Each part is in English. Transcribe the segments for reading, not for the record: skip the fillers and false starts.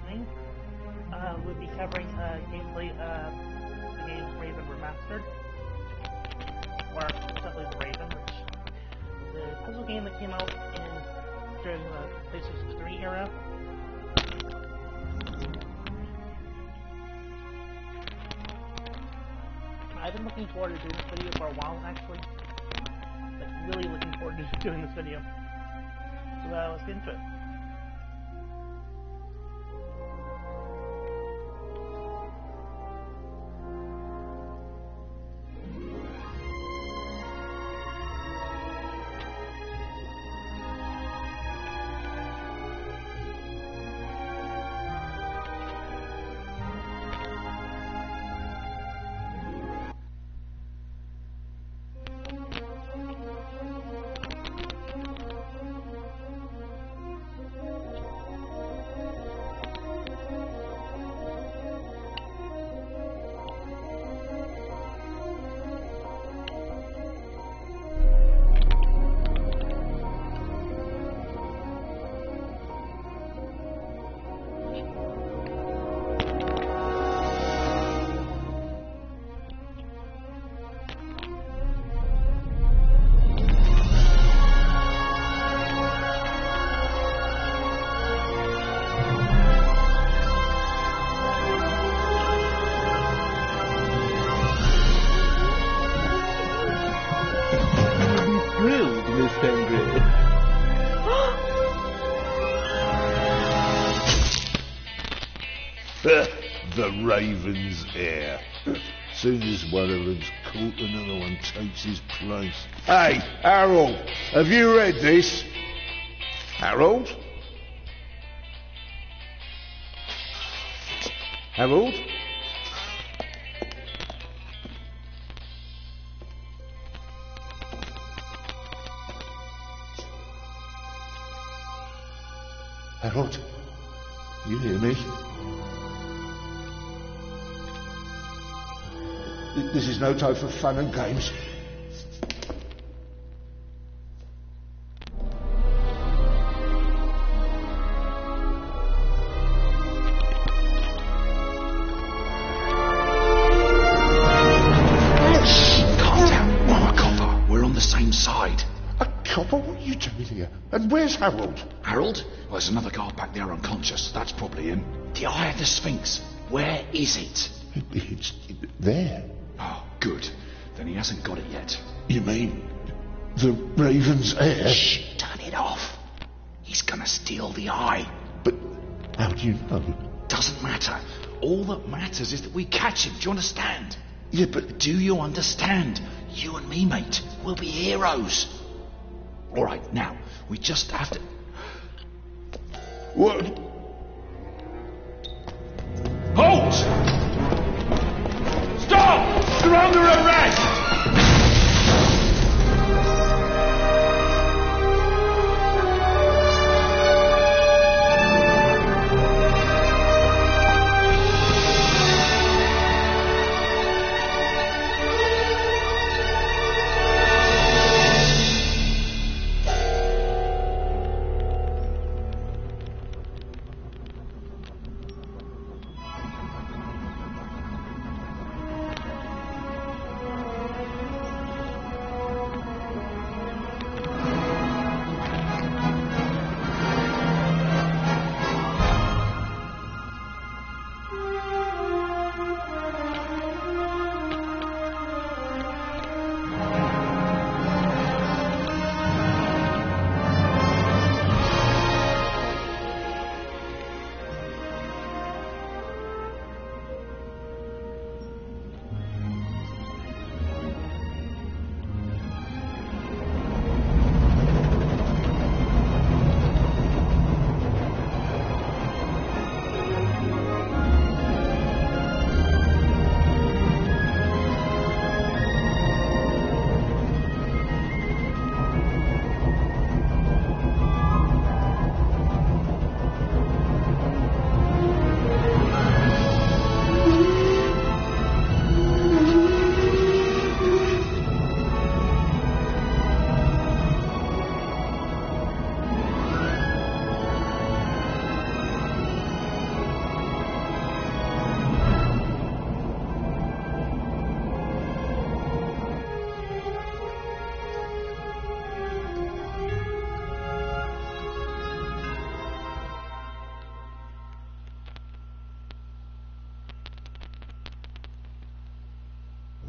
mentioning, we'll be covering gameplay of the game Raven Remastered, or simply the Raven, which is a puzzle game that came out during the PlayStation 3 era. I've been looking forward to doing this video for a while, actually. Like, really looking forward to doing this video. So let's get into it. The Raven's heir. Soon as one of them's caught, another one takes his place. Hey, Harold, have you read this? Harold? Harold? Harold? You hear me? This is no time for fun and games. Calm down. I'm a copper. We're on the same side. A copper? What are you doing here? And where's Harold? Harold? Well, there's another guard back there unconscious. That's probably him. The Eye of the Sphinx. Where is it? It's there. Oh, good. Then he hasn't got it yet. You mean the Raven's heir? Shh! Turn it off. He's gonna steal the eye. But how do you know? Doesn't matter. All that matters is that we catch him. Do you understand? Yeah, but... Do you understand? You and me, mate. We'll be heroes. All right, now, we just have to... What? Halt! Stop! You're under arrest!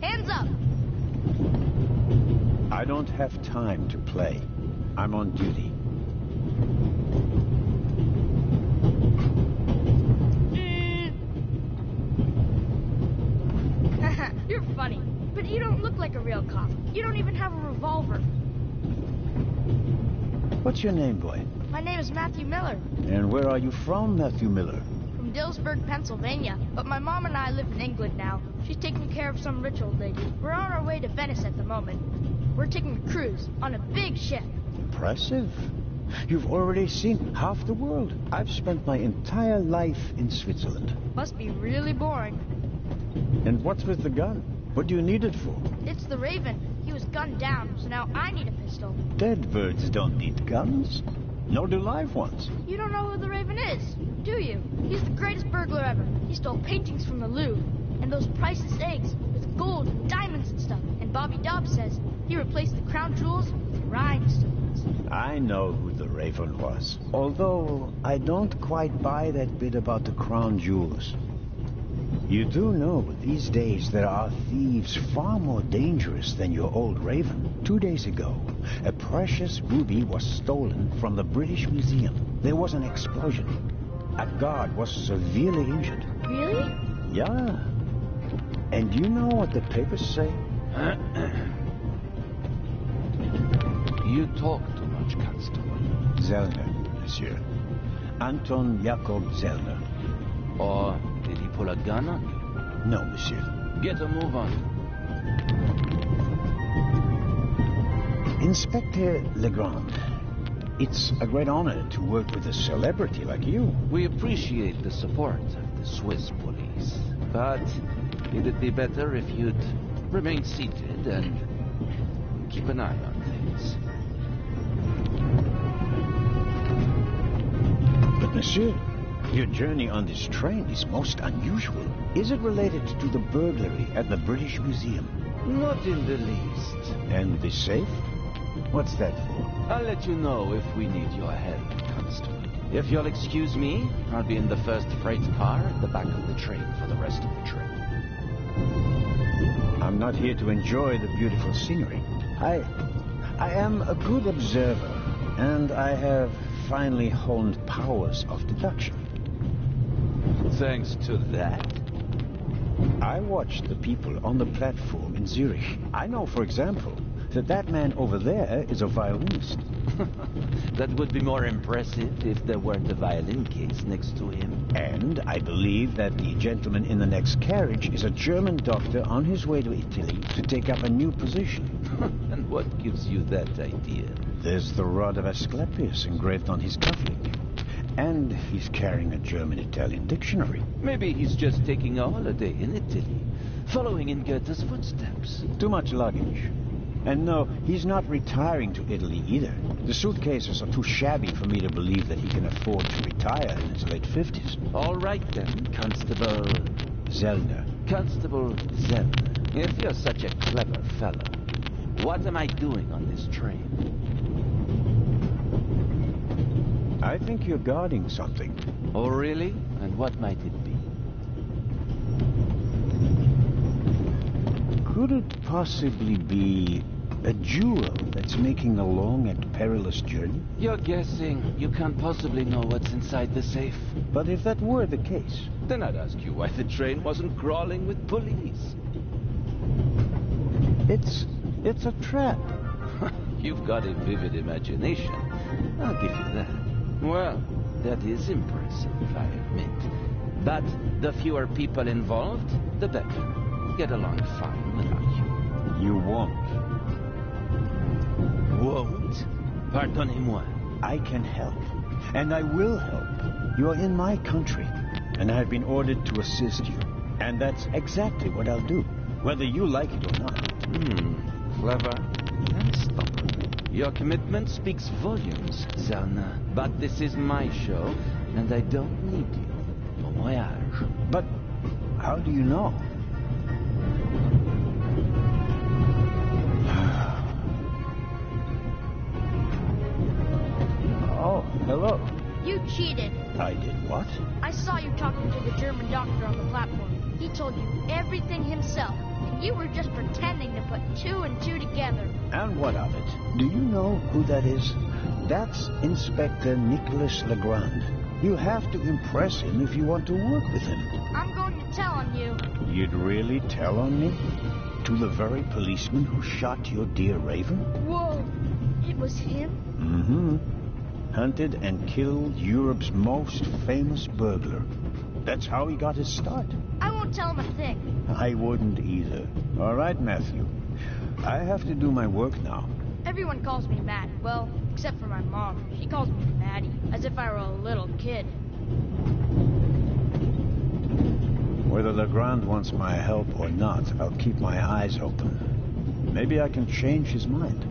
Hands up! I don't have time to play. I'm on duty. You're funny, but you don't look like a real cop. You don't even have a revolver. What's your name, boy? My name is Matthew Miller, And where are you from, Matthew Miller? from Dillsburg, Pennsylvania. But my mom and I live in England now. She's taking care of some rich old lady. We're on our way to Venice at the moment. We're taking a cruise on a big ship. Impressive. You've already seen half the world. I've spent my entire life in Switzerland. Must be really boring. And what's with the gun? What do you need it for? It's the Raven. He was gunned down, so now I need a pistol. Dead birds don't need guns. Nor do live ones. You don't know who the Raven is, do you? He's the greatest burglar ever. He stole paintings from the Louvre, and those priceless eggs with gold and diamonds and stuff. And Bobby Dobbs says he replaced the crown jewels with rhinestones. I know who the Raven was. Although I don't quite buy that bit about the crown jewels. You do know these days there are thieves far more dangerous than your old Raven. 2 days ago, a precious ruby was stolen from the British Museum. There was an explosion. A guard was severely injured. Really? Yeah. And you know what the papers say? You talk too much, Constable. Zellner, monsieur. Anton Jakob Zellner. Or did he pull a gun on you? No, monsieur. Get a move on. Inspector Legrand, it's a great honor to work with a celebrity like you. We appreciate the support of the Swiss police, but it'd be better if you'd remain seated and keep an eye on things. But monsieur, your journey on this train is most unusual. Is it related to the burglary at the British Museum? Not in the least. And the safe? What's that for? I'll let you know if we need your help, Constable. If you'll excuse me, I'll be in the first freight car at the back of the train for the rest of the trip. I'm not here to enjoy the beautiful scenery. I am a good observer, and I have finely honed powers of deduction. Thanks to that. I watched the people on the platform in Zurich. I know, for example, that man over there is a violinist. That would be more impressive if there weren't a violin case next to him. And I believe that the gentleman in the next carriage is a German doctor on his way to Italy to take up a new position. And what gives you that idea? There's the rod of Asclepius engraved on his cufflink. And he's carrying a German-Italian dictionary. Maybe he's just taking a holiday in Italy, following in Goethe's footsteps. Too much luggage. And no, he's not retiring to Italy either. The suitcases are too shabby for me to believe that he can afford to retire in his late 50s. All right then, Constable... Zellner. Constable Zellner. If you're such a clever fellow, what am I doing on this train? I think you're guarding something. Oh, really? And what might it be? Could it possibly be a jewel that's making a long and perilous journey? You're guessing. You can't possibly know what's inside the safe. But if that were the case... Then I'd ask you why the train wasn't crawling with police. It's a trap. You've got a vivid imagination. I'll give you that. Well, that is impressive, I admit. But the fewer people involved, the better. Get along fine without you. You won't. Won't? Pardonnez-moi. I can help. And I will help. You're in my country. And I've been ordered to assist you. And that's exactly what I'll do. Whether you like it or not. Clever and stubborn. Your commitment speaks volumes, Zellner. But this is my show, and I don't need you. Bon voyage. But how do you know? Oh, hello. You cheated. I did what? I saw you talking to the German doctor on the platform. He told you everything himself, and you were just pretending to put 2 and 2 together. And what of it? Do you know who that is? That's Inspector Nicholas Legrand. You have to impress him if you want to work with him. I'm going to tell on you. You'd really tell on me? To the very policeman who shot your dear Raven? Whoa, it was him? Mm-hmm. Hunted and killed Europe's most famous burglar. That's how he got his start. I won't tell him a thing. I wouldn't either. All right, Matthew. I have to do my work now. Everyone calls me Matt. Well, except for my mom. She calls me Maddie, as if I were a little kid. Whether Legrand wants my help or not, I'll keep my eyes open. Maybe I can change his mind.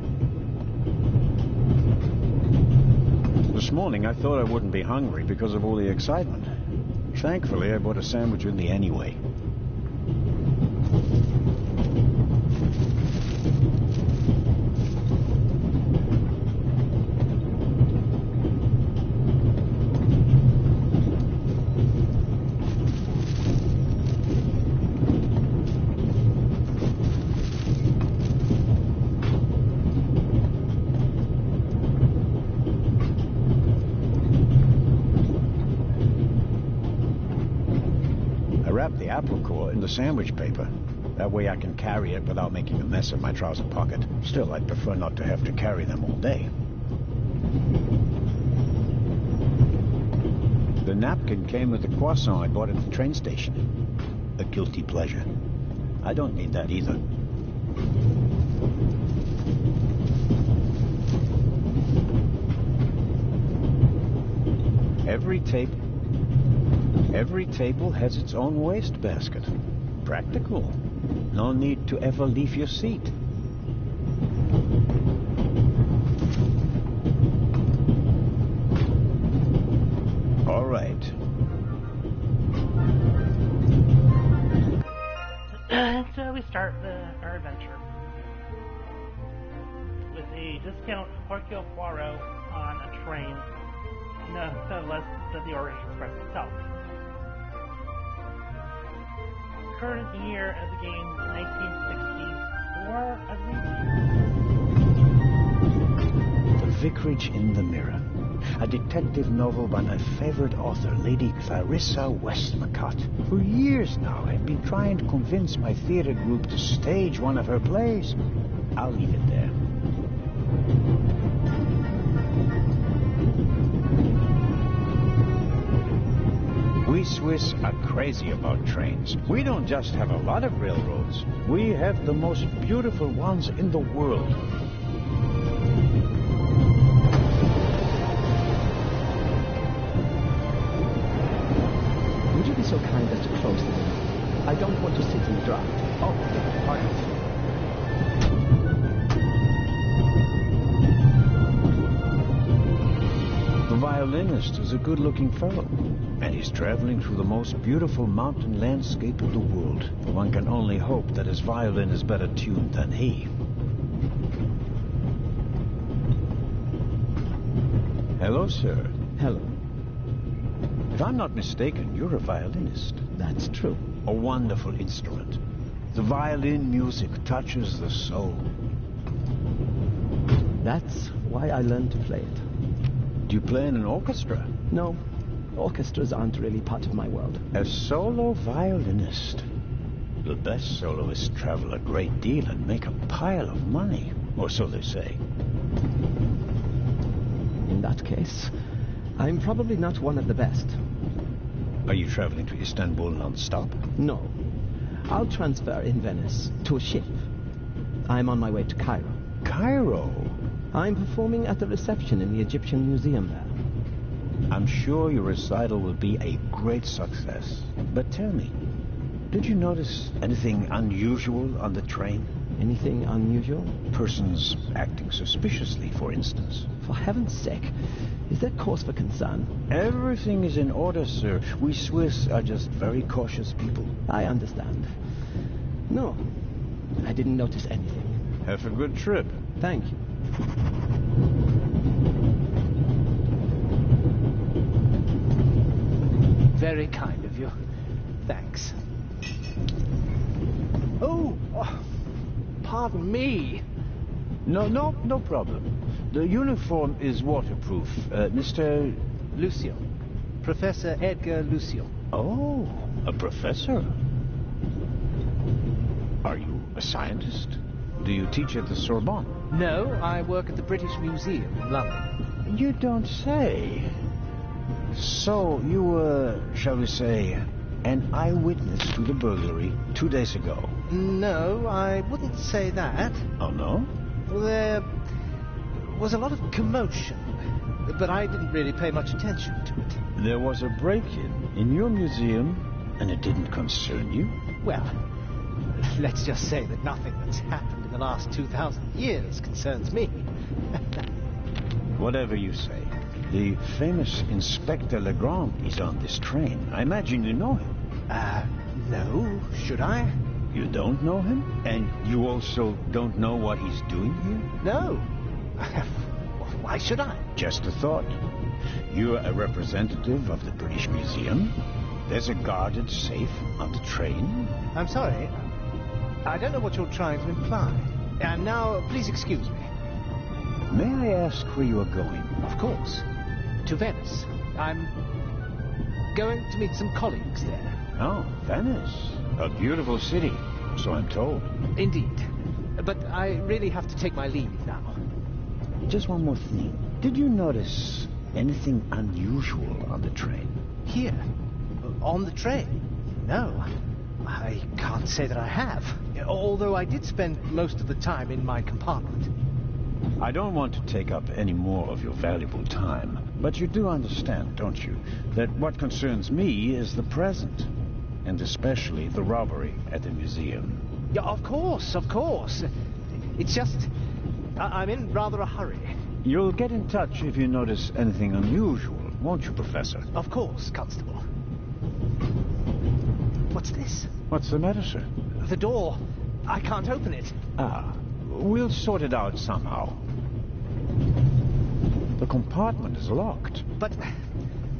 This morning, I thought I wouldn't be hungry because of all the excitement. Thankfully, I bought a sandwich with me anyway. Apple core in the sandwich paper. That way I can carry it without making a mess of my trouser pocket. Still, I'd prefer not to have to carry them all day. The napkin came with the croissant I bought at the train station. A guilty pleasure. I don't need that either. Every table has its own wastebasket. Practical. No need to ever leave your seat. All right. So we start our adventure with a discount Hercule Poirot on a train, no less than the Orient Express itself. Current year of the game, 1964, I believe. The Vicarage in the Mirror, a detective novel by my favorite author, Lady Clarissa Westmacott. For years now, I've been trying to convince my theater group to stage one of her plays. I'll leave it there. We Swiss are crazy about trains. We don't just have a lot of railroads. We have the most beautiful ones in the world. Would you be so kind as to close the window? I don't want to sit in the draught. Oh, pardon. The violinist is a good-looking fellow, and he's traveling through the most beautiful mountain landscape in the world. One can only hope that his violin is better tuned than he. Hello, sir. Hello. If I'm not mistaken, you're a violinist. That's true. A wonderful instrument. The violin music touches the soul. That's why I learned to play it. Do you play in an orchestra? No, orchestras aren't really part of my world. A solo violinist. The best soloists travel a great deal and make a pile of money, or so they say. In that case, I'm probably not one of the best. Are you traveling to Istanbul non-stop? No. I'll transfer in Venice to a ship. I'm on my way to Cairo. Cairo? I'm performing at the reception in the Egyptian Museum there. I'm sure your recital will be a great success. But tell me, did you notice anything unusual on the train? Anything unusual? Persons acting suspiciously, for instance. For heaven's sake, is there cause for concern? Everything is in order, sir. We Swiss are just very cautious people. I understand. No, I didn't notice anything. Have a good trip. Thank you. very kind of you. Thanks. Oh, pardon me. No problem. The uniform is waterproof. Mr. Lucio. Professor Edgar Lucio. Oh, a professor. Are you a scientist? Do you teach at the Sorbonne? No, I work at the British Museum in London. You don't say. So you were, shall we say, an eyewitness to the burglary 2 days ago? No, I wouldn't say that. Oh, no? There was a lot of commotion, but I didn't really pay much attention to it. There was a break-in in your museum, and it didn't concern you? Well, let's just say that nothing that's happened in the last 2,000 years concerns me. Whatever you say. The famous Inspector Legrand is on this train. I imagine you know him. No. Should I? You don't know him? And you also don't know what he's doing here? No. Why should I? Just a thought. You're a representative of the British Museum. There's a guarded safe on the train. I'm sorry. I don't know what you're trying to imply. And now, please excuse me. May I ask where you are going? Of course. To Venice. I'm going to meet some colleagues there. Oh, Venice. A beautiful city, so I'm told. Indeed. But I really have to take my leave now. Just one more thing. Did you notice anything unusual on the train? Here? On the train? No. I can't say that I have. Although I did spend most of the time in my compartment. I don't want to take up any more of your valuable time, but you do understand, don't you, that what concerns me is the present, and especially the robbery at the museum. Yeah, of course. It's just, I'm in rather a hurry. You'll get in touch if you notice anything unusual, won't you, Professor? Of course, Constable. What's this? What's the matter, sir? The door. I can't open it. We'll sort it out somehow. The compartment is locked. But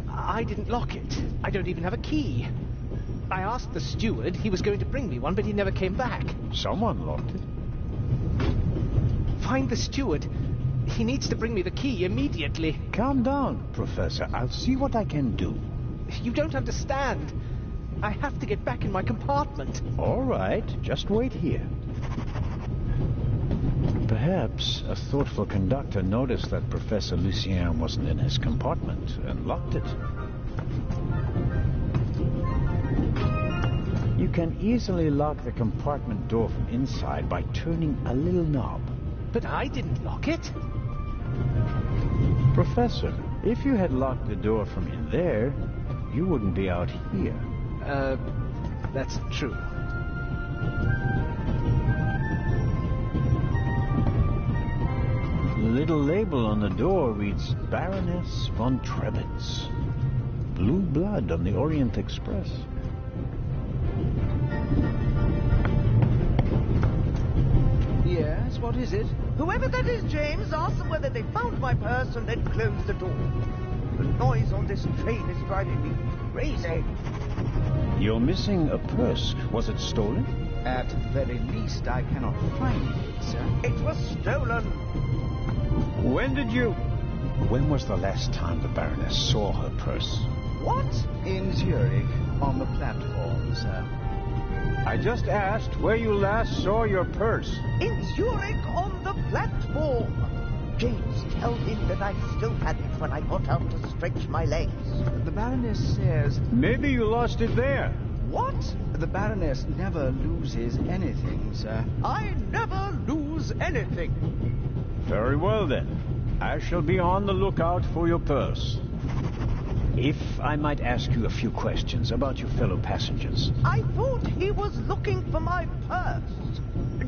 I didn't lock it. I don't even have a key. I asked the steward. He was going to bring me one, but he never came back. Someone locked it. Find the steward. He needs to bring me the key immediately. Calm down, Professor. I'll see what I can do. You don't understand. I have to get back in my compartment. All right, just wait here. Perhaps a thoughtful conductor noticed that Professor Lucien wasn't in his compartment and locked it. You can easily lock the compartment door from inside by turning a little knob. But I didn't lock it. Professor, if you had locked the door from in there, you wouldn't be out here. That's true. The little label on the door reads Baroness von Trebitz. Blue blood on the Orient Express. Yes, what is it? Whoever that is, James, ask them whether they found my purse and then closed the door. The noise on this train is driving me crazy. You're missing a purse. Was it stolen? At the very least, I cannot find it, sir. It was stolen. When was the last time the Baroness saw her purse? What? In Zurich, on the platform, sir. I just asked where you last saw your purse. In Zurich, on the platform. James, tell him that I still had it when I got out to stretch my legs. The Baroness says... Maybe you lost it there. What? The Baroness never loses anything, sir. I never lose anything. Very well, then. I shall be on the lookout for your purse. If I might ask you a few questions about your fellow passengers. I thought he was looking for my purse.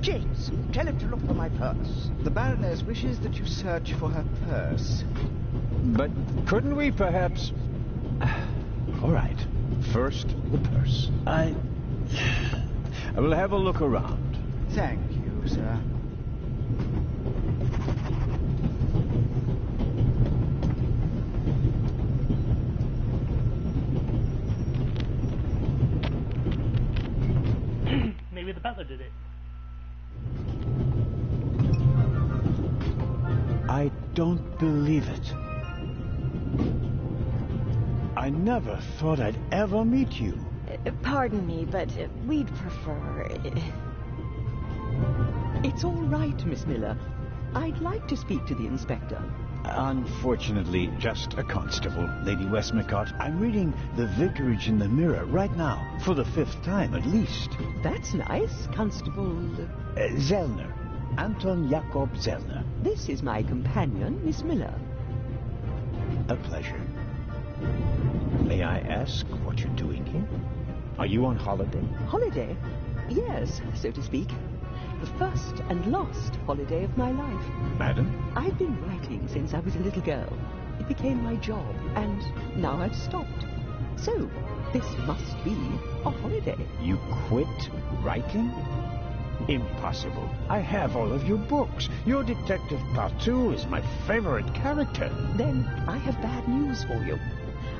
James, tell him to look for my purse. The Baroness wishes that you search for her purse. But couldn't we perhaps... All right. First, the purse. I will have a look around. Thank you, sir. father did it. I don't believe it. I never thought I'd ever meet you. Pardon me, but we'd prefer... It's all right, Miss Miller. I'd like to speak to the inspector. Unfortunately, just a constable, Lady Westmacott. I'm reading The Vicarage in the Mirror right now, for the 5th time at least. That's nice, Constable... Zellner. Anton Jakob Zellner. This is my companion, Miss Miller. A pleasure. May I ask what you're doing here? Are you on holiday? Holiday? Yes, so to speak. The first and last holiday of my life. Madam? I've been writing since I was a little girl. It became my job, and now I've stopped. So, this must be a holiday. You quit writing? Impossible. I have all of your books. Your Detective Partout is my favorite character. Then I have bad news for you.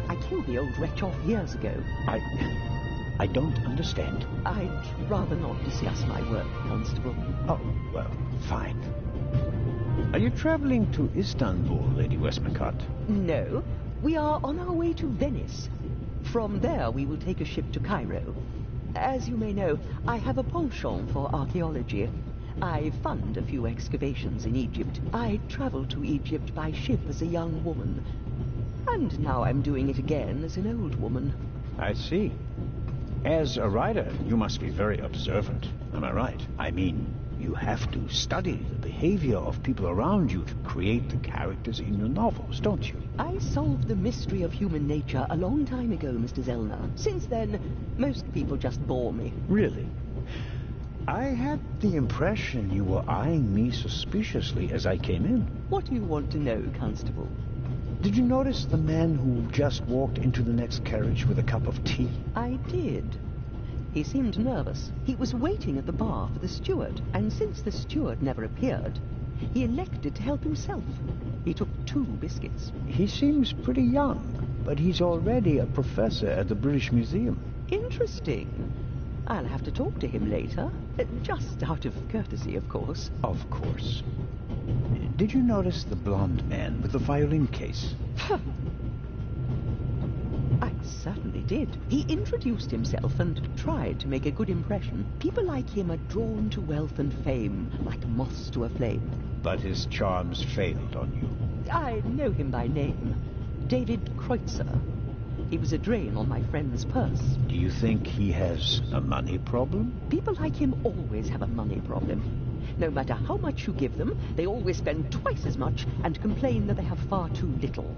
I killed the old wretch off years ago. I don't understand. I'd rather not discuss my work, Constable. Oh, well, fine. Are you traveling to Istanbul, Lady Westmacott? No. We are on our way to Venice. From there, we will take a ship to Cairo. As you may know, I have a penchant for archaeology. I fund a few excavations in Egypt. I traveled to Egypt by ship as a young woman. And now I'm doing it again as an old woman. I see. As a writer, you must be very observant. Am I right? I mean, you have to study the behavior of people around you to create the characters in your novels, don't you? I solved the mystery of human nature a long time ago, Mr. Zellner. Since then, most people just bore me. Really? I had the impression you were eyeing me suspiciously as I came in. What do you want to know, Constable? Did you notice the man who just walked into the next carriage with a cup of tea? I did. He seemed nervous. He was waiting at the bar for the steward, and since the steward never appeared, he elected to help himself. He took 2 biscuits. He seems pretty young, but he's already a professor at the British Museum. Interesting. I'll have to talk to him later. Just out of courtesy, of course. Of course. Did you notice the blonde man with the violin case? I certainly did. He introduced himself and tried to make a good impression. People like him are drawn to wealth and fame, like moths to a flame. But his charms failed on you. I know him by name. David Kreutzer. He was a drain on my friend's purse. Do you think he has a money problem? People like him always have a money problem. No matter how much you give them, they always spend twice as much and complain that they have far too little.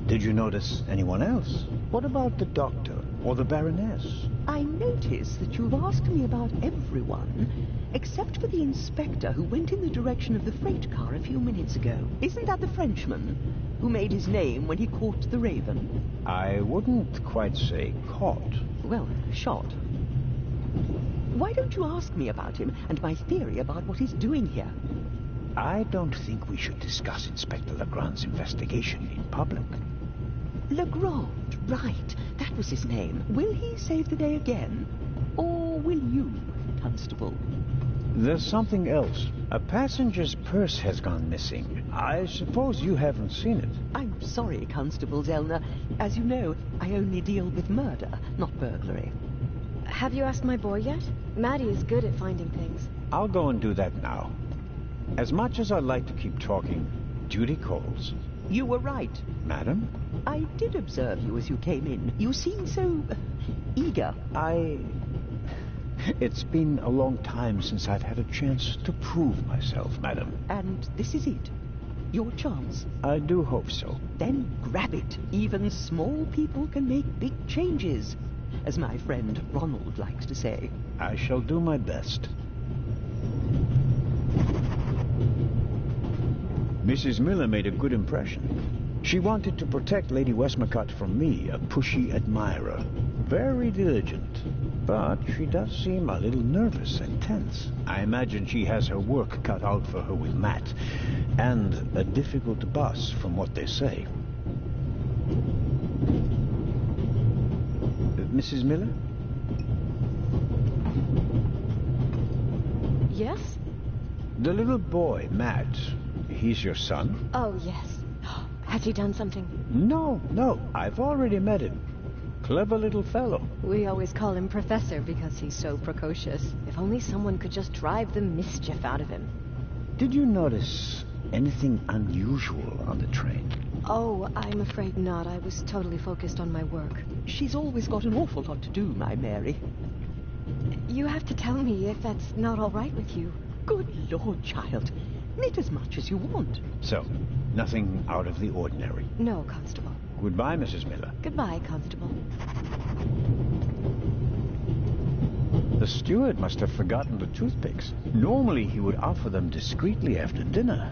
Did you notice anyone else? What about the doctor or the Baroness? I notice that you've asked me about everyone, except for the inspector who went in the direction of the freight car a few minutes ago. Isn't that the Frenchman who made his name when he caught the Raven? I wouldn't quite say caught. Well, shot. Why don't you ask me about him and my theory about what he's doing here? I don't think we should discuss Inspector Legrand's investigation in public. Legrand, right. That was his name. Will he save the day again? Or will you, Constable? There's something else. A passenger's purse has gone missing. I suppose you haven't seen it. I'm sorry, Constable Zellner. As you know, I only deal with murder, not burglary. Have you asked my boy yet? Maddie is good at finding things. I'll go and do that now. As much as I'd like to keep talking, duty calls. You were right. Madam? I did observe you as you came in. You seemed so... eager. It's been a long time since I've had a chance to prove myself, madam. And this is it? Your chance? I do hope so. Then grab it. Even small people can make big changes, as my friend Ronald likes to say. I shall do my best. Mrs. Miller made a good impression. She wanted to protect Lady Westmacott from me, a pushy admirer. Very diligent. But she does seem a little nervous and tense. I imagine she has her work cut out for her with Matt. And a difficult boss, from what they say. Mrs. Miller? Yes? The little boy, Matt, he's your son? Oh, yes. Has he done something? No, I've already met him. Clever little fellow. We always call him Professor because he's so precocious. If only someone could just drive the mischief out of him. Did you notice anything unusual on the train? Oh, I'm afraid not. I was totally focused on my work. She's always got an awful lot to do, my Mary. You have to tell me if that's not all right with you. Good Lord, child. Knit as much as you want. So, nothing out of the ordinary. No, Constable. Goodbye, Mrs. Miller. Goodbye, Constable. The steward must have forgotten the toothpicks. Normally he would offer them discreetly after dinner.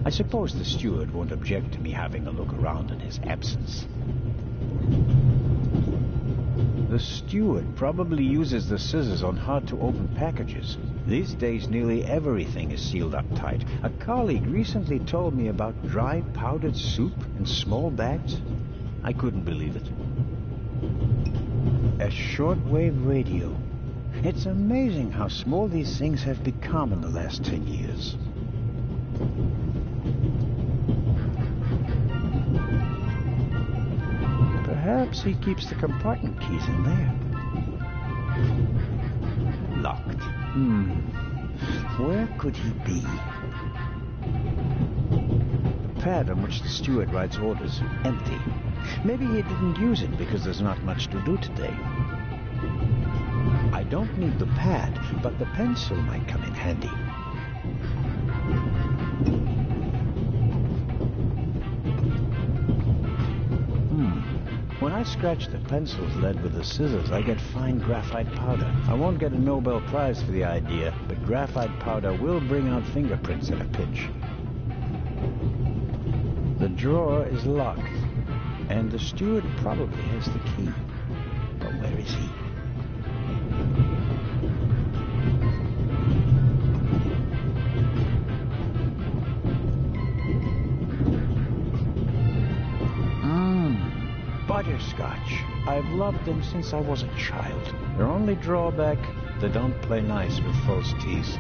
I suppose the steward won't object to me having a look around in his absence. The steward probably uses the scissors on hard-to-open packages. These days, nearly everything is sealed up tight. A colleague recently told me about dry powdered soup in small bags. I couldn't believe it. A shortwave radio. It's amazing how small these things have become in the last 10 years. Perhaps he keeps the compartment keys in there. Locked. Where could he be? The pad on which the steward writes orders. Empty. Maybe he didn't use it because there's not much to do today. I don't need the pad, but the pencil might come in handy. When I scratch the pencil's lead with the scissors, I get fine graphite powder. I won't get a Nobel Prize for the idea, but graphite powder will bring out fingerprints at a pinch. The drawer is locked, and the steward probably has the key. But where is he? Butterscotch. I've loved them since I was a child. Their only drawback, they don't play nice with false teeth.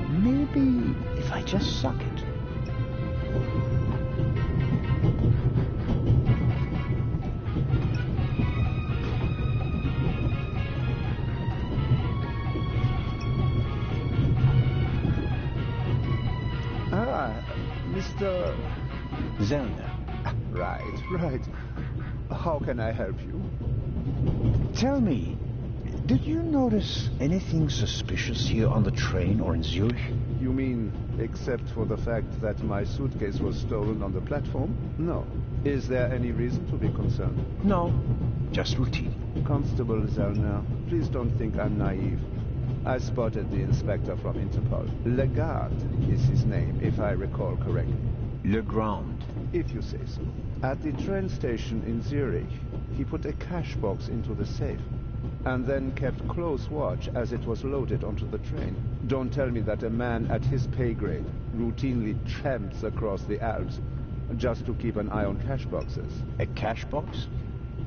Maybe if I just suck it. Mr. Zellner. Right. How can I help you? Tell me, did you notice anything suspicious here on the train or in Zurich? You mean, except for the fact that my suitcase was stolen on the platform? No. Is there any reason to be concerned? No, just routine. Constable Zellner, please don't think I'm naive. I spotted the inspector from Interpol. Legarde is his name, if I recall correctly. Legrand. If you say so. At the train station in Zurich, he put a cash box into the safe, and then kept close watch as it was loaded onto the train. Don't tell me that a man at his pay grade routinely tramps across the Alps just to keep an eye on cash boxes. A cash box?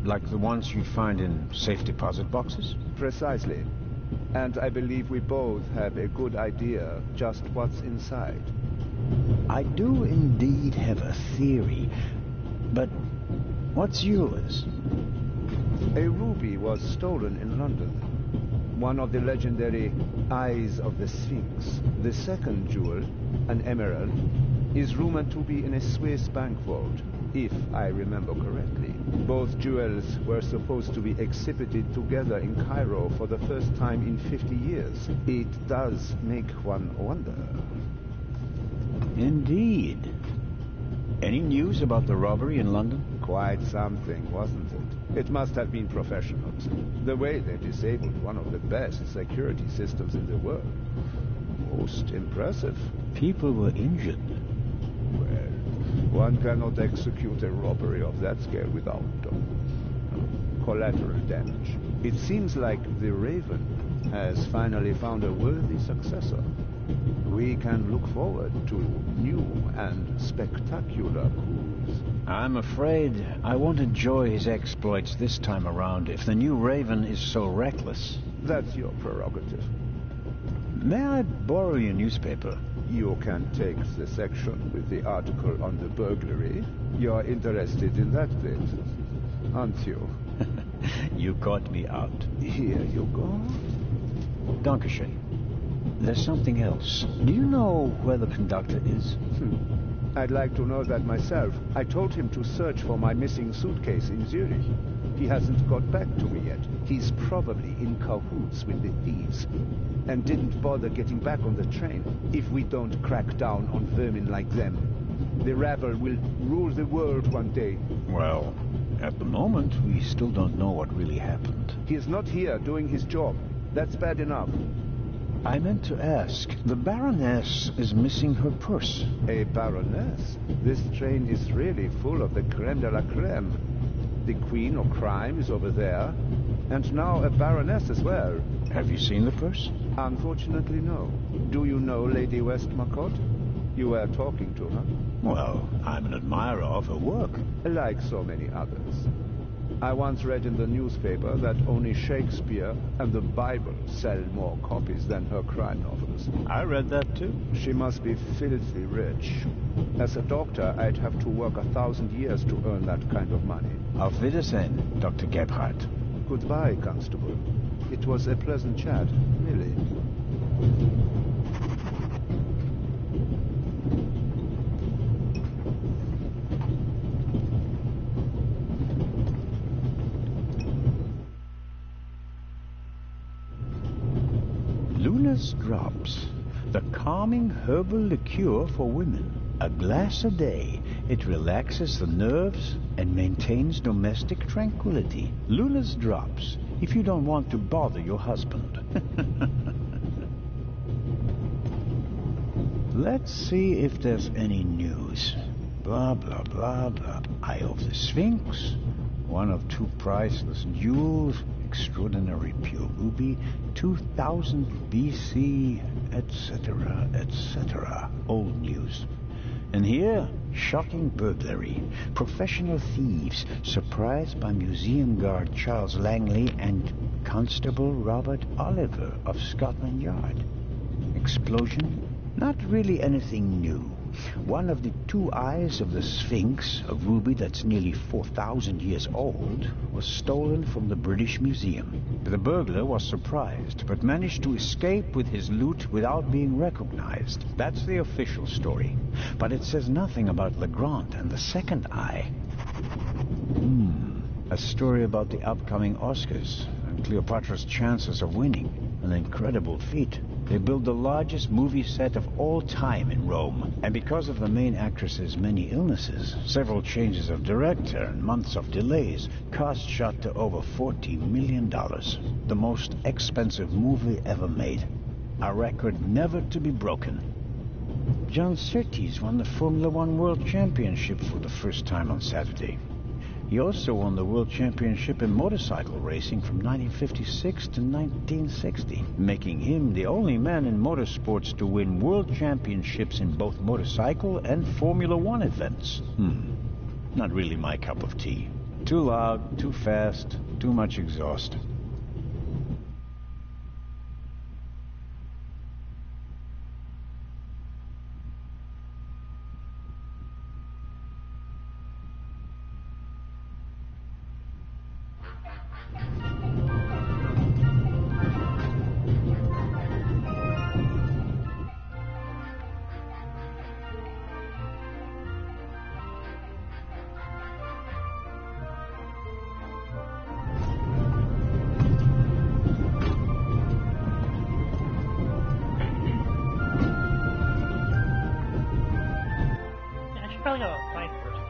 Like the ones you find in safe deposit boxes? Precisely. And I believe we both have a good idea just what's inside. I do indeed have a theory, but what's yours? A ruby was stolen in London. One of the legendary Eyes of the Sphinx. The second jewel, an emerald, is rumored to be in a Swiss bank vault, if I remember correctly. Both jewels were supposed to be exhibited together in Cairo for the first time in 50 years. It does make one wonder. Indeed. Any news about the robbery in London? Quite something, wasn't it? It must have been professionals. The way they disabled one of the best security systems in the world. Most impressive. People were injured. Well, one cannot execute a robbery of that scale without collateral damage. It seems like the Raven has finally found a worthy successor. We can look forward to new and spectacular coups. I'm afraid I won't enjoy his exploits this time around if the new Raven is so reckless. That's your prerogative. May I borrow your newspaper? You can take the section with the article on the burglary. You're interested in that bit, aren't you? You caught me out. Here you go. Dankeschön. There's something else. Do you know where the conductor is? I'd like to know that myself. I told him to search for my missing suitcase in Zurich. He hasn't got back to me yet. He's probably in cahoots with the thieves and didn't bother getting back on the train. If we don't crack down on vermin like them, the rabble will rule the world one day. Well, at the moment, we still don't know what really happened. He is not here doing his job. That's bad enough. I meant to ask, the Baroness is missing her purse. A Baroness? This train is really full of the creme de la creme. The Queen of Crime is over there, and now a Baroness as well. Have you seen the purse? Unfortunately, no. Do you know Lady Westmacott? You were talking to her. Well, I'm an admirer of her work. Like so many others. I once read in the newspaper that only Shakespeare and the Bible sell more copies than her crime novels. I read that too. She must be filthy rich. As a doctor, I'd have to work 1,000 years to earn that kind of money. Auf Wiedersehen, Dr. Gebhardt. Goodbye, Constable. It was a pleasant chat, really. Luna's Drops, the calming herbal liqueur for women. A glass a day. It relaxes the nerves and maintains domestic tranquility. Luna's Drops, if you don't want to bother your husband. Let's see if there's any news. Blah, blah, blah, blah. Eye of the Sphinx. One of two priceless jewels. Extraordinary pure ruby. 2000 BC, etc., etc. Old news. And here, shocking burglary. Professional thieves surprised by museum guard Charles Langley and Constable Robert Oliver of Scotland Yard. Explosion? Not really anything new. One of the two eyes of the Sphinx, a ruby that's nearly 4,000 years old, was stolen from the British Museum. The burglar was surprised, but managed to escape with his loot without being recognized. That's the official story. But it says nothing about Legrand and the second eye. A story about the upcoming Oscars and Cleopatra's chances of winning. An incredible feat. They built the largest movie set of all time in Rome. And because of the main actress's many illnesses, several changes of director and months of delays, cost shot to over $40 million. The most expensive movie ever made. A record never to be broken. John Surtees won the Formula One World Championship for the first time on Saturday. He also won the World Championship in motorcycle racing from 1956 to 1960, making him the only man in motorsports to win world championships in both motorcycle and Formula One events. Not really my cup of tea. Too loud, too fast, too much exhaust. Probably go outside first.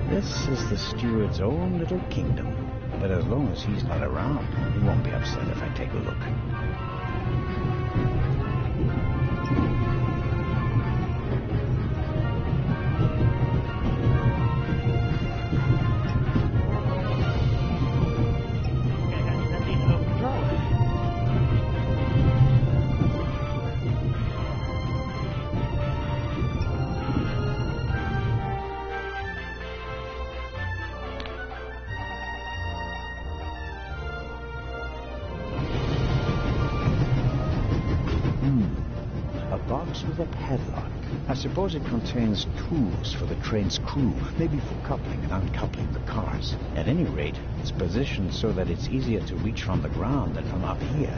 This is the steward's own little kingdom. But as long as he's not around, he won't be upset if I take a look. box with a padlock. I suppose it contains tools for the train's crew, maybe for coupling and uncoupling the cars. At any rate, it's positioned so that it's easier to reach from the ground than from up here.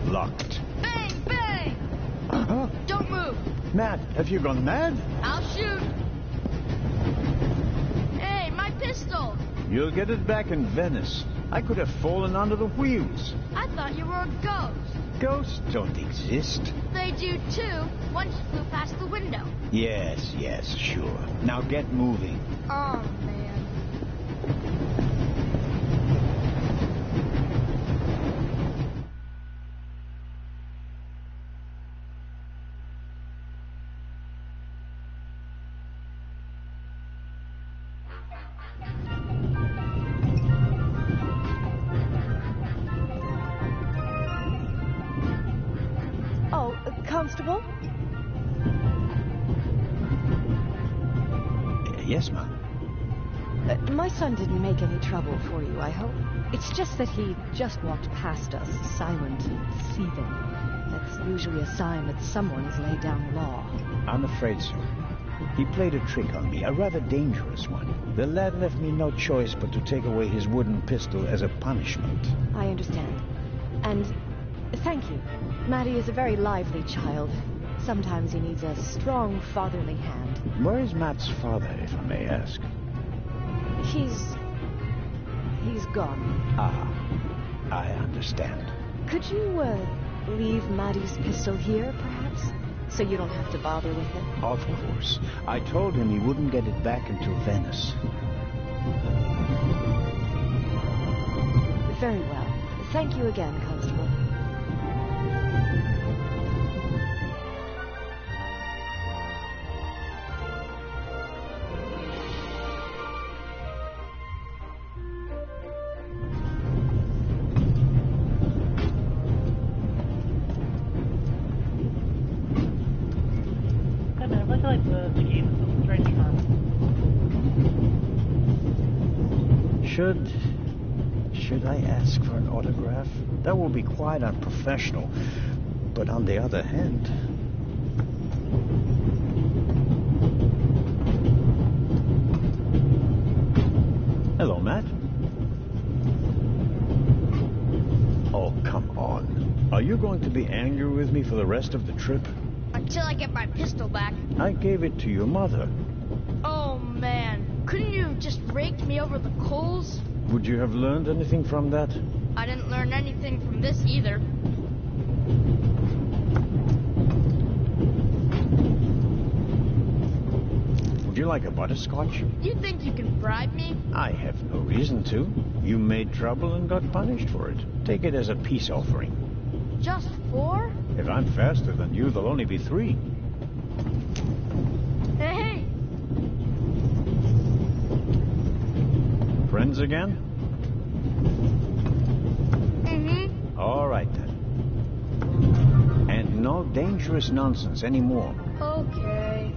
Locked. Bang, bang! Huh? Don't move. Matt, have you gone mad? I'll shoot. Hey, my pistol! You'll get it back in Venice. I could have fallen under the wheels. I thought you were a ghost. Ghosts don't exist. They do too. One just flew past the window. Yes, sure. Now get moving. Oh, man. Constable? Yes, ma'am. My son didn't make any trouble for you, I hope. It's just that he just walked past us, silent and seething. That's usually a sign that someone's laid down the law. I'm afraid so. He played a trick on me, a rather dangerous one. The lad left me no choice but to take away his wooden pistol as a punishment. I understand. And thank you. Matty is a very lively child. Sometimes he needs a strong fatherly hand. Where is Matt's father, if I may ask? He's gone. Ah, I understand. Could you, leave Matty's pistol here, perhaps? So you don't have to bother with it? Of course. I told him he wouldn't get it back until Venice. Very well. Thank you again, Constable. The game is very charming. Should I ask for an autograph? That will be quite unprofessional. But on the other hand... Hello, Matt. Oh, come on. Are you going to be angry with me for the rest of the trip? Until I get my pistol back. I gave it to your mother. Oh, man. Couldn't you have just raked me over the coals? Would you have learned anything from that? I didn't learn anything from this either. Would you like a butterscotch? You think you can bribe me? I have no reason to. You made trouble and got punished for it. Take it as a peace offering. Just 4? If I'm faster than you, there'll only be 3. Hey! Friends again? Mm-hmm. All right, then. And no dangerous nonsense anymore. Okay.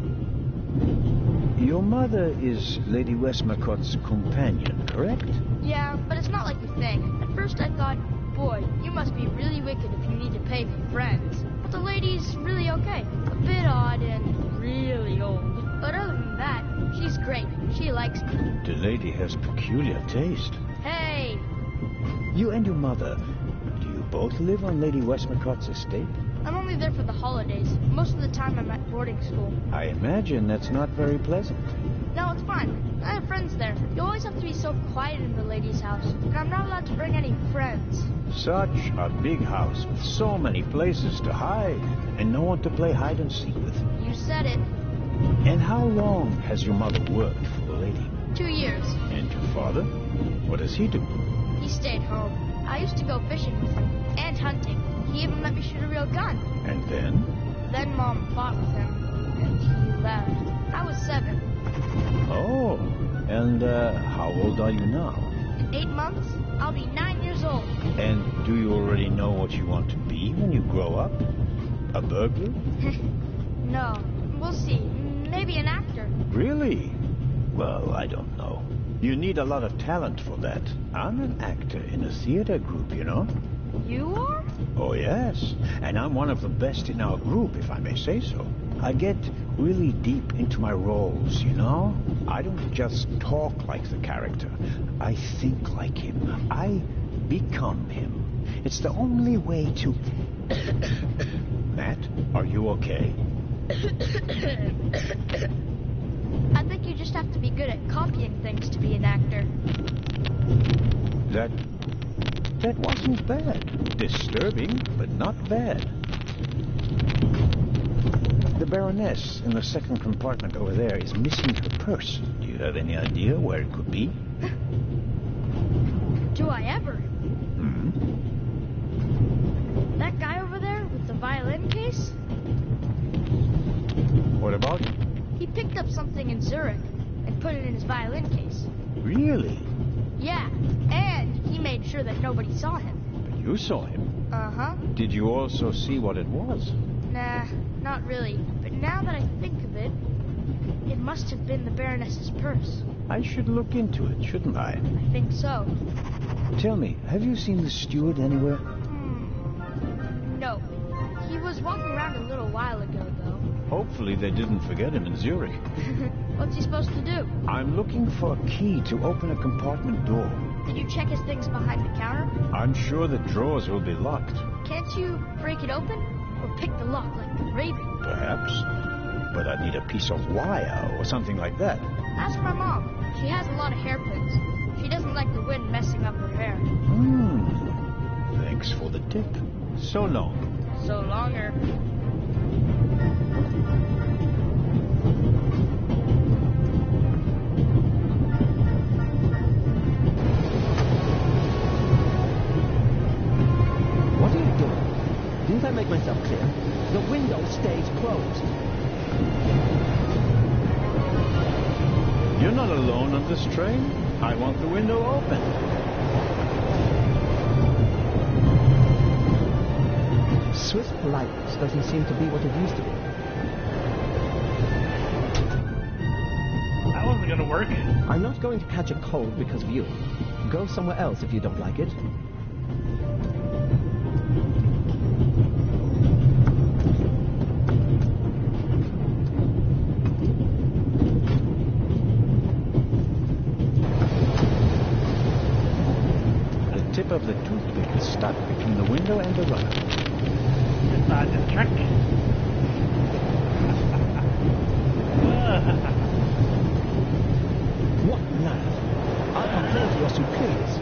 Your mother is Lady Westmacott's companion, correct? Yeah, but it's not like you think. At first I thought, boy, you must be really wicked if you need to pay for friends. But the lady's really okay. A bit odd and really old. But other than that, she's great. She likes me. The lady has peculiar taste. Hey! You and your mother, do you both live on Lady Westmacott's estate? I'm only there for the holidays. Most of the time I'm at boarding school. I imagine that's not very pleasant. No, it's fine. I have friends there. You always have to be so quiet in the lady's house. And I'm not allowed to bring any friends. Such a big house with so many places to hide and no one to play hide and seek with. You said it. And how long has your mother worked for the lady? 2 years. And your father? What does he do? He stayed home. I used to go fishing with him and hunting. He even let me shoot a real gun. And then? Then Mom fought with him, and he left. I was 7. Oh, and how old are you now? In 8 months, I'll be 9 years old. And do you already know what you want to be when you grow up? A burglar? No, we'll see. Maybe an actor. Really? Well, I don't know. You need a lot of talent for that. I'm an actor in a theater group, you know. You are? Oh, yes. And I'm one of the best in our group, if I may say so. I get really deep into my roles, you know? I don't just talk like the character. I think like him. I become him. It's the only way to... Matt, are you okay? I think you just have to be good at copying things to be an actor. That wasn't bad. Disturbing, but not bad. The Baroness in the second compartment over there is missing her purse. Do you have any idea where it could be? Do I ever? Hmm? That guy over there with the violin case? What about it? He picked up something in Zurich and put it in his violin case. Really? Yeah, and he made sure that nobody saw him. But you saw him. Uh-huh. Did you also see what it was? Nah, not really. But now that I think of it, it must have been the Baroness's purse. I should look into it, shouldn't I? I think so. Tell me, have you seen the steward anywhere? No. He was walking around a little while ago, though. Hopefully they didn't forget him in Zurich. What's he supposed to do? I'm looking for a key to open a compartment door. Did you check his things behind the counter? I'm sure the drawers will be locked. Can't you break it open? Or pick the lock like the Raven? Perhaps. But I'd need a piece of wire or something like that. Ask my mom. She has a lot of hairpins. She doesn't like the wind messing up her hair. Thanks for the tip. So long. So longer. What are you doing? Didn't I make myself clear? The window stays closed. You're not alone on this train. I want the window open. Swiss politeness doesn't seem to be what it used to be. That wasn't gonna work. I'm not going to catch a cold because of you. Go somewhere else if you don't like it. The tip of the toothpick is stuck between the window and the rudder. It's not just a trick. What nerve? I'll complain to your superiors.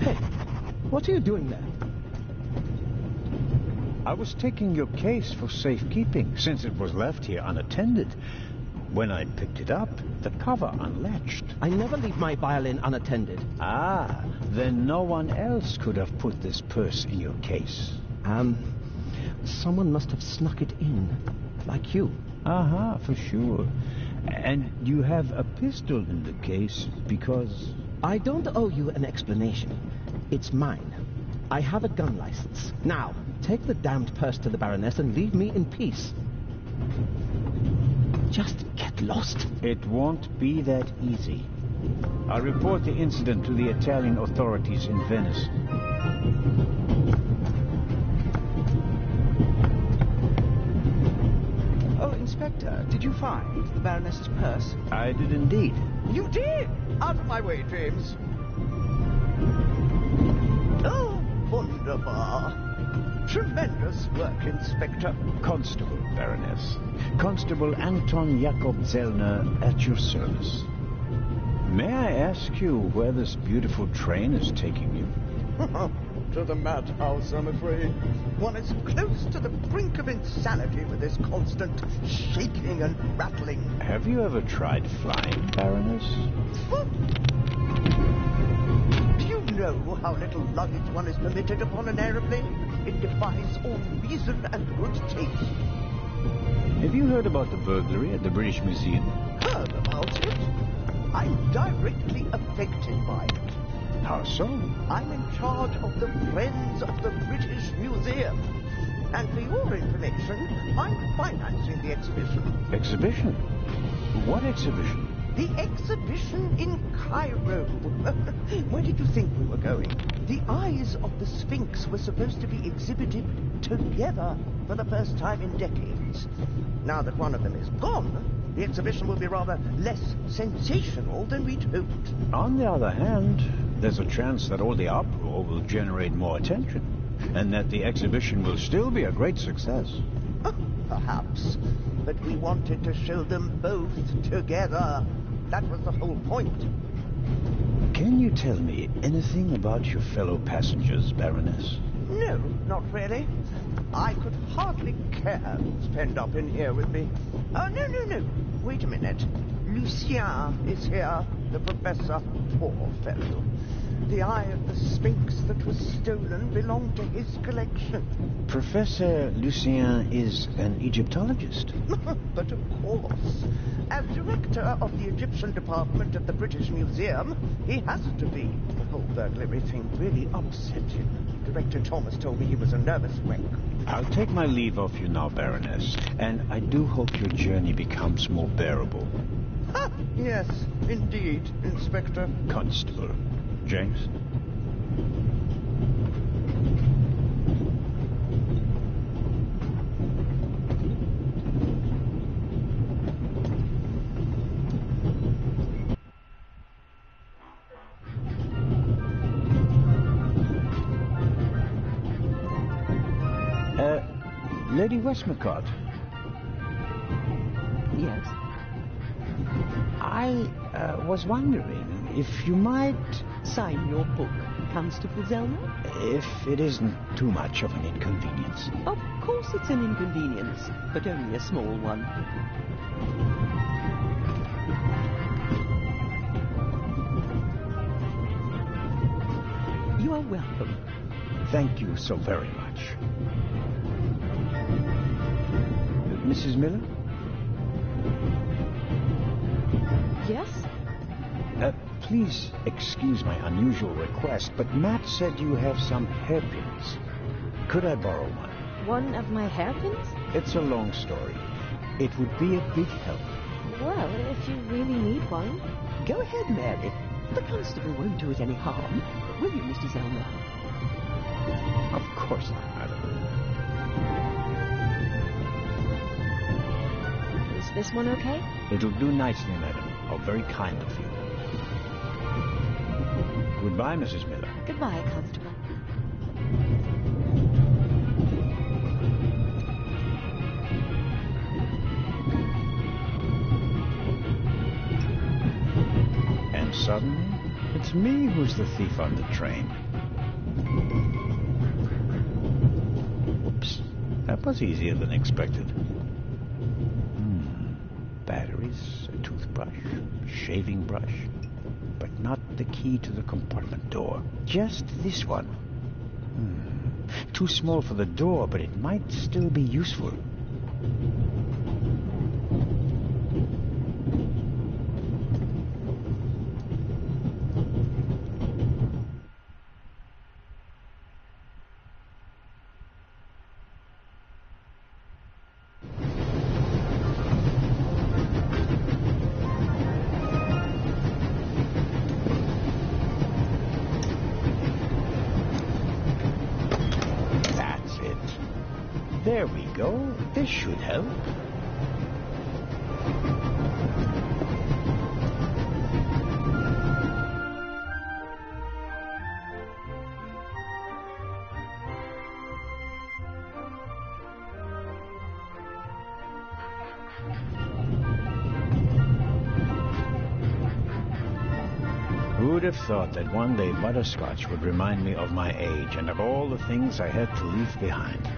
Hey, what are you doing there? I was taking your case for safekeeping, since it was left here unattended. When I picked it up, the cover unlatched. I never leave my violin unattended. Ah, then no one else could have put this purse in your case. Someone must have snuck it in, like you. Aha, for sure. And you have a pistol in the case because... I don't owe you an explanation. It's mine. I have a gun license. Now, take the damned purse to the Baroness and leave me in peace. Just get lost. It won't be that easy. I'll report the incident to the Italian authorities in Venice. Oh, Inspector, did you find the Baroness's purse? I did indeed. You did? Out of my way, James. Oh, wonderful. Tremendous work, Inspector. Constable, Baroness. Constable Anton Jakob Zellner at your service. May I ask you where this beautiful train is taking you? To the madhouse, I'm afraid. One is close to the brink of insanity with this constant shaking and rattling. Have you ever tried flying, Baroness? Do you know how little luggage one is permitted upon an aeroplane? It defies all reason and good taste. Have you heard about the burglary at the British Museum? Heard about it? I'm directly affected by it. How so? I'm in charge of the Friends of the British Museum. And for your information, I'm financing the exhibition. Exhibition? What exhibition? The exhibition in Cairo. Where did you think we were going? The eyes of the Sphinx were supposed to be exhibited together for the first time in decades. Now that one of them is gone, the exhibition will be rather less sensational than we'd hoped. On the other hand, there's a chance that all the uproar will generate more attention, and that the exhibition will still be a great success. Perhaps. But we wanted to show them both together. That was the whole point. Can you tell me anything about your fellow passengers, Baroness? No, not really. I could hardly care who's penned up in here with me. Oh, no. Wait a minute. Lucien is here, the professor. Poor fellow. The eye of the Sphinx that was stolen belonged to his collection. Professor Lucien is an Egyptologist. But of course. As director of the Egyptian department at the British Museum, he has to be. The whole burglary thing really upset him. Director Thomas told me he was a nervous wreck. I'll take my leave of you now, Baroness, and I do hope your journey becomes more bearable. Yes, indeed, Inspector. Constable. James? Lady Westmacott. Yes? I was wondering if you might sign your book, Constable Zelma? If it isn't too much of an inconvenience. Of course it's an inconvenience, but only a small one. You are welcome. Thank you so very much. Mrs. Miller? Yes? Please excuse my unusual request, but Matt said you have some hairpins. Could I borrow one? One of my hairpins? It's a long story. It would be a big help. Well, if you really need one. Go ahead, Mary. The constable won't do it any harm. Will you, Mr. Zelma? Of course not, madam. Is this one okay? It'll do nicely, madam. How very kind of you. Goodbye, Mrs. Miller. Goodbye, Constable. And suddenly, it's me who's the thief on the train. Whoops. That was easier than expected. Batteries, a toothbrush, shaving brush, but not the key to the compartment door. Just this one. Too small for the door, but it might still be useful. There we go. This should help. Who'd have thought that one day butterscotch would remind me of my age and of all the things I had to leave behind.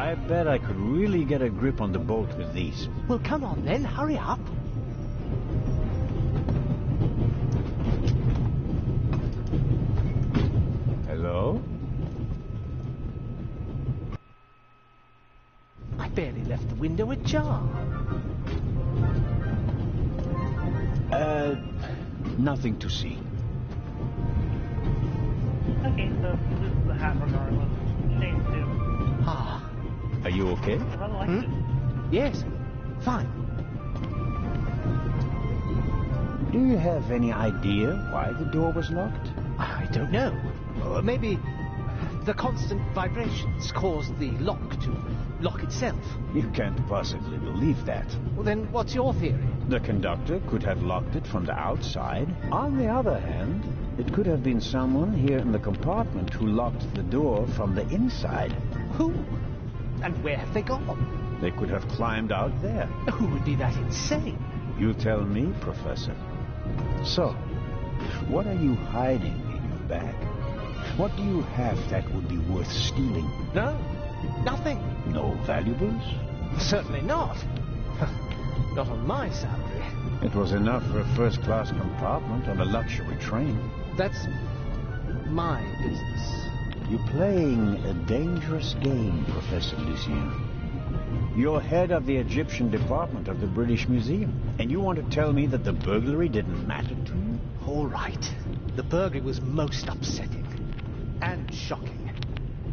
I bet I could really get a grip on the bolt with these. Well, come on then, hurry up. Hello? I barely left the window ajar. Nothing to see. Okay, so this is the hat regardless. Shame too. Ah. Are you okay? I rather like it. Yes, fine. Do you have any idea why the door was locked? I don't know. Or maybe the constant vibrations caused the lock to lock itself. You can't possibly believe that. Well, then what's your theory? The conductor could have locked it from the outside. On the other hand, it could have been someone here in the compartment who locked the door from the inside. Who? And where have they gone? They could have climbed out there. Who would be that insane? You tell me, Professor. So, what are you hiding in your bag? What do you have that would be worth stealing? No, nothing. No valuables? Certainly not. Not on my salary. It was enough for a first-class compartment on a luxury train. That's my business. You're playing a dangerous game, Professor Lucien. You're head of the Egyptian department of the British Museum, and you want to tell me that the burglary didn't matter to you? All right. The burglary was most upsetting. And shocking.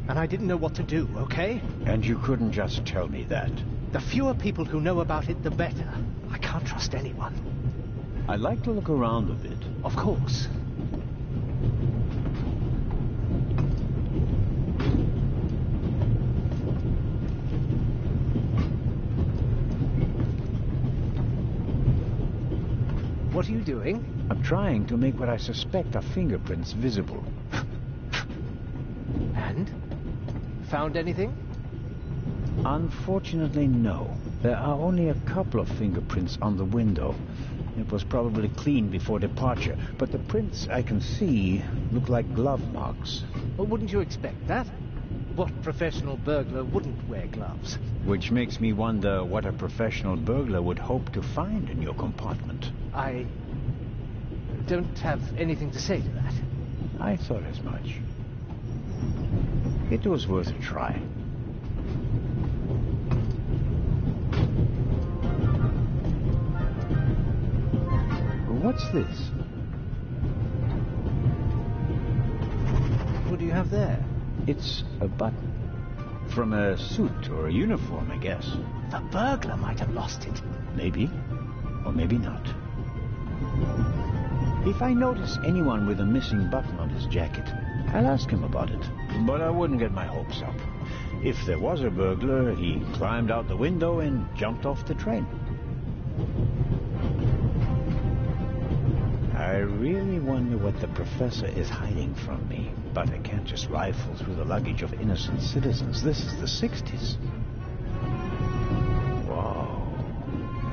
And I didn't know what to do, okay? And you couldn't just tell me that. The fewer people who know about it, the better. I can't trust anyone. I'd like to look around a bit. Of course. What are you doing? I'm trying to make what I suspect are fingerprints visible. And? Found anything? Unfortunately, no. There are only a couple of fingerprints on the window. It was probably cleaned before departure, but the prints I can see look like glove marks. Well, wouldn't you expect that? What professional burglar wouldn't wear gloves? Which makes me wonder what a professional burglar would hope to find in your compartment. I don't have anything to say to that. I thought as much. It was worth a try. What's this? What do you have there? It's a button. From a suit or a uniform, I guess. The burglar might have lost it. Maybe. Or maybe not. If I notice anyone with a missing button on his jacket, I'll ask him about it. But I wouldn't get my hopes up. If there was a burglar, he climbed out the window and jumped off the train. I really wonder what the professor is hiding from me. But I can't just rifle through the luggage of innocent citizens. This is the 60s. Whoa.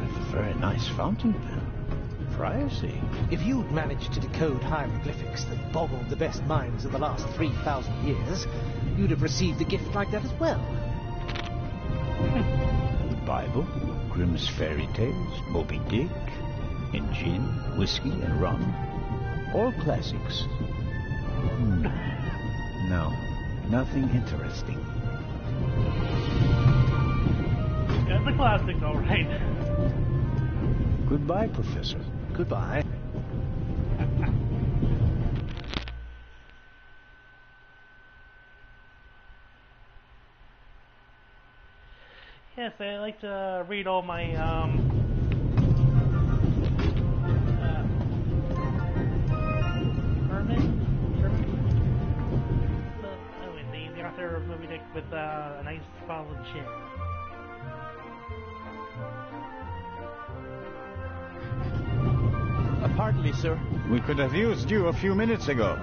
That's a very nice fountain pen. Pricey. If you'd managed to decode hieroglyphics that boggled the best minds of the last 3,000 years, you'd have received a gift like that as well. The Bible, Grimm's Fairy Tales, Moby Dick, and gin, whiskey, and rum. All classics. No, nothing interesting. Yeah, the classics, all right. Goodbye, Professor. Goodbye. Yes, I like to read all my the author of Moby Dick with a nice bottle of gin. Pardon me, sir. We could have used you a few minutes ago.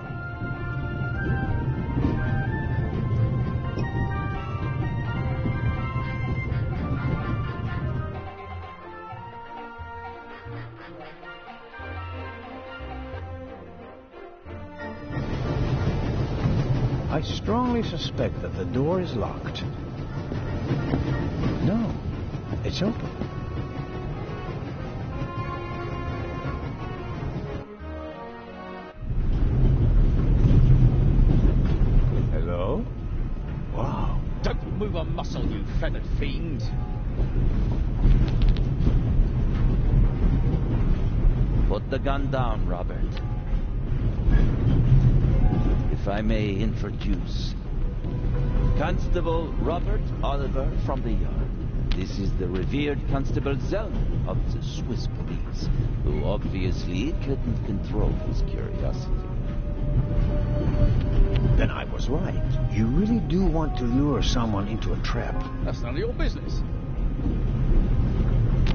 I strongly suspect that the door is locked. No, it's open. Hello? Wow. Don't move a muscle, you feathered fiend. Put the gun down, Robert. If I may introduce Constable Robert Oliver from the Yard. This is the revered Constable Zellner of the Swiss police, who obviously couldn't control his curiosity. Then I was right. You really do want to lure someone into a trap. That's none of your business.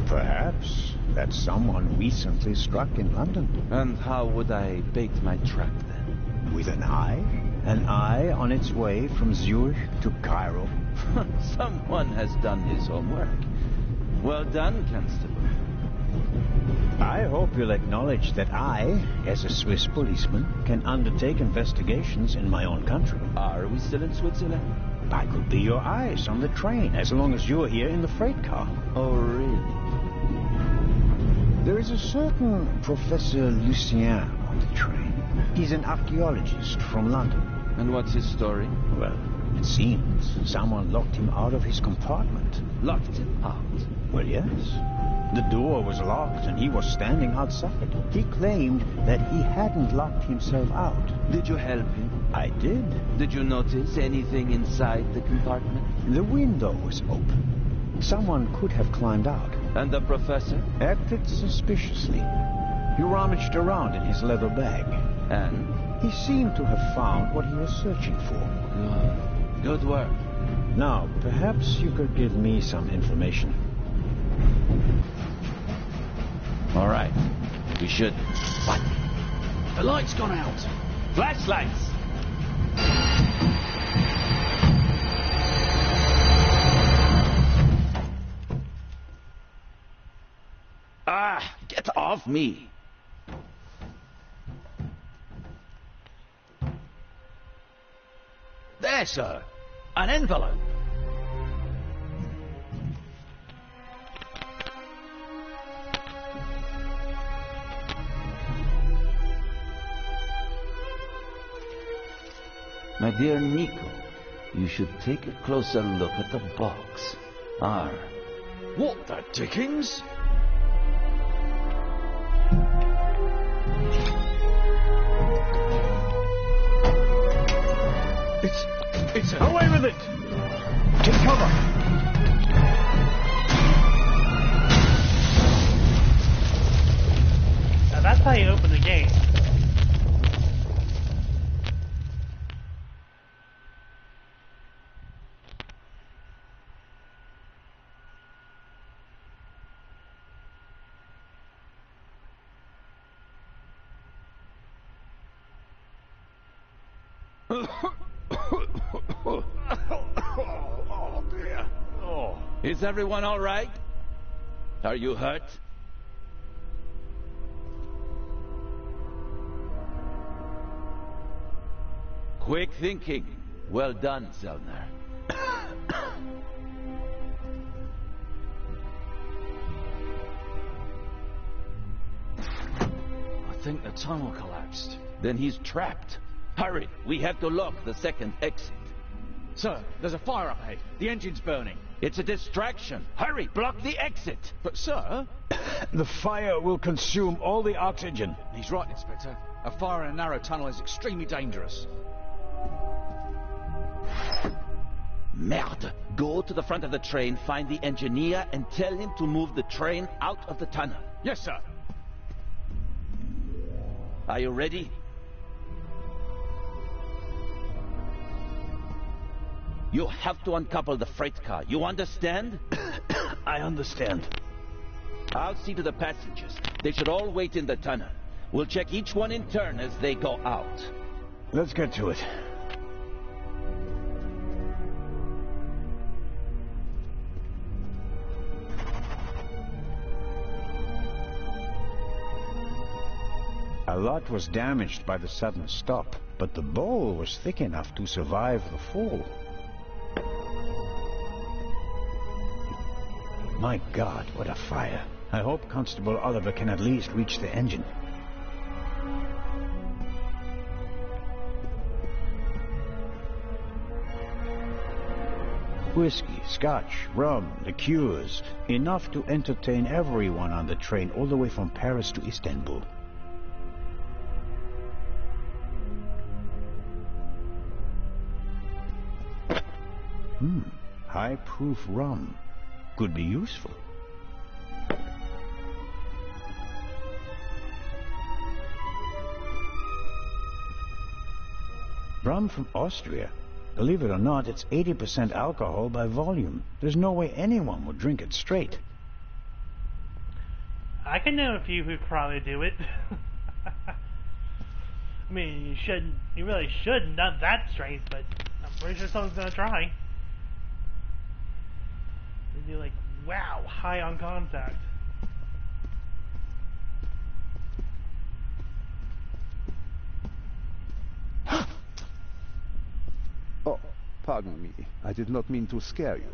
Perhaps that someone recently struck in London. And how would I bait my trap then? With an eye? An eye on its way from Zurich to Cairo? Someone has done his homework. Well done, Constable. I hope you'll acknowledge that I, as a Swiss policeman, can undertake investigations in my own country. Are we still in Switzerland? I could be your eyes on the train, as long as you're here in the freight car. Oh, really? There is a certain Professor Lucien on the train. He's an archaeologist from London. And what's his story? Well, it seems someone locked him out of his compartment. Locked him out? Well, yes. The door was locked and he was standing outside. He claimed that he hadn't locked himself out. Did you help him? I did. Did you notice anything inside the compartment? The window was open. Someone could have climbed out. And the professor? Acted suspiciously. He rummaged around in his leather bag. And? He seemed to have found what he was searching for. Good work. Now, perhaps you could give me some information. All right. We should... What? The light's gone out. Flashlights! Ah! Get off me! There, sir. An envelope. My dear Nico, you should take a closer look at the box. R. What the dickens? It's a... Away with it! Take cover! Now that's how you open the game. Oh, dear. Oh. Is everyone all right? Are you hurt? Quick thinking. Well done, Zellner. I think the tunnel collapsed. Then he's trapped. Hurry, we have to lock the second exit. Sir, there's a fire up ahead. The engine's burning. It's a distraction. Hurry, block the exit. But, sir... The fire will consume all the oxygen. He's right, Inspector. A fire in a narrow tunnel is extremely dangerous. Merde. Go to the front of the train, find the engineer, and tell him to move the train out of the tunnel. Yes, sir. Are you ready? You have to uncouple the freight car. You understand? I understand. I'll see to the passengers. They should all wait in the tunnel. We'll check each one in turn as they go out. Let's get to it. A lot was damaged by the sudden stop, but the bowl was thick enough to survive the fall. My God, what a fire. I hope Constable Oliver can at least reach the engine. Whiskey, scotch, rum, liqueurs, enough to entertain everyone on the train all the way from Paris to Istanbul. High-proof rum. Could be useful. Rum from Austria. Believe it or not, it's 80% alcohol by volume. There's no way anyone would drink it straight. I can know a few who probably do it. I mean, you really shouldn't, not that strength, but I'm pretty sure someone's gonna try. They'd be like, wow, high on contact. Oh, pardon me. I did not mean to scare you.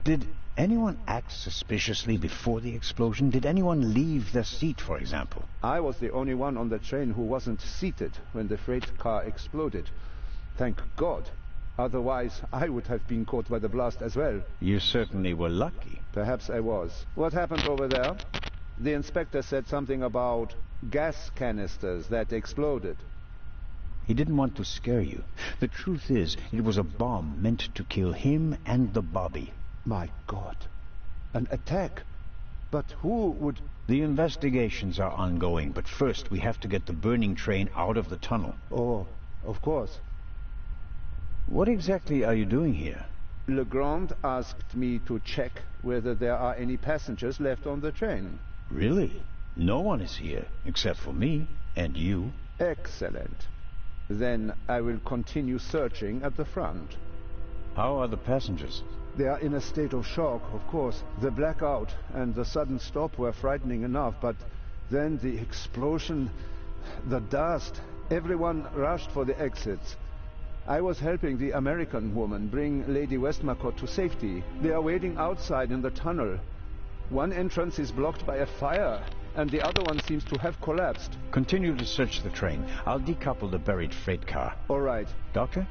Did anyone act suspiciously before the explosion? Did anyone leave their seat, for example? I was the only one on the train who wasn't seated when the freight car exploded. Thank God. Otherwise, I would have been caught by the blast as well. You certainly were lucky. Perhaps I was. What happened over there? The inspector said something about gas canisters that exploded. He didn't want to scare you. The truth is, it was a bomb meant to kill him and the Bobby. My God. An attack? But who would... The investigations are ongoing, but first we have to get the burning train out of the tunnel. Oh, of course. What exactly are you doing here? Legrand asked me to check whether there are any passengers left on the train. Really? No one is here, except for me and you. Excellent. Then I will continue searching at the front. How are the passengers? They are in a state of shock, of course. The blackout and the sudden stop were frightening enough, but then the explosion, the dust, everyone rushed for the exits. I was helping the American woman bring Lady Westmacott to safety. They are waiting outside in the tunnel. One entrance is blocked by a fire, and the other one seems to have collapsed. Continue to search the train. I'll decouple the buried freight car. All right. Doctor?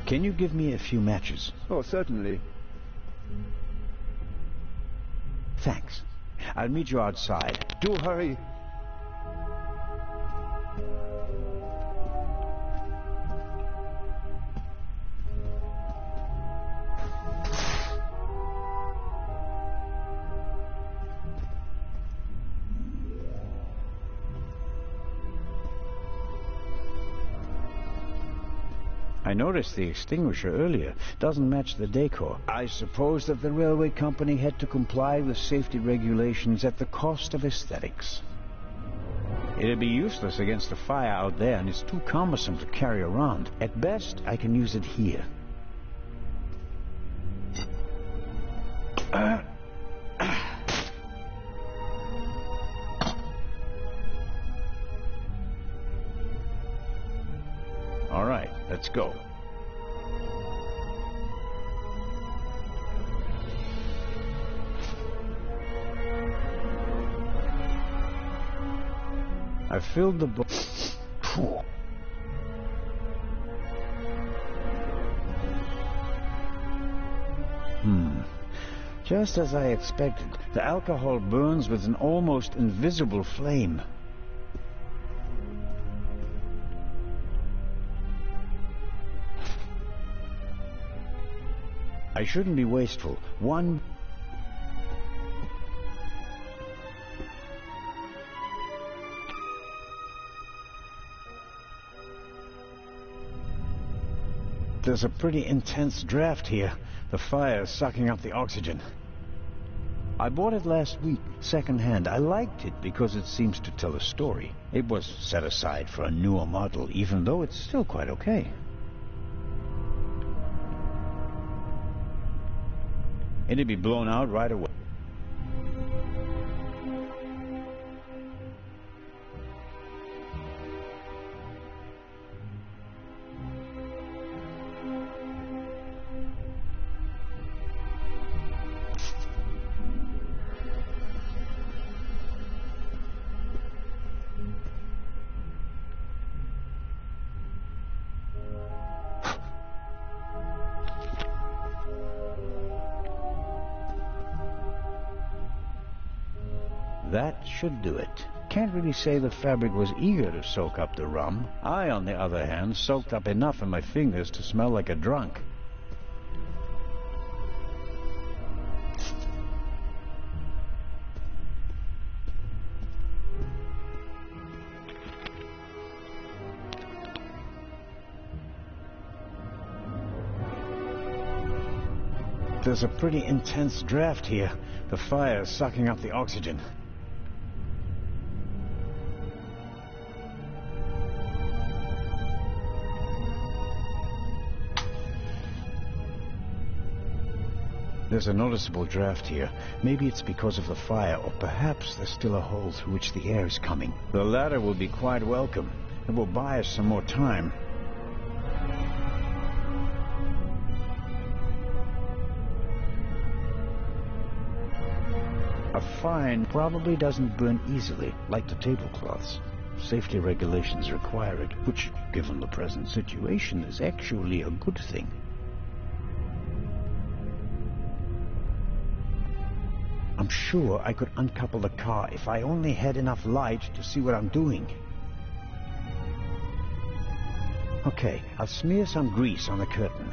Can you give me a few matches? Oh, certainly. Thanks. I'll meet you outside. Do hurry. I noticed the extinguisher earlier. Doesn't match the decor. I suppose that the railway company had to comply with safety regulations at the cost of aesthetics. It'd be useless against the fire out there, and it's too cumbersome to carry around. At best, I can use it here. All right, let's go. I filled the book. Just as I expected, the alcohol burns with an almost invisible flame. I shouldn't be wasteful. There's a pretty intense draft here. The fire is sucking up the oxygen. I bought it last week, second-hand. I liked it because it seems to tell a story. It was set aside for a newer model, even though it's still quite okay. It'd be blown out right away. That should do it. Can't really say the fabric was eager to soak up the rum. I, on the other hand, soaked up enough in my fingers to smell like a drunk. There's a pretty intense draft here. The fire is sucking up the oxygen. There's a noticeable draft here. Maybe it's because of the fire, or perhaps there's still a hole through which the air is coming. The latter will be quite welcome. It will buy us some more time. A fine probably doesn't burn easily, like the tablecloths. Safety regulations require it, which, given the present situation, is actually a good thing. I'm sure I could uncouple the car if I only had enough light to see what I'm doing. Okay, I'll smear some grease on the curtain.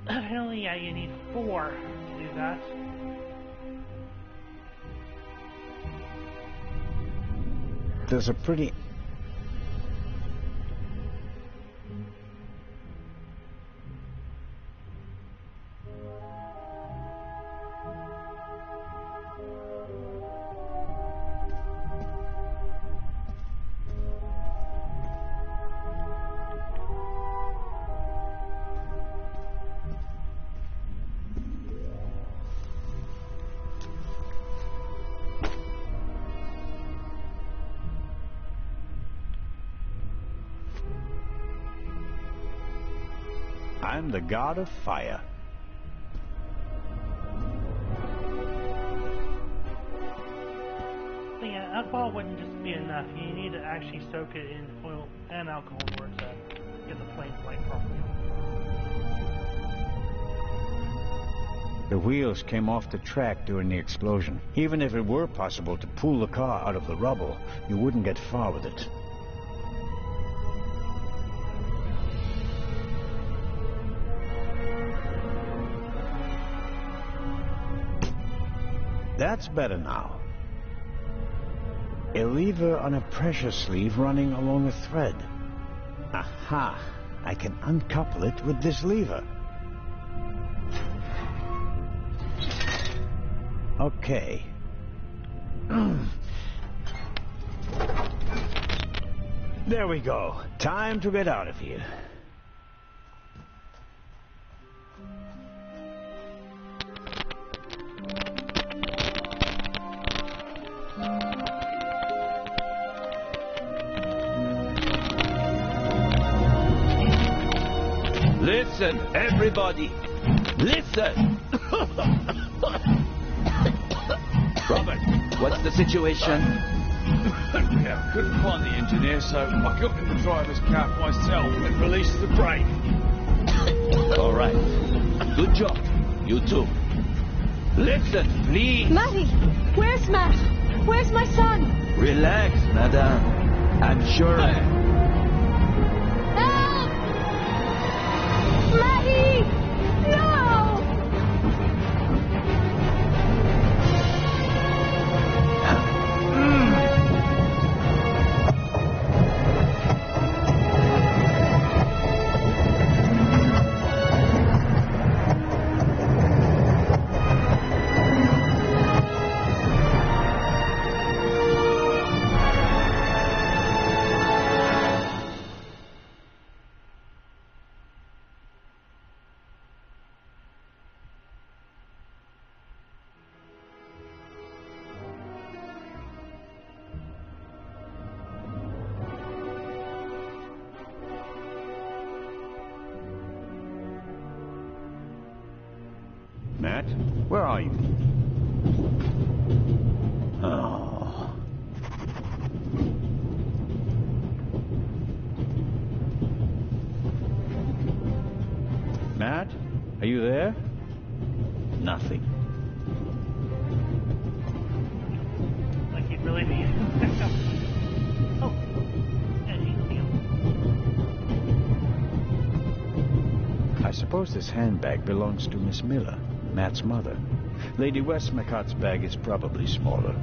Apparently, yeah, you need 4 to do that. There's a pretty... I'm the god of fire. But yeah, alcohol wouldn't just be enough. You need to actually soak it in oil and alcohol in order to get the flame light properly. The wheels came off the track during the explosion. Even if it were possible to pull the car out of the rubble, you wouldn't get far with it. That's better now. A lever on a pressure sleeve running along a thread. Aha! I can uncouple it with this lever. Okay. There we go. Time to get out of here. Listen, everybody! Listen! Robert, what's the situation? Yeah, couldn't find the engineer, so I got in the driver's cab myself and released the brake. All right. Good job. You too. Listen, please. Matty! Where's Matt? Where's my son? Relax, madame. I'm sure Help! Matty! No! Matt, where are you? Oh. Matt, are you there? Nothing. Like you really need. Oh. Yeah, I suppose this handbag belongs to Miss Miller, Matt's mother. Lady Westmacott's bag is probably smaller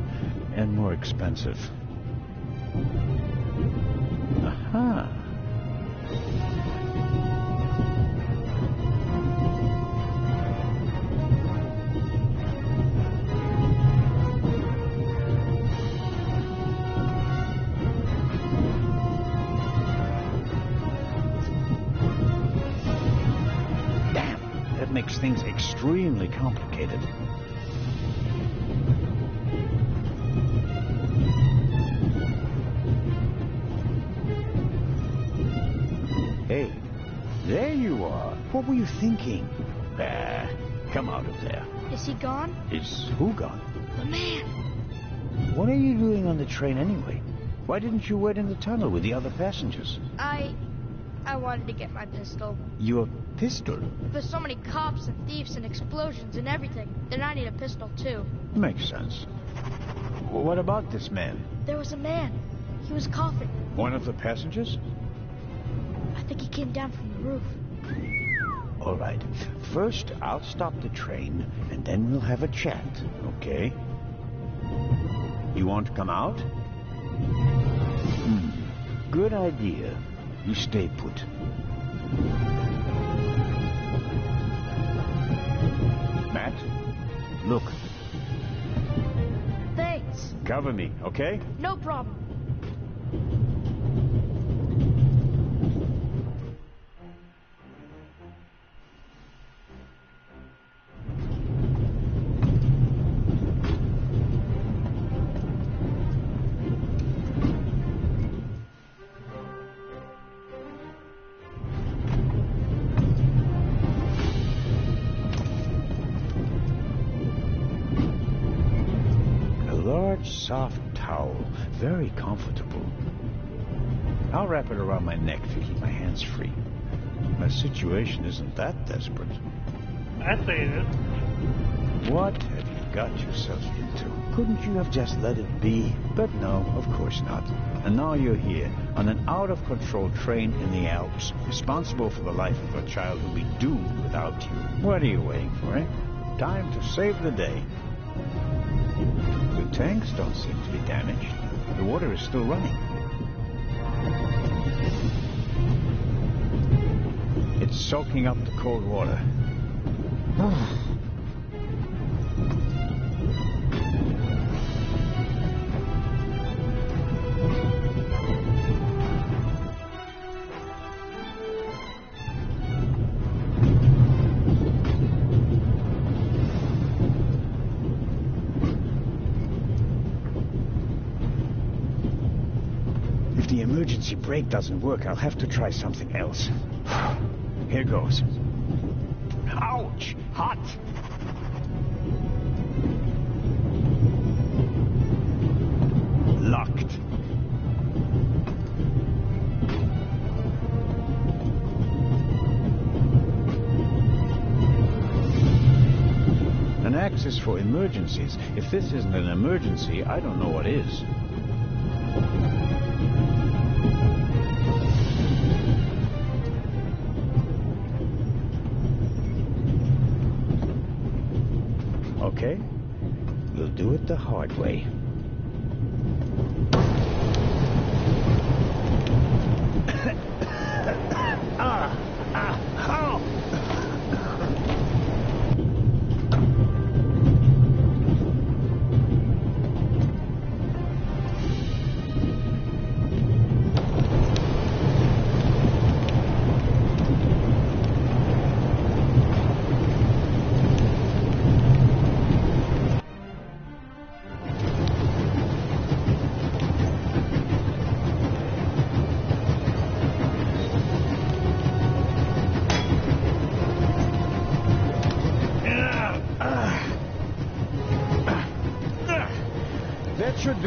and more expensive. Aha. Makes things extremely complicated. Hey, there you are. What were you thinking? Come out of there. Is he gone? Is who gone? The man. What are you doing on the train anyway? Why didn't you wait in the tunnel with the other passengers? I wanted to get my pistol. Your pistol? There's so many cops and thieves and explosions and everything. Then I need a pistol too. Makes sense. What about this man? There was a man. He was coughing. One of the passengers? I think he came down from the roof. All right. First, I'll stop the train, and then we'll have a chat, okay? You want to come out? Good idea. You stay put. Matt, look. Thanks. Cover me, okay? No problem. Soft towel, very comfortable. I'll wrap it around my neck to keep my hands free. My situation isn't that desperate. I'd say it is. What have you got yourself into? Couldn't you have just let it be? But no, of course not. And now you're here, on an out-of-control train in the Alps, responsible for the life of a child who'll be doomed without you. What are you waiting for, eh? Time to save the day. The tanks don't seem to be damaged. The water is still running. It's soaking up the cold water. If the emergency brake doesn't work, I'll have to try something else. Here goes. Ouch! Hot! Locked. An axe is for emergencies. If this isn't an emergency, I don't know what is. Okay, we'll do it the hard way.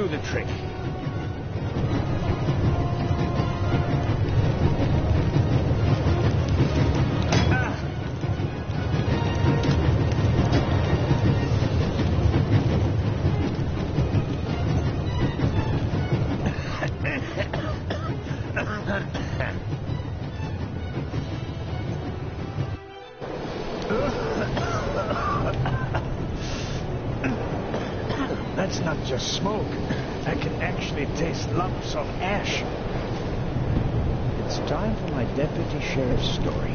do the trick. That's not just smoke. I can actually taste lumps of ash. It's time for my deputy sheriff's story.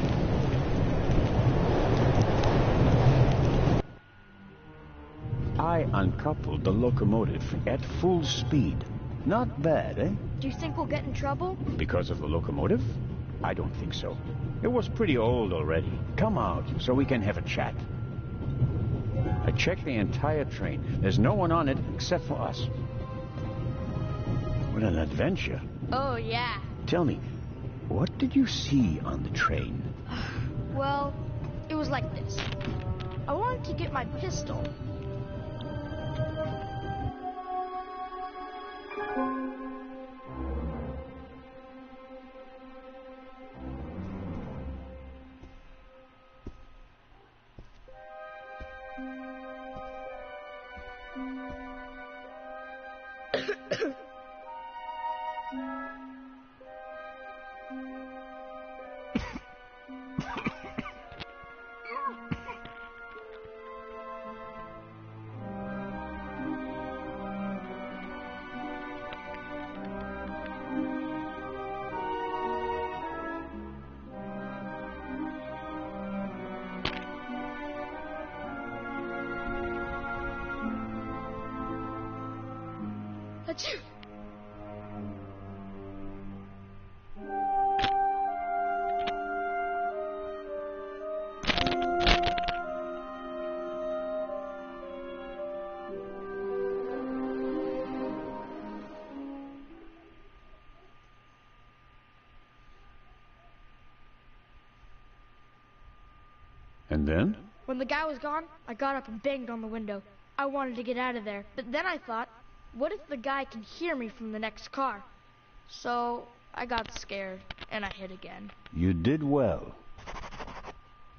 I uncoupled the locomotive at full speed. Not bad, eh? Do you think we'll get in trouble? Because of the locomotive? I don't think so. It was pretty old already. Come out so we can have a chat. I checked the entire train. There's no one on it except for us. What an adventure. Oh, yeah. Tell me, what did you see on the train? Well, it was like this. I wanted to get my pistol. Achoo! And then? When the guy was gone, I got up and banged on the window. I wanted to get out of there, but then I thought, what if the guy can hear me from the next car? So I got scared, and I hid again. You did well.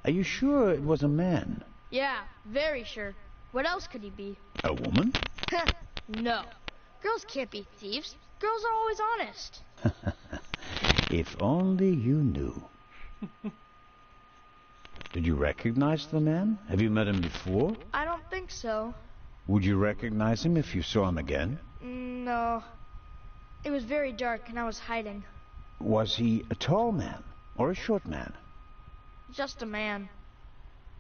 Are you sure it was a man? Yeah, very sure. What else could he be? A woman? No. Girls can't be thieves. Girls are always honest. If only you knew. Did you recognize the man? Have you met him before? I don't think so. Would you recognize him if you saw him again? No. It was very dark and I was hiding. Was he a tall man or a short man? Just a man.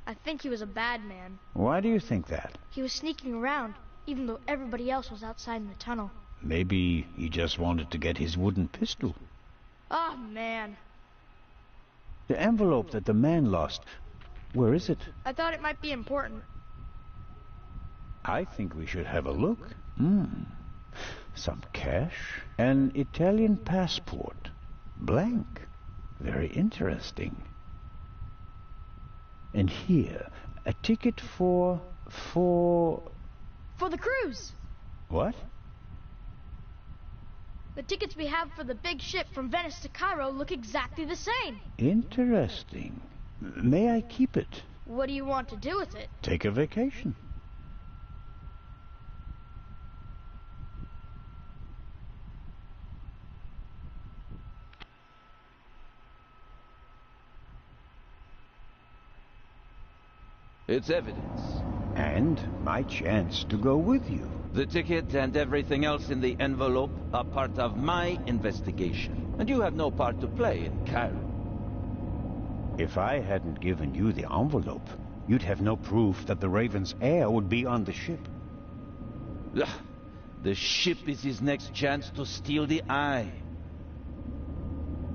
I think he was a bad man. Why do you think that? He was sneaking around, even though everybody else was outside in the tunnel. Maybe he just wanted to get his wooden pistol. Oh, man. The envelope that the man lost, where is it? I thought it might be important. I think we should have a look. Some cash. An Italian passport. Blank. Very interesting. And here, a ticket for the cruise. What? The tickets we have for the big ship from Venice to Cairo look exactly the same. Interesting. May I keep it? What do you want to do with it? Take a vacation. It's evidence. And my chance to go with you. The ticket and everything else in the envelope are part of my investigation. And you have no part to play in Cairo. If I hadn't given you the envelope, you'd have no proof that the Raven's heir would be on the ship. The ship is his next chance to steal the eye.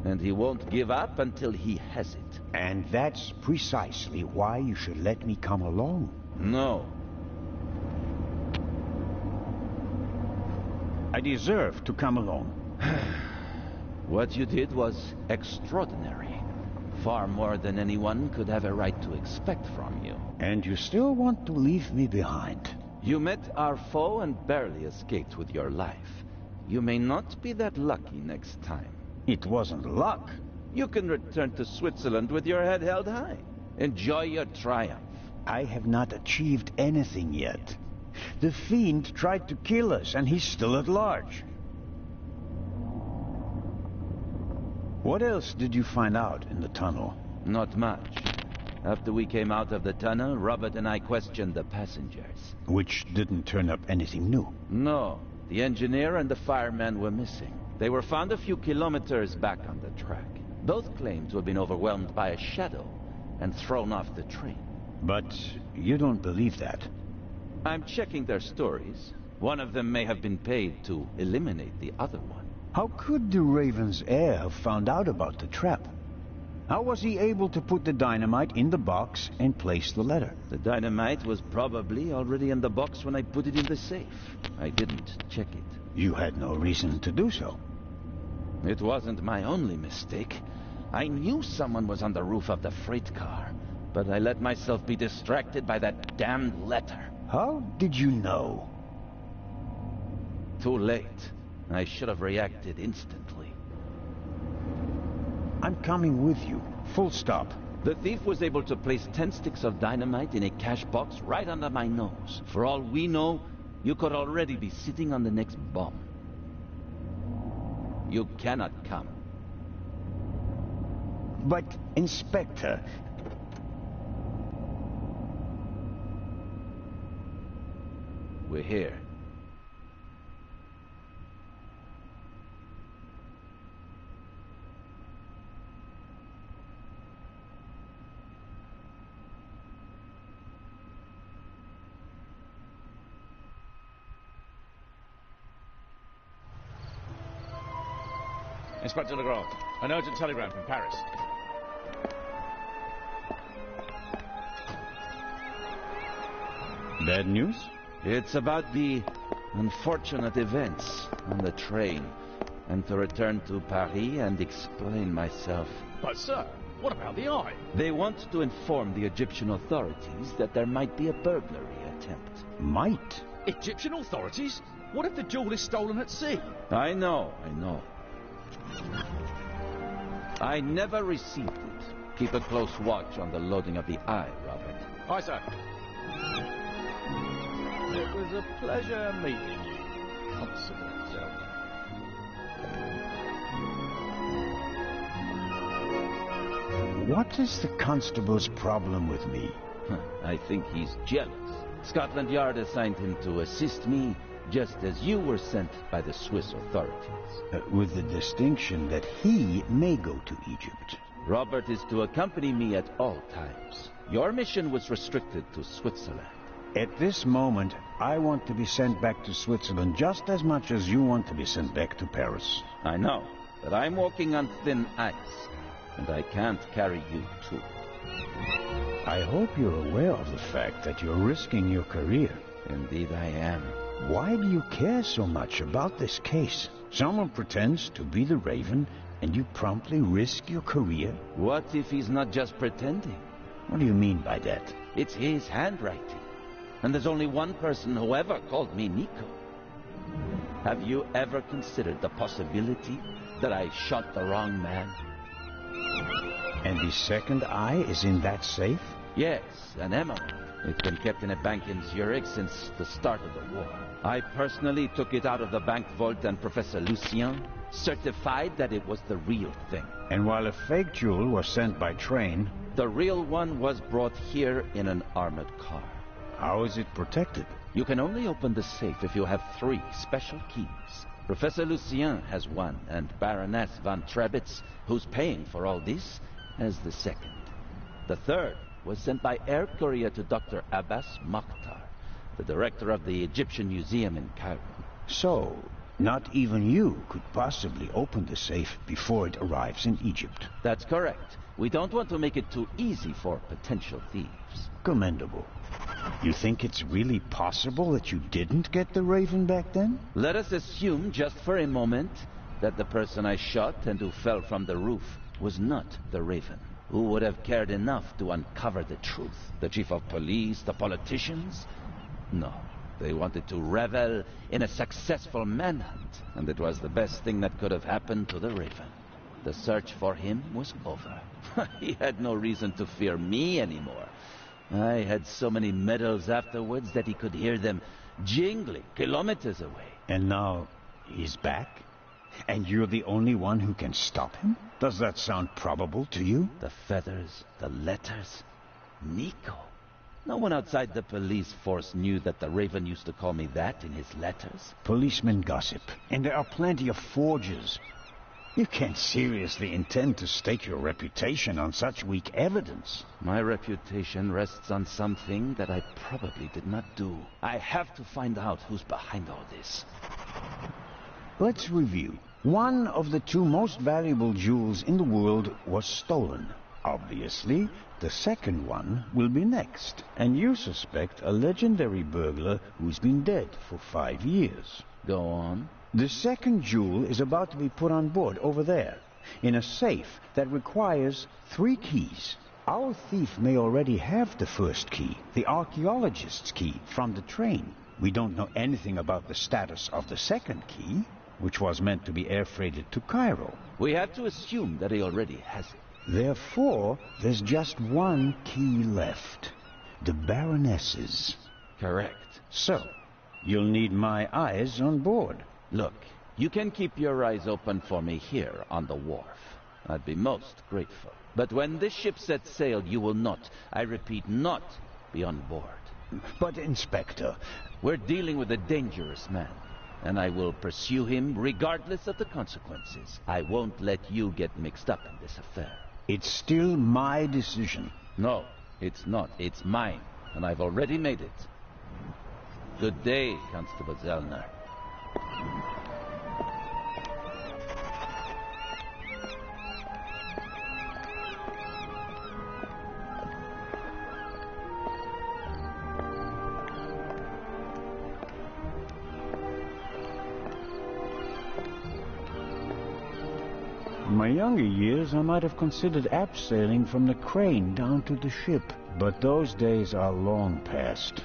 And he won't give up until he has it. And that's precisely why you should let me come along. No. I deserve to come along. What you did was extraordinary. Far more than anyone could have a right to expect from you. And you still want to leave me behind? You met our foe and barely escaped with your life. You may not be that lucky next time. It wasn't luck. You can return to Switzerland with your head held high. Enjoy your triumph. I have not achieved anything yet. The Fiend tried to kill us, and he's still at large. What else did you find out in the tunnel? Not much. After we came out of the tunnel, Robert and I questioned the passengers. Which didn't turn up anything new. No. The engineer and the fireman were missing. They were found a few kilometers back on the track. Both claimed to have been overwhelmed by a shadow and thrown off the train. But you don't believe that. I'm checking their stories. One of them may have been paid to eliminate the other one. How could the Raven's heir have found out about the trap? How was he able to put the dynamite in the box and place the letter? The dynamite was probably already in the box when I put it in the safe. I didn't check it. You had no reason to do so. It wasn't my only mistake. I knew someone was on the roof of the freight car, but I let myself be distracted by that damned letter. How did you know? Too late. I should have reacted instantly. I'm coming with you. Full stop. The thief was able to place 10 sticks of dynamite in a cash box right under my nose. For all we know, you could already be sitting on the next bomb. You cannot come. But, Inspector... We're here. Inspector Legrand, an urgent telegram from Paris. Bad news? It's about the unfortunate events on the train, and to return to Paris and explain myself. But, sir, what about the eye? They want to inform the Egyptian authorities that there might be a burglary attempt. Might? Egyptian authorities? What if the jewel is stolen at sea? I know. I never received it. Keep a close watch on the loading of the eye, Robert. Aye, sir. It was a pleasure meeting you, Constable Zelda. What is the constable's problem with me? I think he's jealous. Scotland Yard assigned him to assist me, just as you were sent by the Swiss authorities. With the distinction that he may go to Egypt. Robert is to accompany me at all times. Your mission was restricted to Switzerland. At this moment, I want to be sent back to Switzerland just as much as you want to be sent back to Paris. I know, but I'm walking on thin ice, and I can't carry you too. I hope you're aware of the fact that you're risking your career. Indeed I am. Why do you care so much about this case? Someone pretends to be the Raven, and you promptly risk your career? What if he's not just pretending? What do you mean by that? It's his handwriting. And there's only one person who ever called me Nico. Have you ever considered the possibility that I shot the wrong man? And the second eye is in that safe? Yes, an emerald. It's been kept in a bank in Zurich since the start of the war. I personally took it out of the bank vault, and Professor Lucien certified that it was the real thing. And while a fake jewel was sent by train... The real one was brought here in an armored car. How is it protected? You can only open the safe if you have 3 special keys. Professor Lucien has one, and Baroness von Trebitz, who's paying for all this, has the second. The third was sent by air courier to Dr. Abbas Mokhtar, the director of the Egyptian Museum in Cairo. So, not even you could possibly open the safe before it arrives in Egypt. That's correct. We don't want to make it too easy for potential thieves. Commendable. You think it's really possible that you didn't get the Raven back then? Let us assume, just for a moment, that the person I shot and who fell from the roof was not the Raven. Who would have cared enough to uncover the truth? The chief of police? The politicians? No. They wanted to revel in a successful manhunt, and it was the best thing that could have happened to the Raven. The search for him was over. He had no reason to fear me anymore. I had so many medals afterwards that he could hear them jingling kilometers away. And now he's back? And you're the only one who can stop him? Does that sound probable to you? The feathers, the letters, Nico. No one outside the police force knew that the Raven used to call me that in his letters. Policemen gossip, and there are plenty of forgers. You can't seriously intend to stake your reputation on such weak evidence. My reputation rests on something that I probably did not do. I have to find out who's behind all this. Let's review. One of the two most valuable jewels in the world was stolen. Obviously, the second one will be next. And you suspect a legendary burglar who's been dead for 5 years. Go on. The second jewel is about to be put on board over there, in a safe that requires 3 keys. Our thief may already have the first key, the archaeologist's key, from the train. We don't know anything about the status of the second key, which was meant to be air freighted to Cairo. We have to assume that he already has it. Therefore, there's just one key left. The Baroness's. Correct. So, you'll need my eyes on board. Look, you can keep your eyes open for me here on the wharf. I'd be most grateful. But when this ship sets sail, you will not, I repeat, not be on board. But, Inspector... We're dealing with a dangerous man, and I will pursue him regardless of the consequences. I won't let you get mixed up in this affair. It's still my decision. No, it's not. It's mine, and I've already made it. Good day, Constable Zellner. In my younger years, I might have considered abseiling from the crane down to the ship. But those days are long past.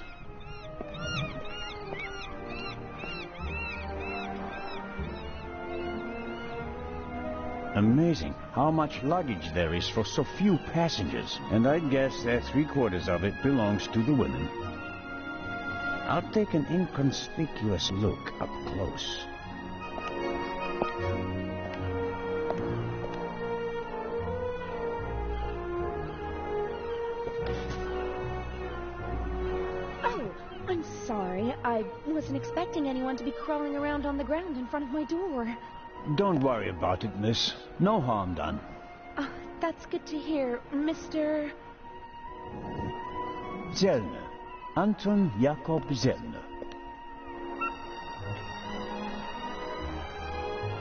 Amazing how much luggage there is for so few passengers. And I guess that 3/4 of it belongs to the women. I'll take an inconspicuous look up close. I wasn't expecting anyone to be crawling around on the ground in front of my door. Don't worry about it, miss. No harm done. That's good to hear, Mr... Zellner. Anton Jakob Zellner.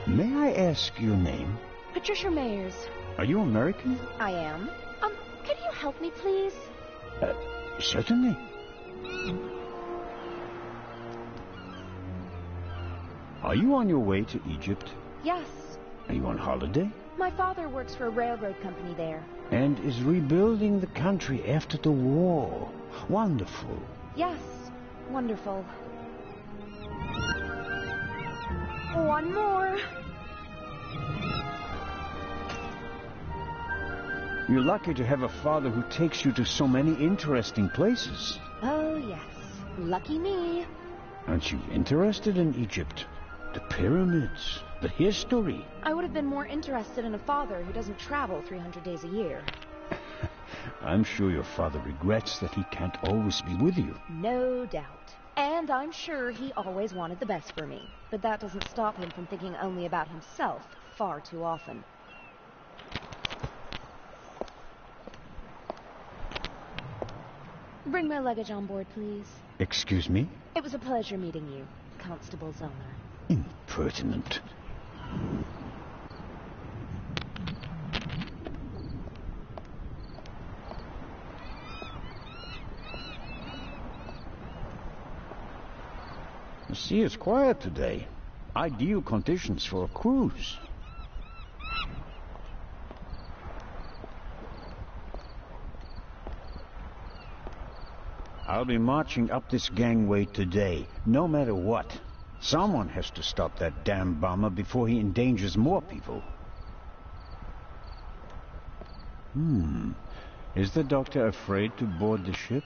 May I ask your name? Patricia Mayers. Are you American? I am. Could you help me, please? Certainly. Are you on your way to Egypt? Yes. Are you on holiday? My father works for a railroad company there. And is rebuilding the country after the war. Wonderful. Yes, wonderful. One more. You're lucky to have a father who takes you to so many interesting places. Oh, yes. Lucky me. Aren't you interested in Egypt? The pyramids, the history. I would have been more interested in a father who doesn't travel 300 days a year. I'm sure your father regrets that he can't always be with you. No doubt. And I'm sure he always wanted the best for me. But that doesn't stop him from thinking only about himself far too often. Bring my luggage on board, please. Excuse me? It was a pleasure meeting you, Constable Zellner. Impertinent. The sea is quiet today. Ideal conditions for a cruise. I'll be marching up this gangway today, no matter what. Someone has to stop that damn bomber before he endangers more people. Is the doctor afraid to board the ship?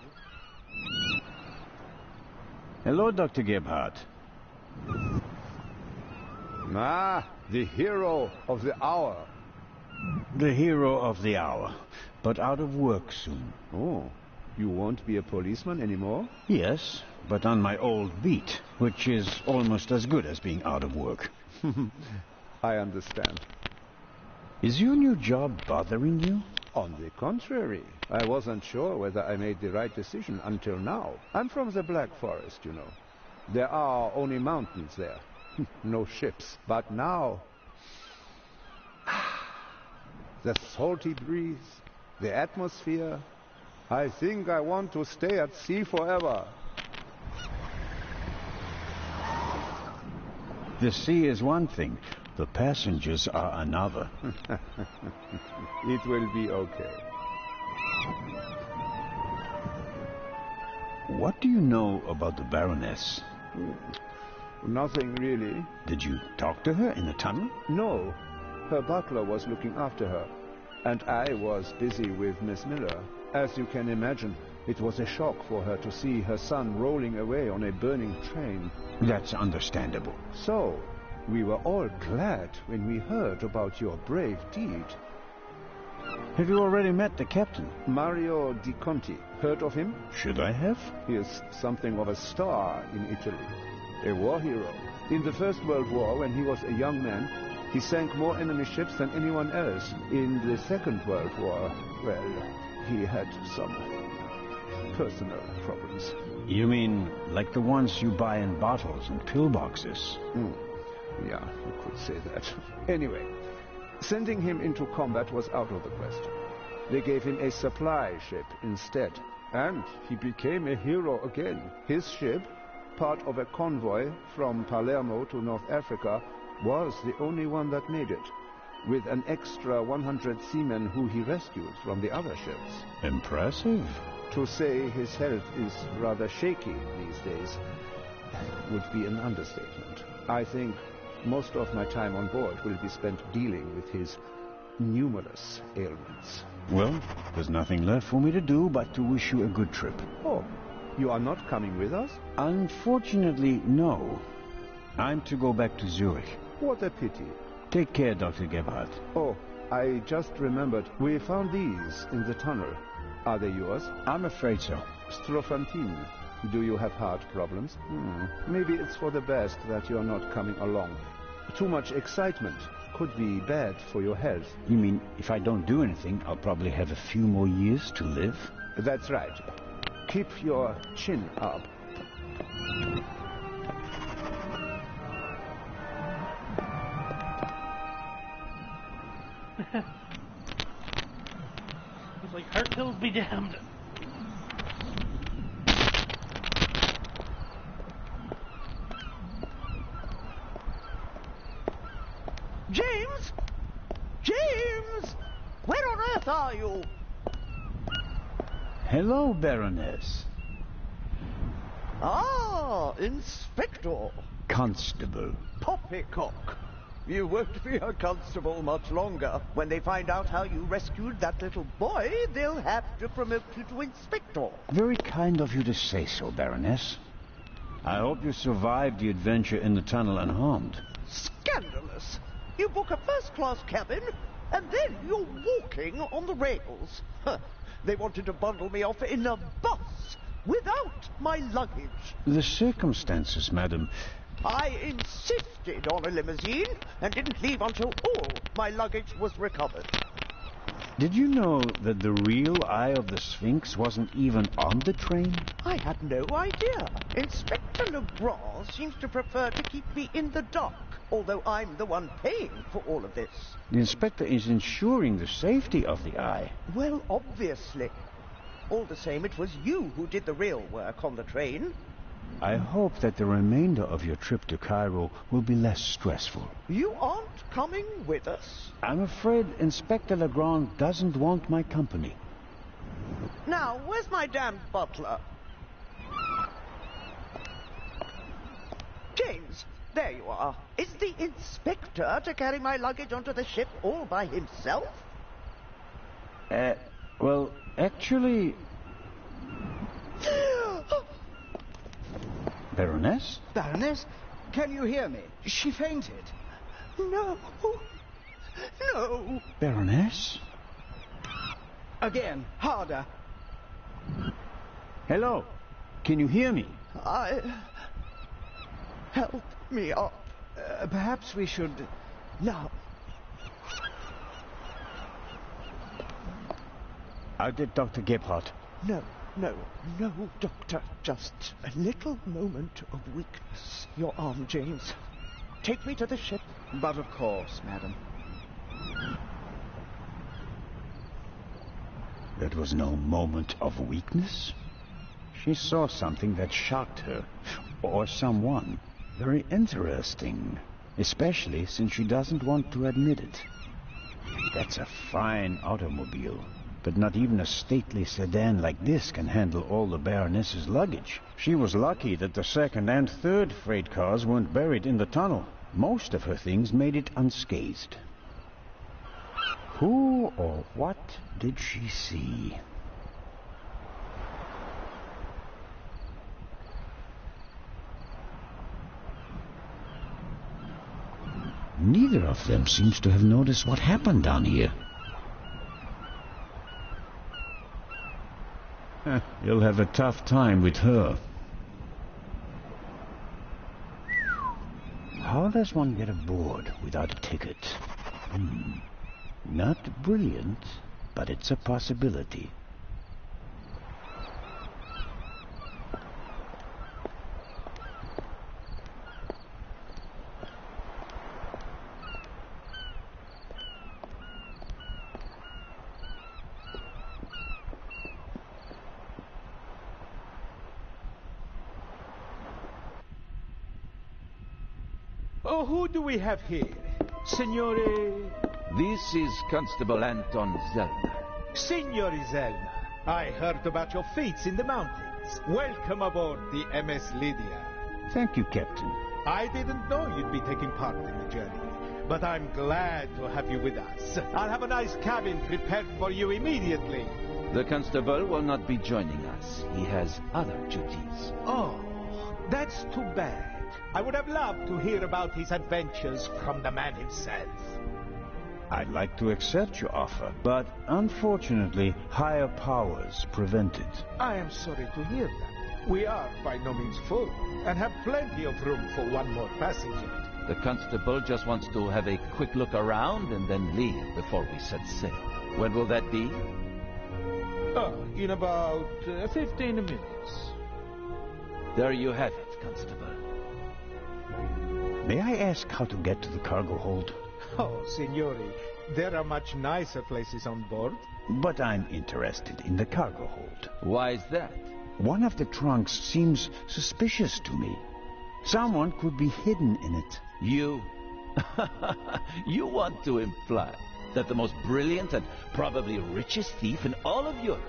Hello, Dr. Gebhardt. Ah, the hero of the hour. The hero of the hour, but out of work soon. Oh, you won't be a policeman anymore? Yes, but on my old beat, which is almost as good as being out of work. I understand. Is your new job bothering you? On the contrary, I wasn't sure whether I made the right decision until now. I'm from the Black Forest, you know. There are only mountains there. No ships. But now... the salty breeze, the atmosphere... I think I want to stay at sea forever. The sea is one thing. The passengers are another. It will be okay. What do you know about the Baroness? Nothing really. Did you talk to her in the tunnel? No. Her butler was looking after her, and I was busy with Miss Miller. As you can imagine, it was a shock for her to see her son rolling away on a burning train. That's understandable. So, we were all glad when we heard about your brave deed. Have you already met the captain? Mario Di Conti. Heard of him? Should I have? He is something of a star in Italy. A war hero. In the First World War, when he was a young man, he sank more enemy ships than anyone else. In the Second World War, well, he had some personal problems. You mean like the ones you buy in bottles and pillboxes? Yeah, you could say that. Anyway, sending him into combat was out of the question. They gave him a supply ship instead, and he became a hero again. His ship, part of a convoy from Palermo to North Africa, was the only one that made it, with an extra 100 seamen who he rescued from the other ships. Impressive. To say his health is rather shaky these days would be an understatement. I think most of my time on board will be spent dealing with his numerous ailments. Well, there's nothing left for me to do but to wish you a good trip. Oh, you are not coming with us? Unfortunately, no. I'm to go back to Zurich. What a pity. Take care, Dr. Gebhardt. Oh, I just remembered. We found these in the tunnel. Are they yours? I'm afraid so. Strophantine. Do you have heart problems? Maybe it's for the best that you're not coming along. Too much excitement could be bad for your health. You mean if I don't do anything, I'll probably have a few more years to live? That's right. Keep your chin up. He's like, heart pills be damned. James! James! Where on earth are you? Hello, Baroness. Ah, Inspector. Constable. Poppycock. You won't be a constable much longer. When they find out how you rescued that little boy, they'll have to promote you to Inspector. Very kind of you to say so, Baroness. I hope you survived the adventure in the tunnel unharmed. Scandalous. You book a first-class cabin, and then you're walking on the rails. They wanted to bundle me off in a bus without my luggage. The circumstances, madam. I insisted on a limousine and didn't leave until all my luggage was recovered. Did you know that the real Eye of the Sphinx wasn't even on the train? I had no idea. Inspector Legrand seems to prefer to keep me in the dark, although I'm the one paying for all of this. The inspector is ensuring the safety of the Eye. Well, obviously. All the same, it was you who did the real work on the train. I hope that the remainder of your trip to Cairo will be less stressful. You aren't coming with us? I'm afraid Inspector Legrand doesn't want my company. Now, where's my damned butler? James, there you are. Is the inspector to carry my luggage onto the ship all by himself? Well, actually... Baroness? Baroness, can you hear me? She fainted. No. No. Baroness? Again, harder. Hello? Can you hear me? Help me up. Perhaps we should... Now. I'll get Dr. Gebhardt. No, Doctor. Just a little moment of weakness. Your arm, James. Take me to the ship. But of course, madam. That was no moment of weakness. She saw something that shocked her. Or someone. Very interesting. Especially since she doesn't want to admit it. That's a fine automobile. But not even a stately sedan like this can handle all the Baroness's luggage. She was lucky that the second and third freight cars weren't buried in the tunnel. Most of her things made it unscathed. Who or what did she see? Neither of them seems to have noticed what happened down here. You'll have a tough time with her. How does one get aboard without a ticket? Not brilliant, but it's a possibility. Oh, who do we have here? Signore... This is Constable Anton Zellner. Signore Zellner, I heard about your feats in the mountains. Welcome aboard the MS Lydia. Thank you, Captain. I didn't know you'd be taking part in the journey, but I'm glad to have you with us. I'll have a nice cabin prepared for you immediately. The constable will not be joining us. He has other duties. Oh, that's too bad. I would have loved to hear about his adventures from the man himself. I'd like to accept your offer, but unfortunately, higher powers prevent it. I am sorry to hear that. We are by no means full, and have plenty of room for one more passenger. The constable just wants to have a quick look around and then leave before we set sail. When will that be? In about 15 minutes. There you have it, Constable. May I ask how to get to the cargo hold? Oh, Signore, there are much nicer places on board. But I'm interested in the cargo hold. Why is that? One of the trunks seems suspicious to me. Someone could be hidden in it. You? You want to imply that the most brilliant and probably richest thief in all of Europe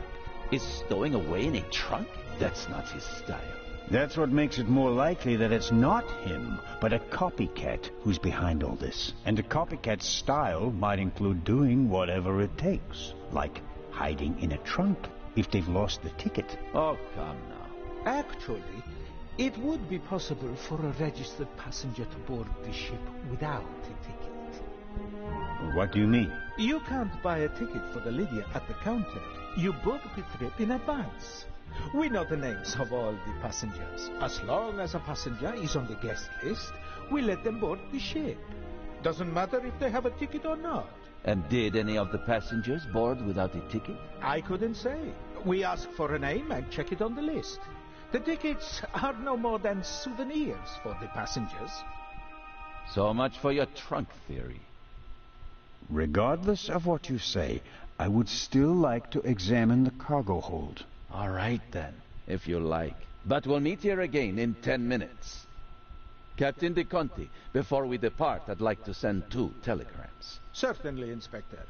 is stowing away in a trunk? That's not his style. That's what makes it more likely that it's not him, but a copycat who's behind all this. And a copycat's style might include doing whatever it takes, like hiding in a trunk if they've lost the ticket. Oh, come now. Actually, it would be possible for a registered passenger to board the ship without a ticket. What do you mean? You can't buy a ticket for the Lydia at the counter. You book the trip in advance. We know the names of all the passengers. As long as a passenger is on the guest list, we let them board the ship. Doesn't matter if they have a ticket or not. And did any of the passengers board without a ticket? I couldn't say. We ask for a name and check it on the list. The tickets are no more than souvenirs for the passengers. So much for your trunk theory. Regardless of what you say, I would still like to examine the cargo hold. All right, then, if you like. But we'll meet here again in 10 minutes. Captain De Conti, before we depart, I'd like to send 2 telegrams. Certainly, Inspector.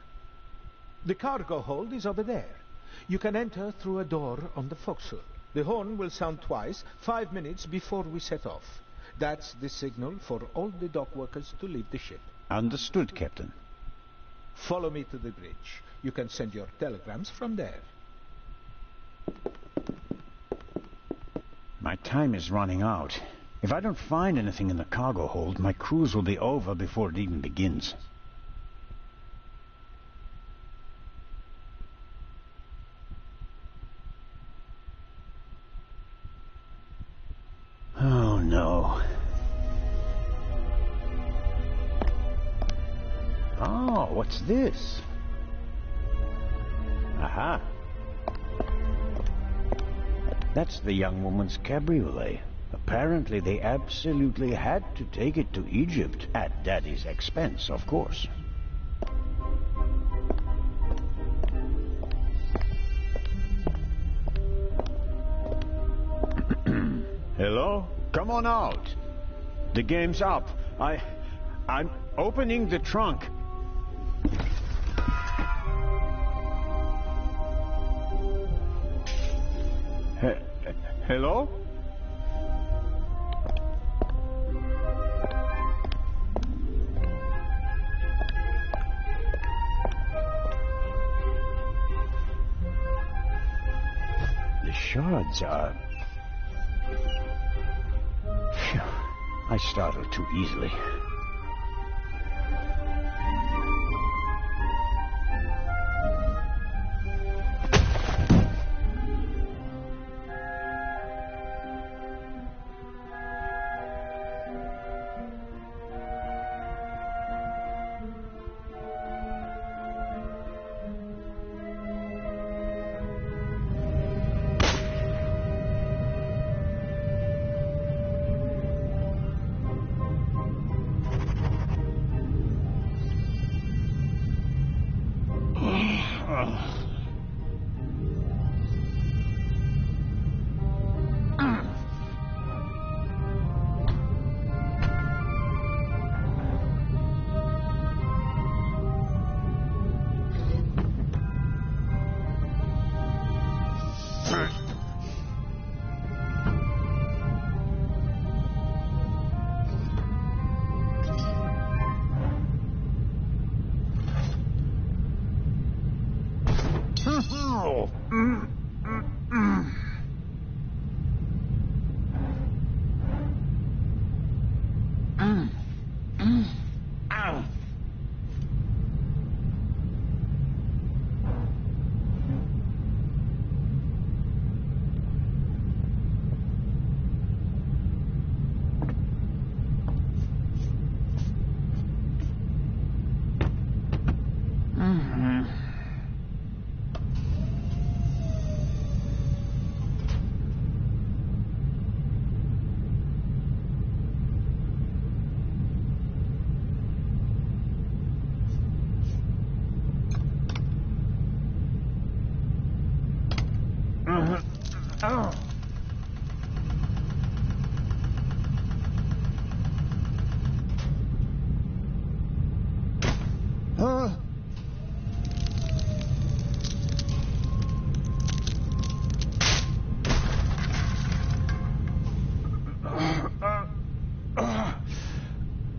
The cargo hold is over there. You can enter through a door on the forecastle. The horn will sound twice, 5 minutes before we set off. That's the signal for all the dock workers to leave the ship. Understood, Captain. Follow me to the bridge. You can send your telegrams from there. My time is running out. If I don't find anything in the cargo hold, my cruise will be over before it even begins. Oh, no. Oh, what's this? Aha. That's the young woman's cabriolet. Apparently they absolutely had to take it to Egypt, at Daddy's expense, of course. Hello? Come on out. The game's up. I'm opening the trunk. Hello? The shards are... Phew. I startled too easily.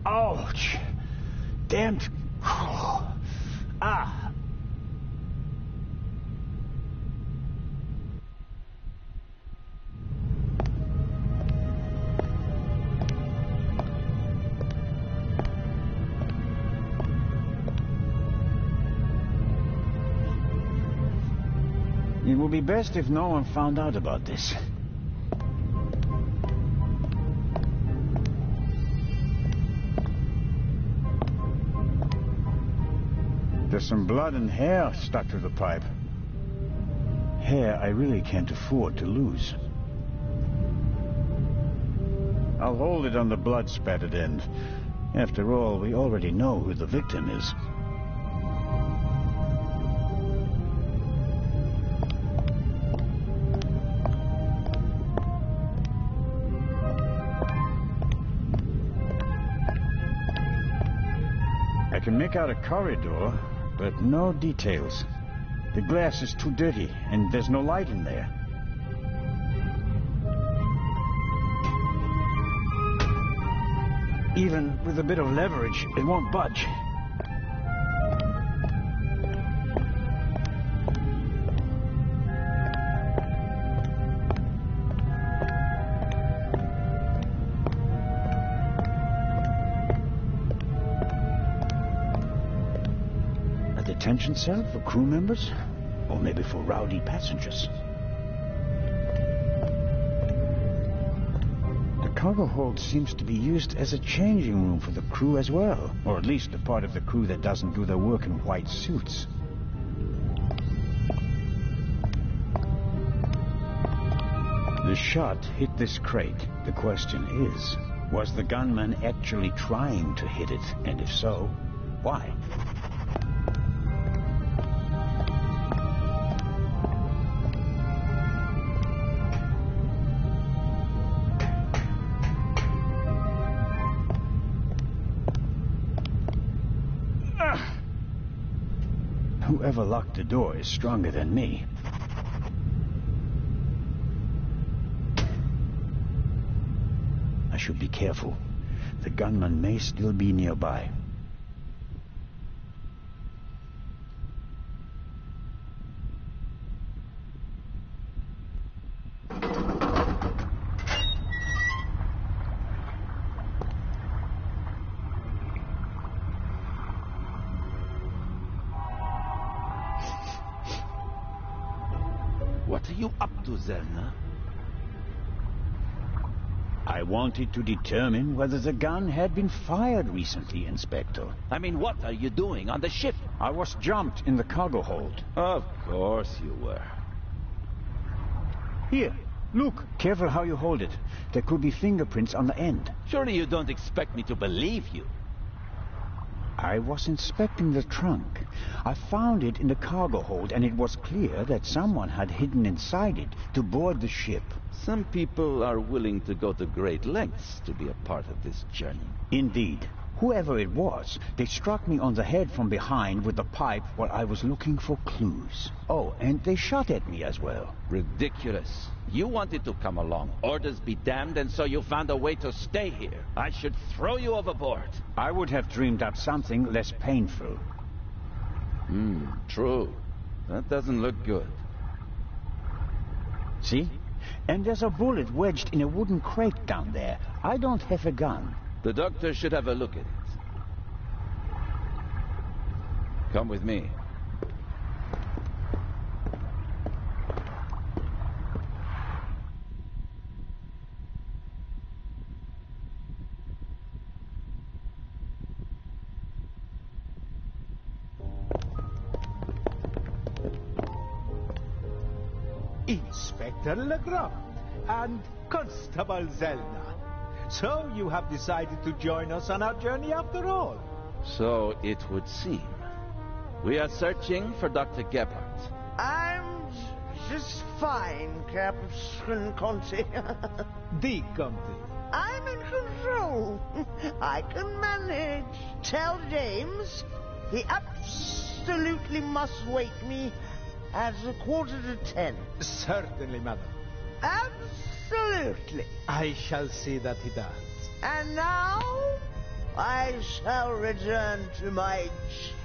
Ouch! Damn. Ah! It would be best if no one found out about this. There's some blood and hair stuck to the pipe. Hair I really can't afford to lose. I'll hold it on the blood-spattered end. After all, we already know who the victim is. I can make out a corridor, but no details. The glass is too dirty, and there's no light in there. Even with a bit of leverage, it won't budge. A detention cell for crew members? Or maybe for rowdy passengers? The cargo hold seems to be used as a changing room for the crew as well. Or at least the part of the crew that doesn't do their work in white suits. The shot hit this crate. The question is, was the gunman actually trying to hit it? And if so, why? Whoever locked the door is stronger than me. I should be careful. The gunman may still be nearby. What are you up to, Zelna? I wanted to determine whether the gun had been fired recently, Inspector. I mean, what are you doing on the ship? I was jumped in the cargo hold. Of course you were. Here, look. Careful how you hold it. There could be fingerprints on the end. Surely you don't expect me to believe you. I was inspecting the trunk. I found it in the cargo hold, and it was clear that someone had hidden inside it to board the ship. Some people are willing to go to great lengths to be a part of this journey. Indeed. Whoever it was, they struck me on the head from behind with the pipe while I was looking for clues. Oh, and they shot at me as well. Ridiculous. You wanted to come along. Orders be damned, and so you found a way to stay here. I should throw you overboard. I would have dreamed up something less painful. True. That doesn't look good. See? And there's a bullet wedged in a wooden crate down there. I don't have a gun. The doctor should have a look at it. Come with me. Inspector Legrand and Constable Zelna. So you have decided to join us on our journey after all? So it would seem. We are searching for Dr. Gebhardt. I'm just fine, Captain Conte. The Conte. I'm in control. I can manage. Tell James he absolutely must wake me at 10:15. Certainly, madam. Absolutely. I shall see that he does. And now, I shall return to my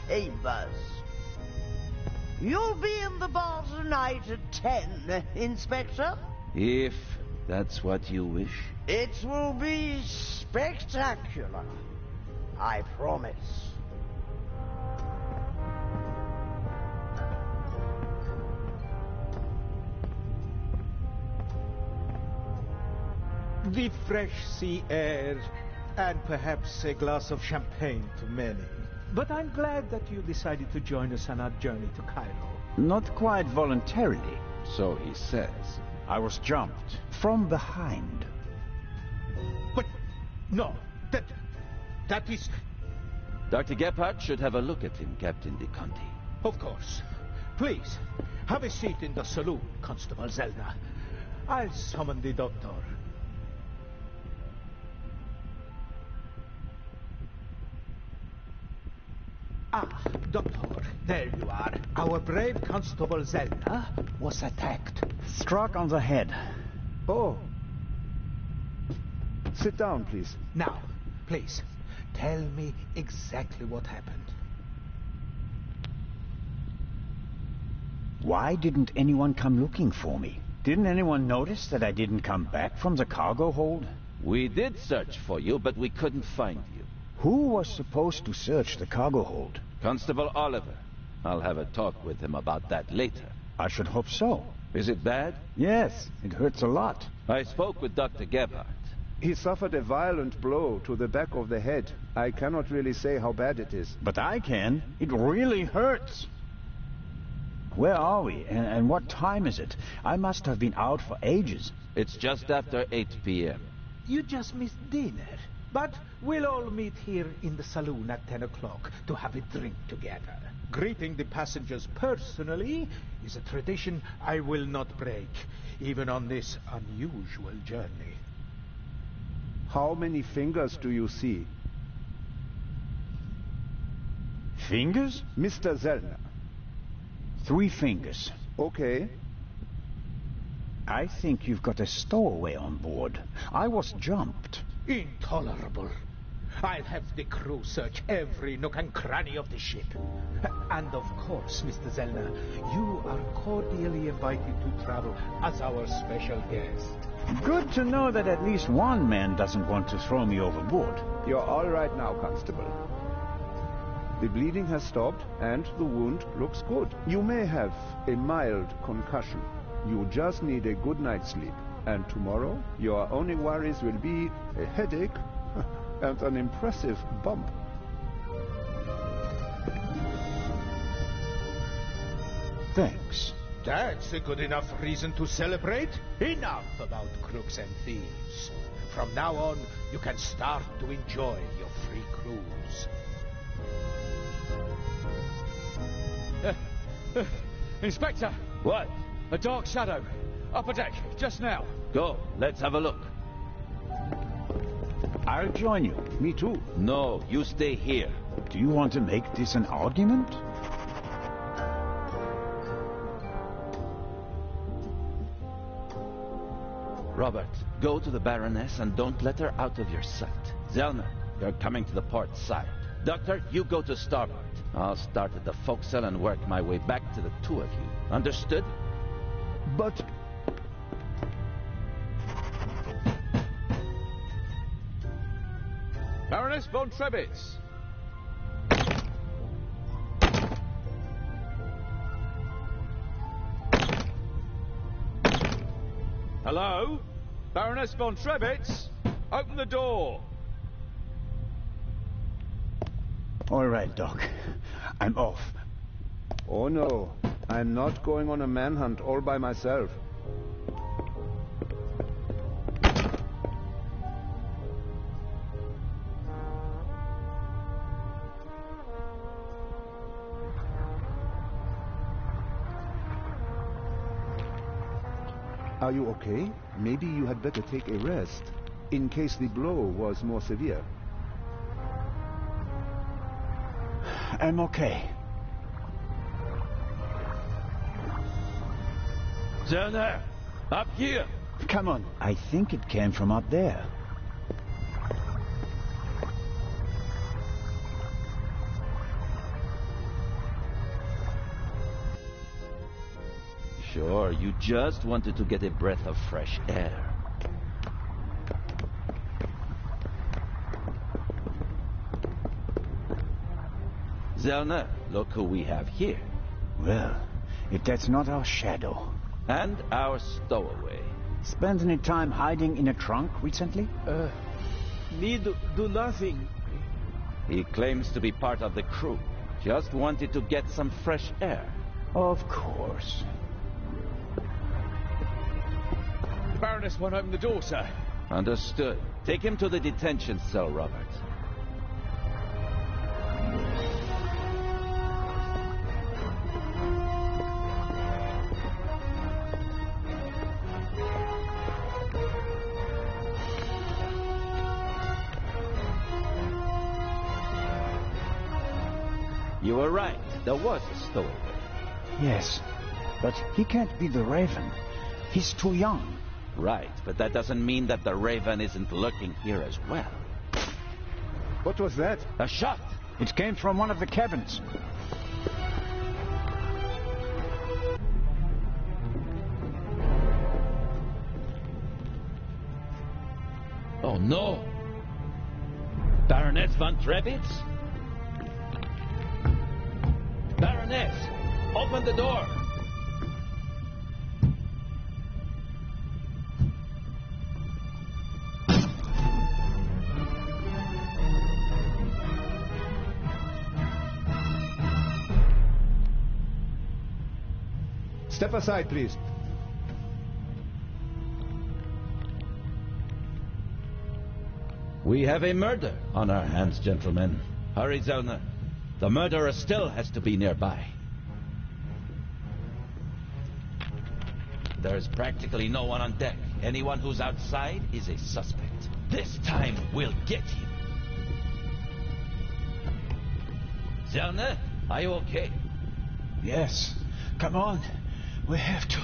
chambers. You'll be in the bar tonight at 10, Inspector? If that's what you wish. It will be spectacular. I promise. The fresh sea air, and perhaps a glass of champagne to many. But I'm glad that you decided to join us on our journey to Cairo. Not quite voluntarily. So he says. I was jumped from behind. But no, that is... Dr. Gebhardt should have a look at him, Captain De Conte. Of course. Please, have a seat in the saloon, Constable Zelna. I'll summon the doctor. Ah, Doctor, there you are. Our brave Constable Zelna was attacked. Struck on the head. Oh. Sit down, please. Now, Please, tell me exactly what happened. Why didn't anyone come looking for me? Didn't anyone notice that I didn't come back from the cargo hold? We did search for you, but we couldn't find you. Who was supposed to search the cargo hold? Constable Oliver. I'll have a talk with him about that later. I should hope so. Is it bad? Yes, it hurts a lot. I spoke with Dr. Gebhardt. He suffered a violent blow to the back of the head. I cannot really say how bad it is. But I can. It really hurts. Where are we, and what time is it? I must have been out for ages. It's just after 8 p.m. You just missed dinner. But we'll all meet here in the saloon at 10 o'clock to have a drink together. Greeting the passengers personally is a tradition I will not break, even on this unusual journey. How many fingers do you see? Fingers? Mr. Zellner. 3 fingers. Okay. I think you've got a stowaway on board. I was jumped. Intolerable. I'll have the crew search every nook and cranny of the ship. And of course, Mr. Zellner, you are cordially invited to travel as our special guest. Good to know that at least one man doesn't want to throw me overboard. You're all right now, Constable. The bleeding has stopped, and the wound looks good. You may have a mild concussion. You just need a good night's sleep. And tomorrow, your only worries will be a headache and an impressive bump. Thanks. That's a good enough reason to celebrate. Enough about crooks and thieves. From now on, you can start to enjoy your free cruise. Inspector! What? A dark shadow. Upper deck, just now. Go, let's have a look. I'll join you. Me too. No, you stay here. Do you want to make this an argument? Robert, go to the Baroness and don't let her out of your sight. Zellner, you're coming to the port side. Doctor, you go to starboard. I'll start at the forecastle and work my way back to the 2 of you. Understood? But... Baroness von Trebitz. Hello? Baroness von Trebitz? Open the door. All right, Doc. I'm off. Oh no, I'm not going on a manhunt all by myself. Are you okay? Maybe you had better take a rest, in case the blow was more severe. I'm okay. Zellner, up here. Come on. I think it came from up there. Sure, you just wanted to get a breath of fresh air. Zellner, look who we have here. Well, if that's not our shadow. And our stowaway. Spent any time hiding in a trunk recently? Me do nothing. He claims to be part of the crew. Just wanted to get some fresh air. Of course. The Baroness won't open the door, sir. Understood. Take him to the detention cell, Robert. You were right. There was a stowaway. Yes, but he can't be the Raven. He's too young. Right, but that doesn't mean that the Raven isn't lurking here as well. What was that? A shot. It came from one of the cabins. Oh no! Baroness von Trevitz? Baroness! Open the door! Step aside, please. We have a murder on our hands, gentlemen. Hurry, Zellner. The murderer still has to be nearby. There's practically no one on deck. Anyone who's outside is a suspect. This time, we'll get him. Zellner, are you okay? Yes. Come on. We have to.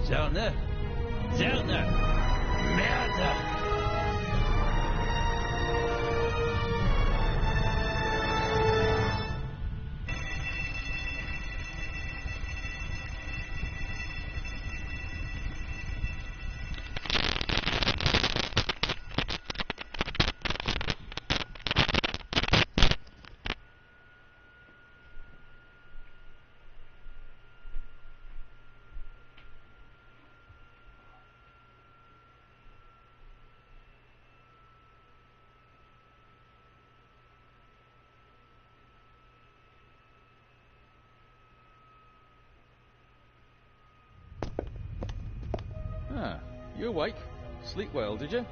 Zellner? Zellner! Murder! Ah, you awake? Sleep well, did you?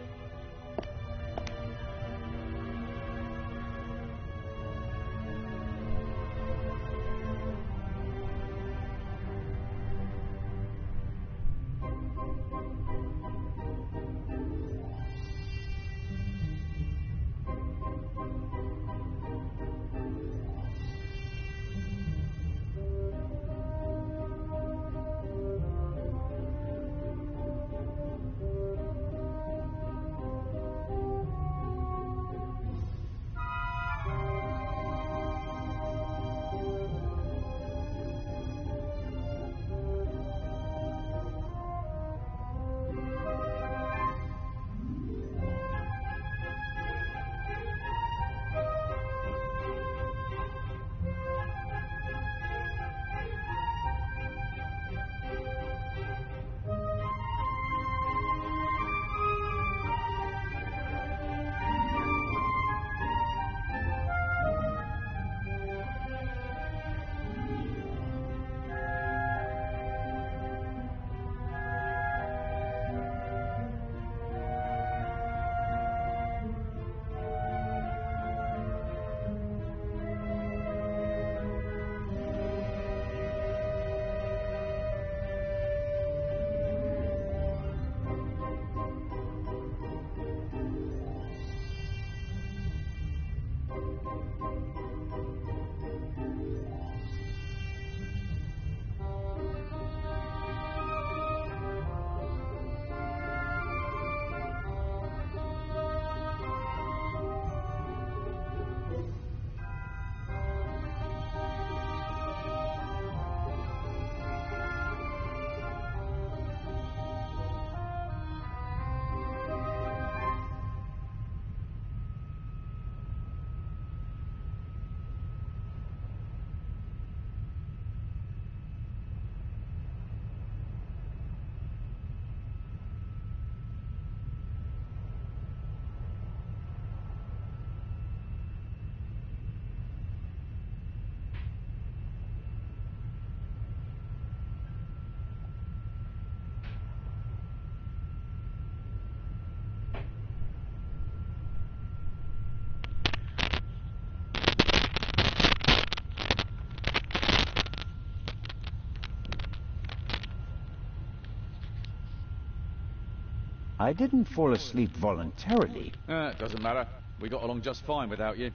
I didn't fall asleep voluntarily. It doesn't matter. We got along just fine without you.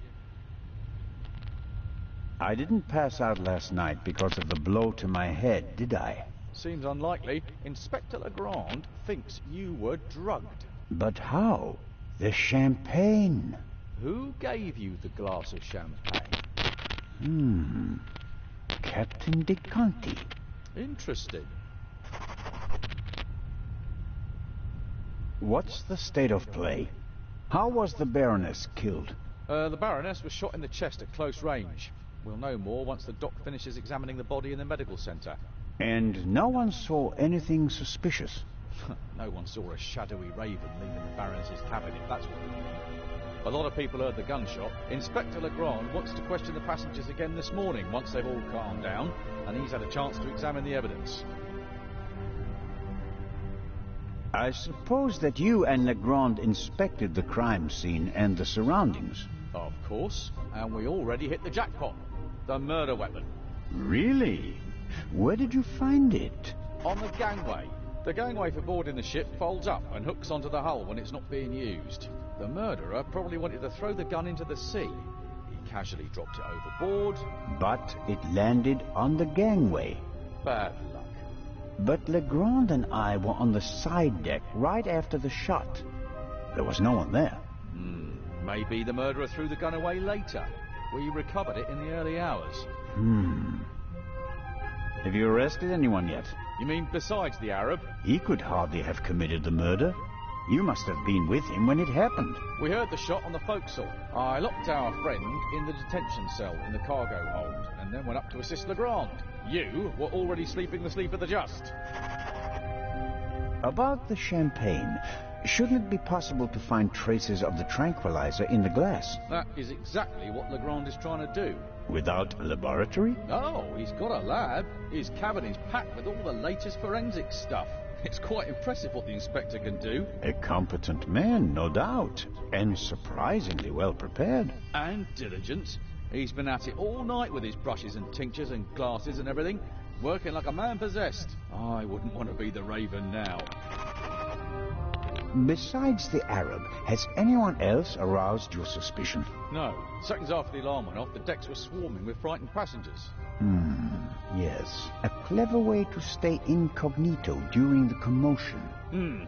I didn't pass out last night because of the blow to my head, did I? Seems unlikely. Inspector Legrand thinks you were drugged. But how? The champagne. Who gave you the glass of champagne? Captain de Conti. Interesting. What's the state of play? How was the Baroness killed? The Baroness was shot in the chest at close range. We'll know more once the doc finishes examining the body in the medical centre. And no one saw anything suspicious? No one saw a shadowy raven leaving the Baroness's cabin, if that's what you mean. A lot of people heard the gunshot. Inspector Legrand wants to question the passengers again this morning, once they've all calmed down, and he's had a chance to examine the evidence. I suppose that you and Legrand inspected the crime scene and the surroundings. Of course, and we already hit the jackpot. The murder weapon. Really? Where did you find it? On the gangway. The gangway for boarding the ship folds up and hooks onto the hull when it's not being used. The murderer probably wanted to throw the gun into the sea. He casually dropped it overboard. But it landed on the gangway. Bad luck. But Legrand and I were on the side deck right after the shot. There was no one there. Maybe the murderer threw the gun away later. We recovered it in the early hours. Have you arrested anyone yet? You mean besides the Arab? He could hardly have committed the murder. You must have been with him when it happened. We heard the shot on the forecastle. I locked our friend in the detention cell in the cargo hold, and then went up to assist Legrand. You were already sleeping the sleep of the just. About the champagne, shouldn't it be possible to find traces of the tranquilizer in the glass? That is exactly what Legrand is trying to do. Without a laboratory? Oh, he's got a lab. His cabin is packed with all the latest forensic stuff. It's quite impressive what the inspector can do. A competent man, no doubt. And surprisingly well prepared. And diligent. He's been at it all night with his brushes and tinctures and glasses and everything. Working like a man possessed. I wouldn't want to be the Raven now. Besides the Arab, has anyone else aroused your suspicion? No. Seconds after the alarm went off, the decks were swarming with frightened passengers. Yes. A clever way to stay incognito during the commotion.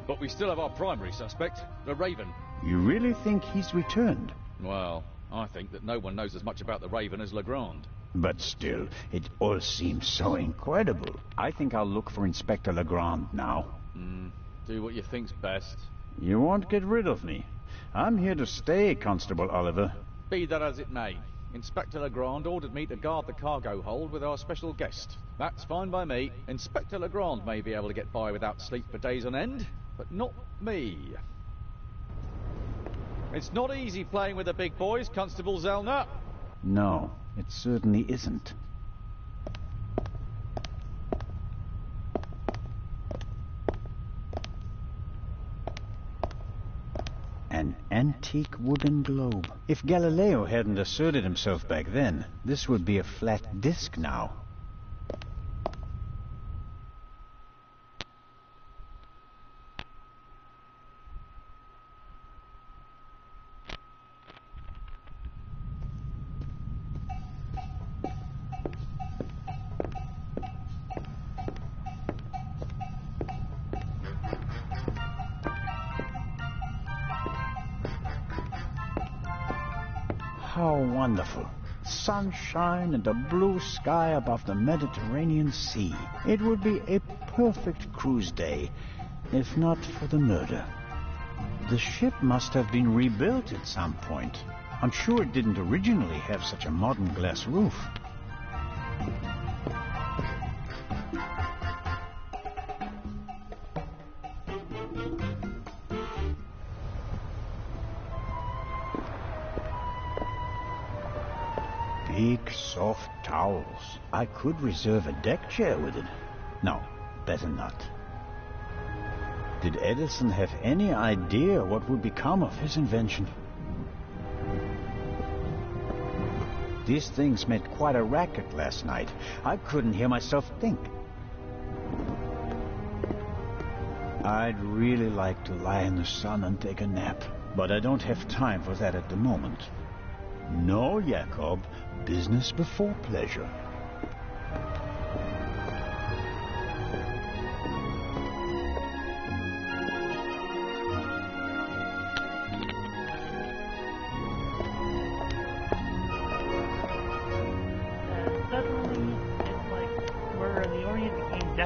But we still have our primary suspect, the Raven. You really think he's returned? Well, I think that no one knows as much about the Raven as Legrand. But still, it all seems so incredible. I think I'll look for Inspector Legrand now. Do what you think's best. You won't get rid of me. I'm here to stay, Constable Oliver. Be that as it may, Inspector Legrand ordered me to guard the cargo hold with our special guest. That's fine by me. Inspector Legrand may be able to get by without sleep for days on end, but not me. It's not easy playing with the big boys, Constable Zellner. No, it certainly isn't. An antique wooden globe. If Galileo hadn't asserted himself back then, this would be a flat disc now. How wonderful. Sunshine and a blue sky above the Mediterranean Sea. It would be a perfect cruise day, if not for the murder. The ship must have been rebuilt at some point. I'm sure it didn't originally have such a modern glass roof. Big, soft towels. I could reserve a deck chair with it. No, better not. Did Edison have any idea what would become of his invention? These things made quite a racket last night. I couldn't hear myself think. I'd really like to lie in the sun and take a nap, but I don't have time for that at the moment. No, Jacob. Business before pleasure.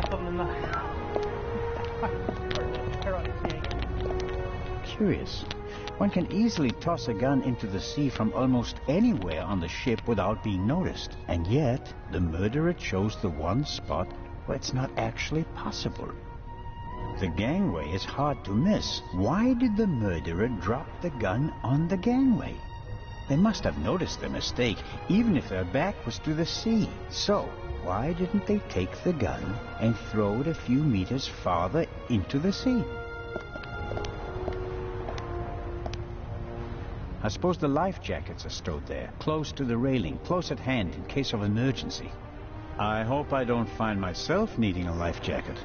death of the Curious. One can easily toss a gun into the sea from almost anywhere on the ship without being noticed. And yet, the murderer chose the one spot where it's not actually possible. The gangway is hard to miss. Why did the murderer drop the gun on the gangway? They must have noticed their mistake, even if their back was to the sea. So, why didn't they take the gun and throw it a few meters farther into the sea? I suppose the life jackets are stowed there, close to the railing, close at hand in case of emergency. I hope I don't find myself needing a life jacket.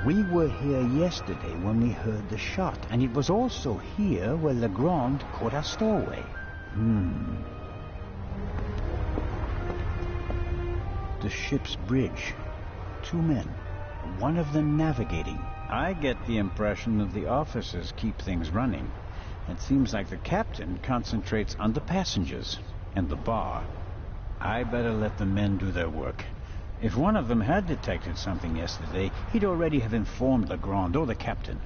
We were here yesterday when we heard the shot, and it was also here where Legrand caught our stowaway. The ship's bridge. 2 men. One of them navigating. I get the impression that the officers keep things running. It seems like the captain concentrates on the passengers and the bar. I better let the men do their work. If one of them had detected something yesterday, he'd already have informed Legrand or the captain.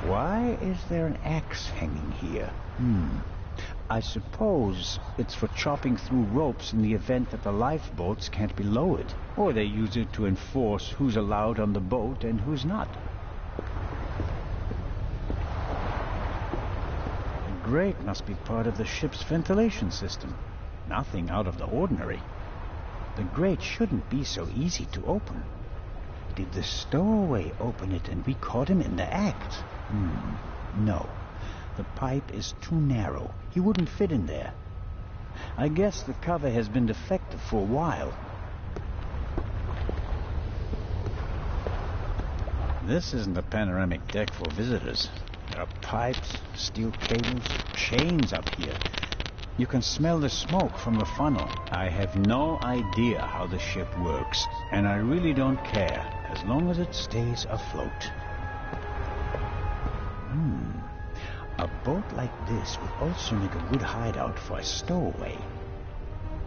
Why is there an axe hanging here? I suppose it's for chopping through ropes in the event that the lifeboats can't be lowered. Or they use it to enforce who's allowed on the boat and who's not. The grate must be part of the ship's ventilation system. Nothing out of the ordinary. The grate shouldn't be so easy to open. Did the stowaway open it and we caught him in the act? No. The pipe is too narrow. He wouldn't fit in there. I guess the cover has been defective for a while. This isn't a panoramic deck for visitors. There are pipes, steel cables, chains up here. You can smell the smoke from the funnel. I have no idea how the ship works, and I really don't care, as long as it stays afloat. A boat like this would also make a good hideout for a stowaway.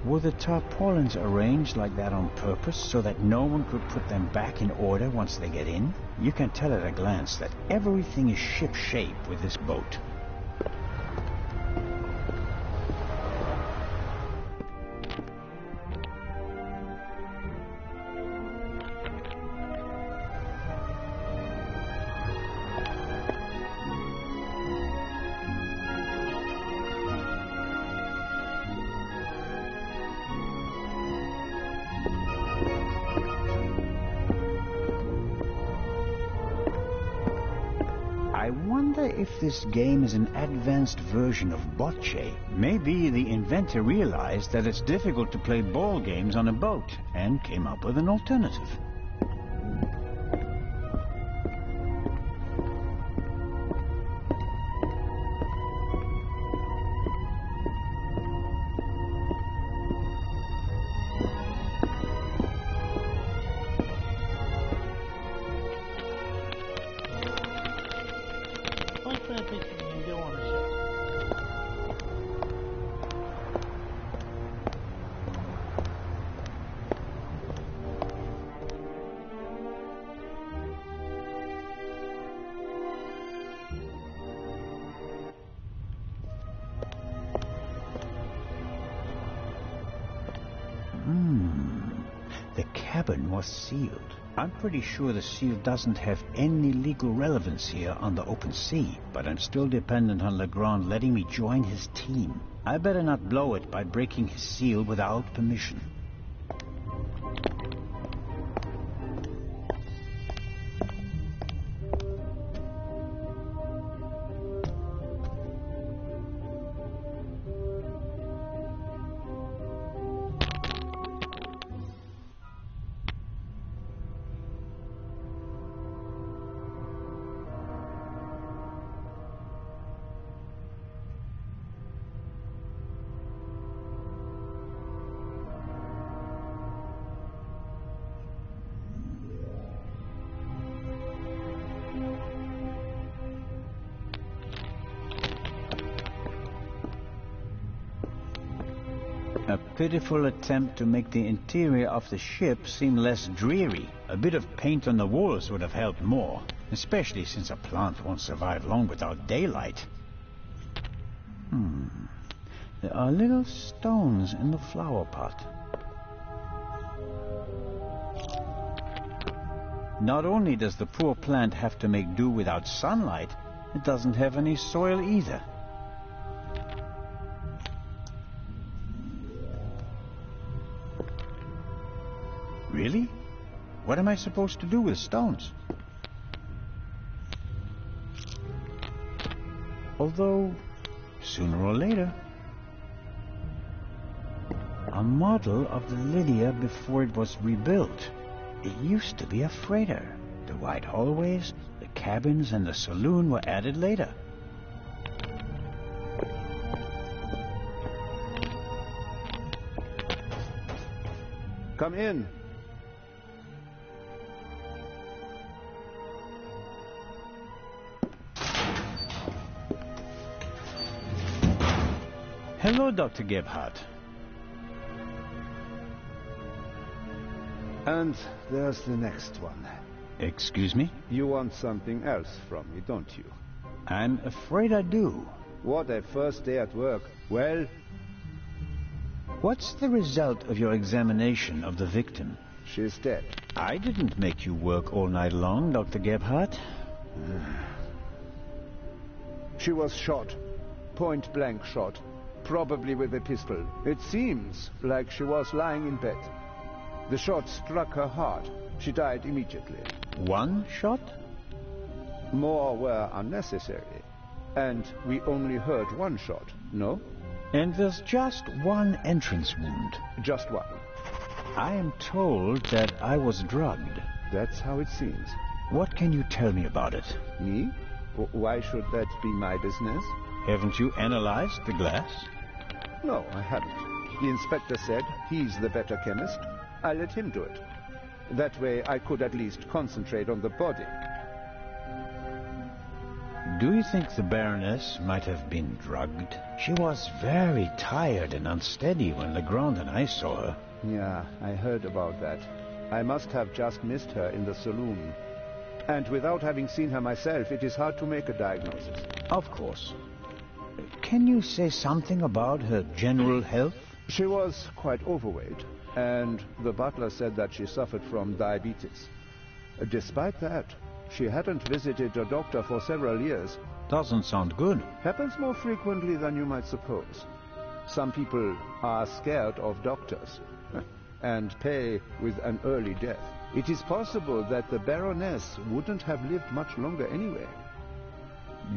Were the tarpaulins arranged like that on purpose so that no one could put them back in order once they get in? You can tell at a glance that everything is ship-shape with this boat. I wonder if this game is an advanced version of bocce. Maybe the inventor realized that it's difficult to play ball games on a boat and came up with an alternative. The cabin was sealed. I'm pretty sure the seal doesn't have any legal relevance here on the open sea, but I'm still dependent on Legrand letting me join his team. I better not blow it by breaking his seal without permission. A pitiful attempt to make the interior of the ship seem less dreary. A bit of paint on the walls would have helped more, especially since a plant won't survive long without daylight. There are little stones in the flower pot. Not only does the poor plant have to make do without sunlight, it doesn't have any soil either. Really? What am I supposed to do with stones? Although, sooner or later... A model of the Lydia before it was rebuilt. It used to be a freighter. The wide hallways, the cabins, and the saloon were added later. Come in. Hello, Dr. Gebhardt. And there's the next one. Excuse me? You want something else from me, don't you? I'm afraid I do. What a first day at work. Well... What's the result of your examination of the victim? She's dead. I didn't make you work all night long, Dr. Gebhardt. She was shot. Point-blank shot. Probably with a pistol. It seems like she was lying in bed. The shot struck her heart. She died immediately. One shot? More were unnecessary. And we only heard one shot, no? And there's just one entrance wound. Just one. I am told that I was drugged. That's how it seems. What can you tell me about it? Me? Why should that be my business? Haven't you analyzed the glass? No, I haven't. The inspector said he's the better chemist. I let him do it. That way I could at least concentrate on the body. Do you think the Baroness might have been drugged? She was very tired and unsteady when Legrand and I saw her. Yeah, I heard about that. I must have just missed her in the saloon. And without having seen her myself, it is hard to make a diagnosis. Of course. Can you say something about her general health? She was quite overweight, and the butler said that she suffered from diabetes. Despite that, she hadn't visited a doctor for several years. Doesn't sound good. Happens more frequently than you might suppose. Some people are scared of doctors and pay with an early death. It is possible that the Baroness wouldn't have lived much longer anyway.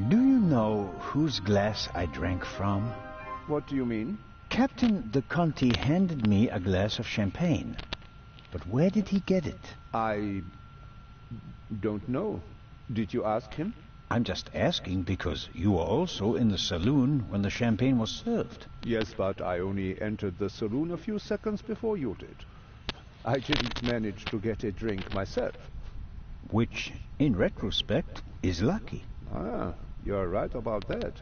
Do you know whose glass I drank from? What do you mean? Captain de Conti handed me a glass of champagne. But where did he get it? I don't know. Did you ask him? I'm just asking because you were also in the saloon when the champagne was served. Yes, but I only entered the saloon a few seconds before you did. I didn't manage to get a drink myself. Which, in retrospect, is lucky. Ah, you're right about that.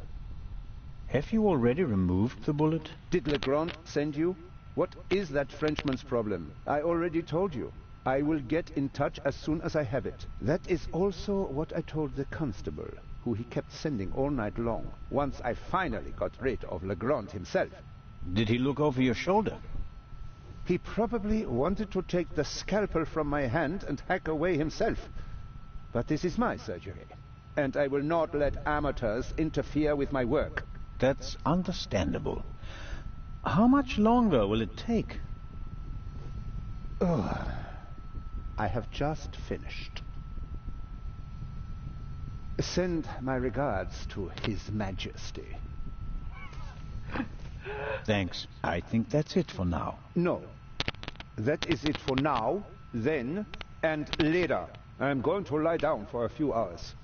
Have you already removed the bullet? Did Legrand send you? What is that Frenchman's problem? I already told you. I will get in touch as soon as I have it. That is also what I told the constable, who he kept sending all night long, once I finally got rid of Legrand himself. Did he look over your shoulder? He probably wanted to take the scalpel from my hand and hack away himself. But this is my surgery, and I will not let amateurs interfere with my work. That's understandable. How much longer will it take? I have just finished. Send my regards to His Majesty. Thanks. I think that's it for now. No. That is it for now, then, and later. I'm going to lie down for a few hours.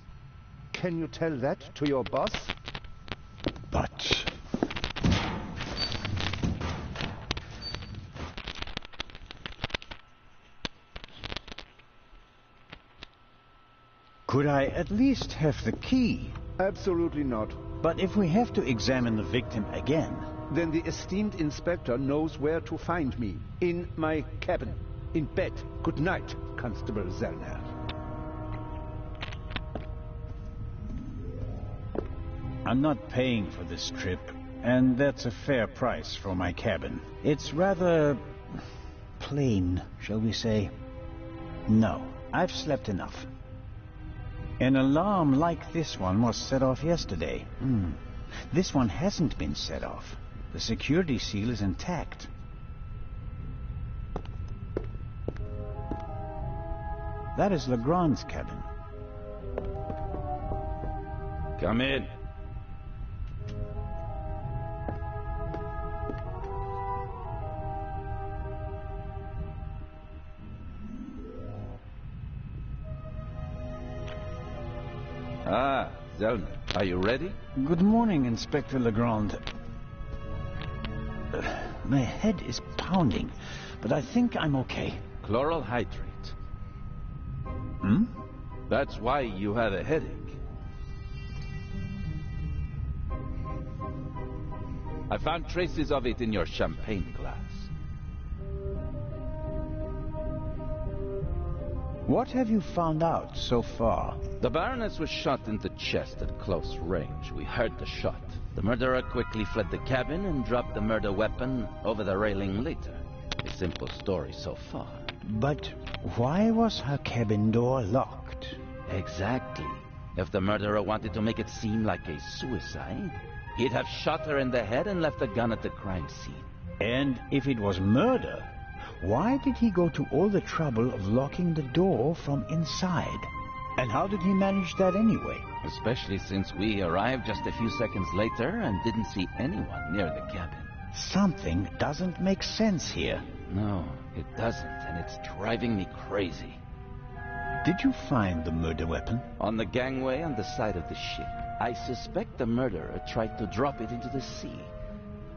Can you tell that to your boss? But... Could I at least have the key? Absolutely not. But if we have to examine the victim again... Then the esteemed inspector knows where to find me. In my cabin. In bed. Good night, Constable Zellner. I'm not paying for this trip, and that's a fair price for my cabin. It's rather plain, shall we say. No, I've slept enough. An alarm like this one was set off yesterday. This one hasn't been set off. The security seal is intact. That is Legrand's cabin. Come in. Ah, Zellner, are you ready? Good morning, Inspector Legrand. My head is pounding, but I think I'm okay. Chloral hydrate. That's why you had a headache. I found traces of it in your champagne glass. What have you found out so far? The Baroness was shot in the chest at close range. We heard the shot. The murderer quickly fled the cabin and dropped the murder weapon over the railing later. A simple story so far. But why was her cabin door locked? Exactly. If the murderer wanted to make it seem like a suicide, he'd have shot her in the head and left the gun at the crime scene. And if it was murder, why did he go to all the trouble of locking the door from inside? And how did he manage that anyway? Especially since we arrived just a few seconds later and didn't see anyone near the cabin. Something doesn't make sense here. No, it doesn't, and it's driving me crazy. Did you find the murder weapon? On the gangway on the side of the ship. I suspect the murderer tried to drop it into the sea.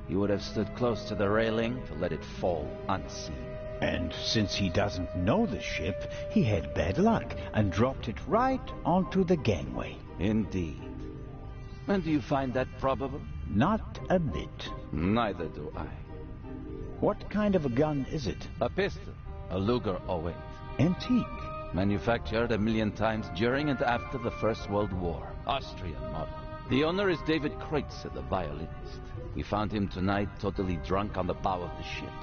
He would have stood close to the railing to let it fall unseen. And since he doesn't know the ship, he had bad luck and dropped it right onto the gangway. Indeed. And do you find that probable? Not a bit. Neither do I. What kind of a gun is it? A pistol. A Luger 08. Antique. Manufactured 1,000,000 times during and after the First World War. Austrian model. The owner is David Kreutzer, the violinist. We found him tonight totally drunk on the bow of the ship.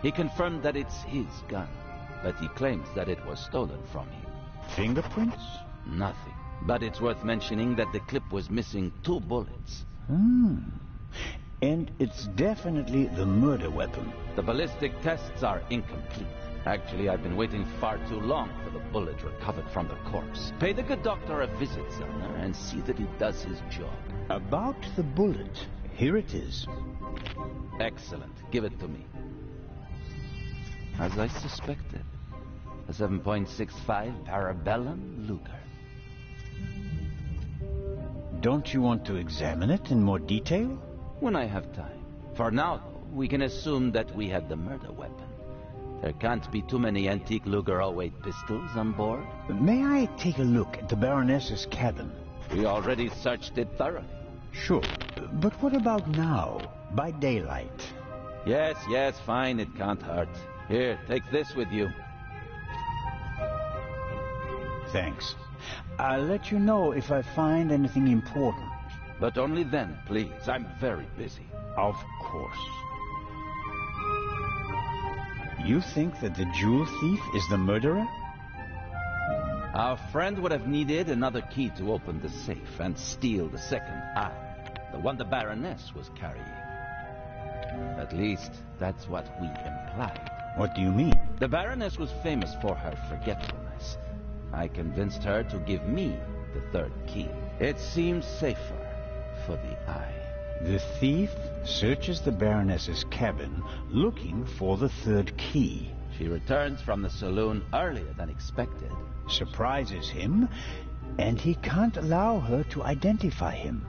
He confirmed that it's his gun, but he claims that it was stolen from him. Fingerprints? Nothing. But it's worth mentioning that the clip was missing 2 bullets. And it's definitely the murder weapon. The ballistic tests are incomplete. Actually, I've been waiting far too long for the bullet recovered from the corpse. Pay the good doctor a visit, Zellner, and see that he does his job. About the bullet, here it is. Excellent. Give it to me. As I suspected, a 7.65 Parabellum Luger. Don't you want to examine it in more detail? When I have time. For now, though, we can assume that we had the murder weapon. There can't be too many antique Luger 08 pistols on board. May I take a look at the Baroness's cabin? We already searched it thoroughly. Sure. But what about now, by daylight? Yes, fine, it can't hurt. Here, take this with you. Thanks. I'll let you know if I find anything important. But only then, please. I'm very busy. Of course. You think that the jewel thief is the murderer? Our friend would have needed another key to open the safe and steal the second eye, the one the Baroness was carrying. At least, that's what we implied. What do you mean? The Baroness was famous for her forgetfulness. I convinced her to give me the third key. It seems safer for the eye. The thief searches the Baroness's cabin looking for the third key. She returns from the saloon earlier than expected. Surprises him, and he can't allow her to identify him.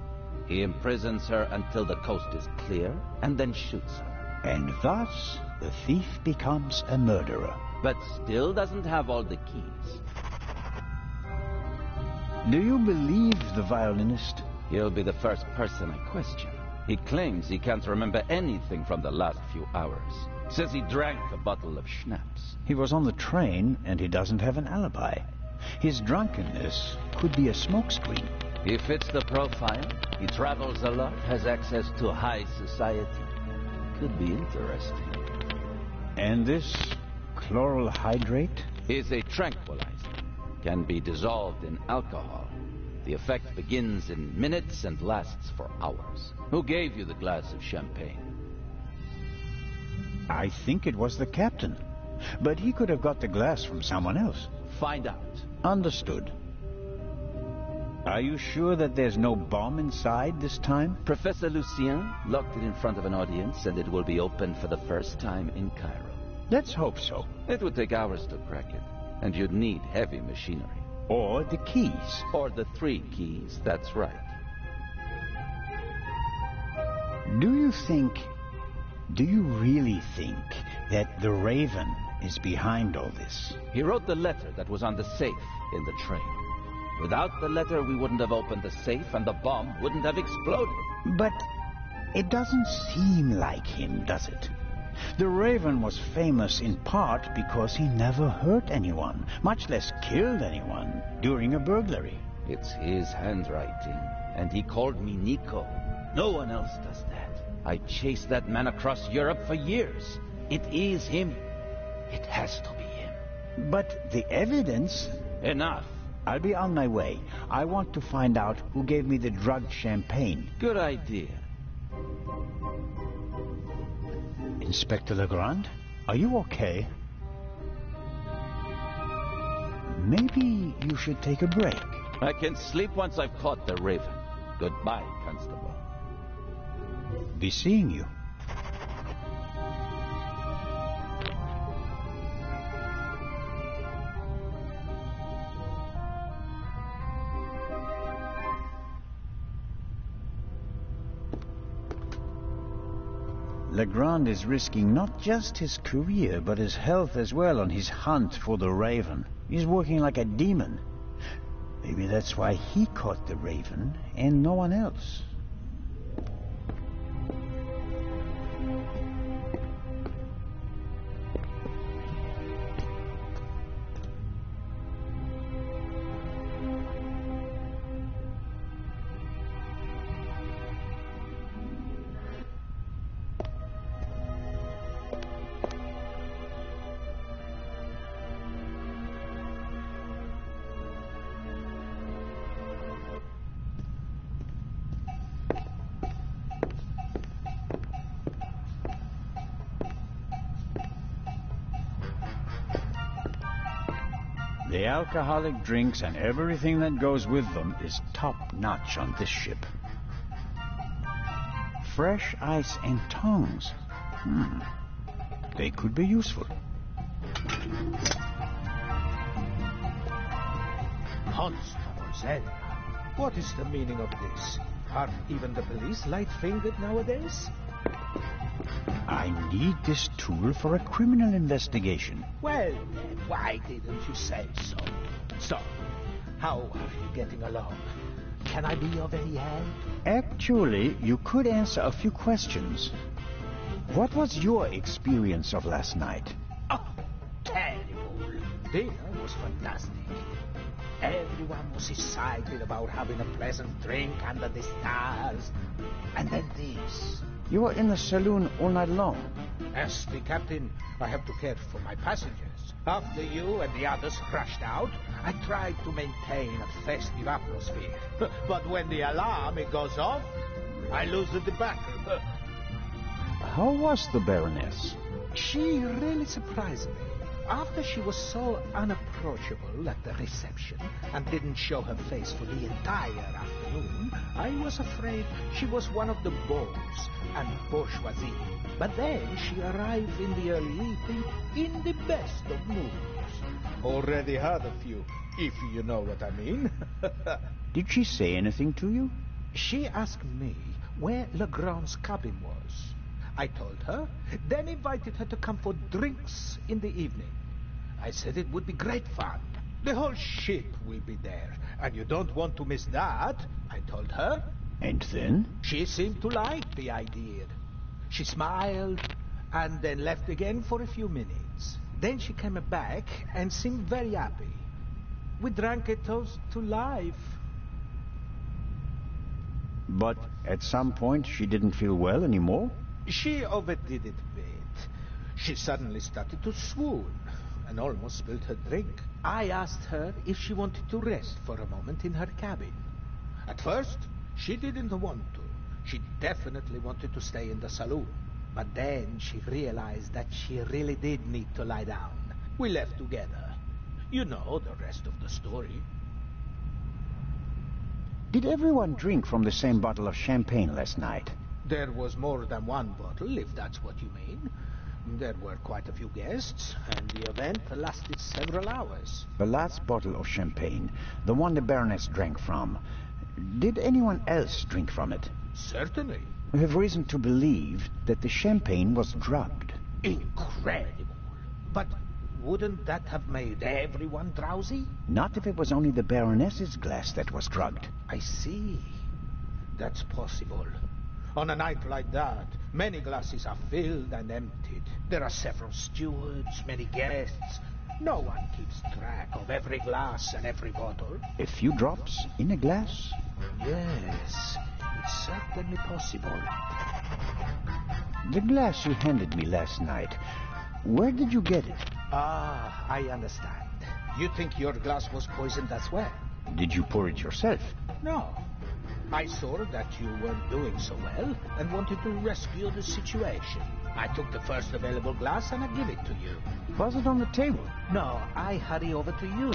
He imprisons her until the coast is clear, and then shoots her. And thus, the thief becomes a murderer. But still doesn't have all the keys. Do you believe the violinist? He'll be the first person I question. He claims he can't remember anything from the last few hours. Says he drank a bottle of schnapps. He was on the train, and he doesn't have an alibi. His drunkenness could be a smokescreen. He fits the profile. He travels a lot, has access to high society. Could be interesting. And this chloral hydrate? Is a tranquilizer. Can be dissolved in alcohol. The effect begins in minutes and lasts for hours. Who gave you the glass of champagne? I think it was the captain. But he could have got the glass from someone else. Find out. Understood. Are you sure that there's no bomb inside this time? Professor Lucien locked it in front of an audience, and it will be opened for the first time in Cairo. Let's hope so. It would take hours to crack it, and you'd need heavy machinery. Or the keys. Or the 3 keys, that's right. Do you really think that the Raven is behind all this? He wrote the letter that was on the safe in the train. Without the letter, we wouldn't have opened the safe, and the bomb wouldn't have exploded. But it doesn't seem like him, does it? The Raven was famous in part because he never hurt anyone, much less killed anyone, during a burglary. It's his handwriting, and he called me Nico. No one else does that. I chased that man across Europe for years. It is him. It has to be him. But the evidence... Enough. I'll be on my way. I want to find out who gave me the drugged champagne. Good idea. Inspector Legrand, are you okay? Maybe you should take a break. I can sleep once I've caught the Raven. Goodbye, Constable. Be seeing you. Legrand is risking not just his career, but his health as well on his hunt for the Raven. He's working like a demon. Maybe that's why he caught the Raven and no one else. The alcoholic drinks and everything that goes with them is top-notch on this ship. Fresh ice and tongs. They could be useful. Constable Zen, what is the meaning of this? Are even the police light-fingered nowadays? I need this tool for a criminal investigation. Well, then, why didn't you say so? So, how are you getting along? Can I be of any help? Actually, you could answer a few questions. What was your experience of last night? Oh, terrible. Dinner was fantastic. Everyone was excited about having a pleasant drink under the stars. And then this. You were in the saloon all night long. As the captain, I have to care for my passengers. After you and the others crashed out, I tried to maintain a festive atmosphere. But when the alarm goes off, I lose the battle. How was the Baroness? She really surprised me. After she was so unapproachable at the reception and didn't show her face for the entire afternoon, I was afraid she was one of the beaux and bourgeoisie. But then she arrived in the early evening in the best of moods. Already had a few, if you know what I mean. Did she say anything to you? She asked me where Legrand's cabin was. I told her, then invited her to come for drinks in the evening. I said it would be great fun. The whole ship will be there, and you don't want to miss that, I told her. And then? She seemed to like the idea. She smiled and then left again for a few minutes. Then she came back and seemed very happy. We drank a toast to life. But at some point she didn't feel well anymore? She overdid it a bit. She suddenly started to swoon and almost spilled her drink. I asked her if she wanted to rest for a moment in her cabin. At first, she didn't want to. She definitely wanted to stay in the saloon. But then she realized that she really did need to lie down. We left together. You know the rest of the story. Did everyone drink from the same bottle of champagne last night? There was more than one bottle, if that's what you mean. There were quite a few guests, and the event lasted several hours. The last bottle of champagne, the one the Baroness drank from, did anyone else drink from it? Certainly. We have reason to believe that the champagne was drugged. Incredible. But wouldn't that have made everyone drowsy? Not if it was only the Baroness's glass that was drugged. I see. That's possible. On a night like that, many glasses are filled and emptied. There are several stewards, many guests. No one keeps track of every glass and every bottle. A few drops in a glass? Yes, it's certainly possible. The glass you handed me last night, where did you get it? Ah, I understand. You think your glass was poisoned as well? Did you pour it yourself? No. I saw that you weren't doing so well and wanted to rescue the situation. I took the first available glass and I give it to you. Was it on the table? No, I hurry over to you,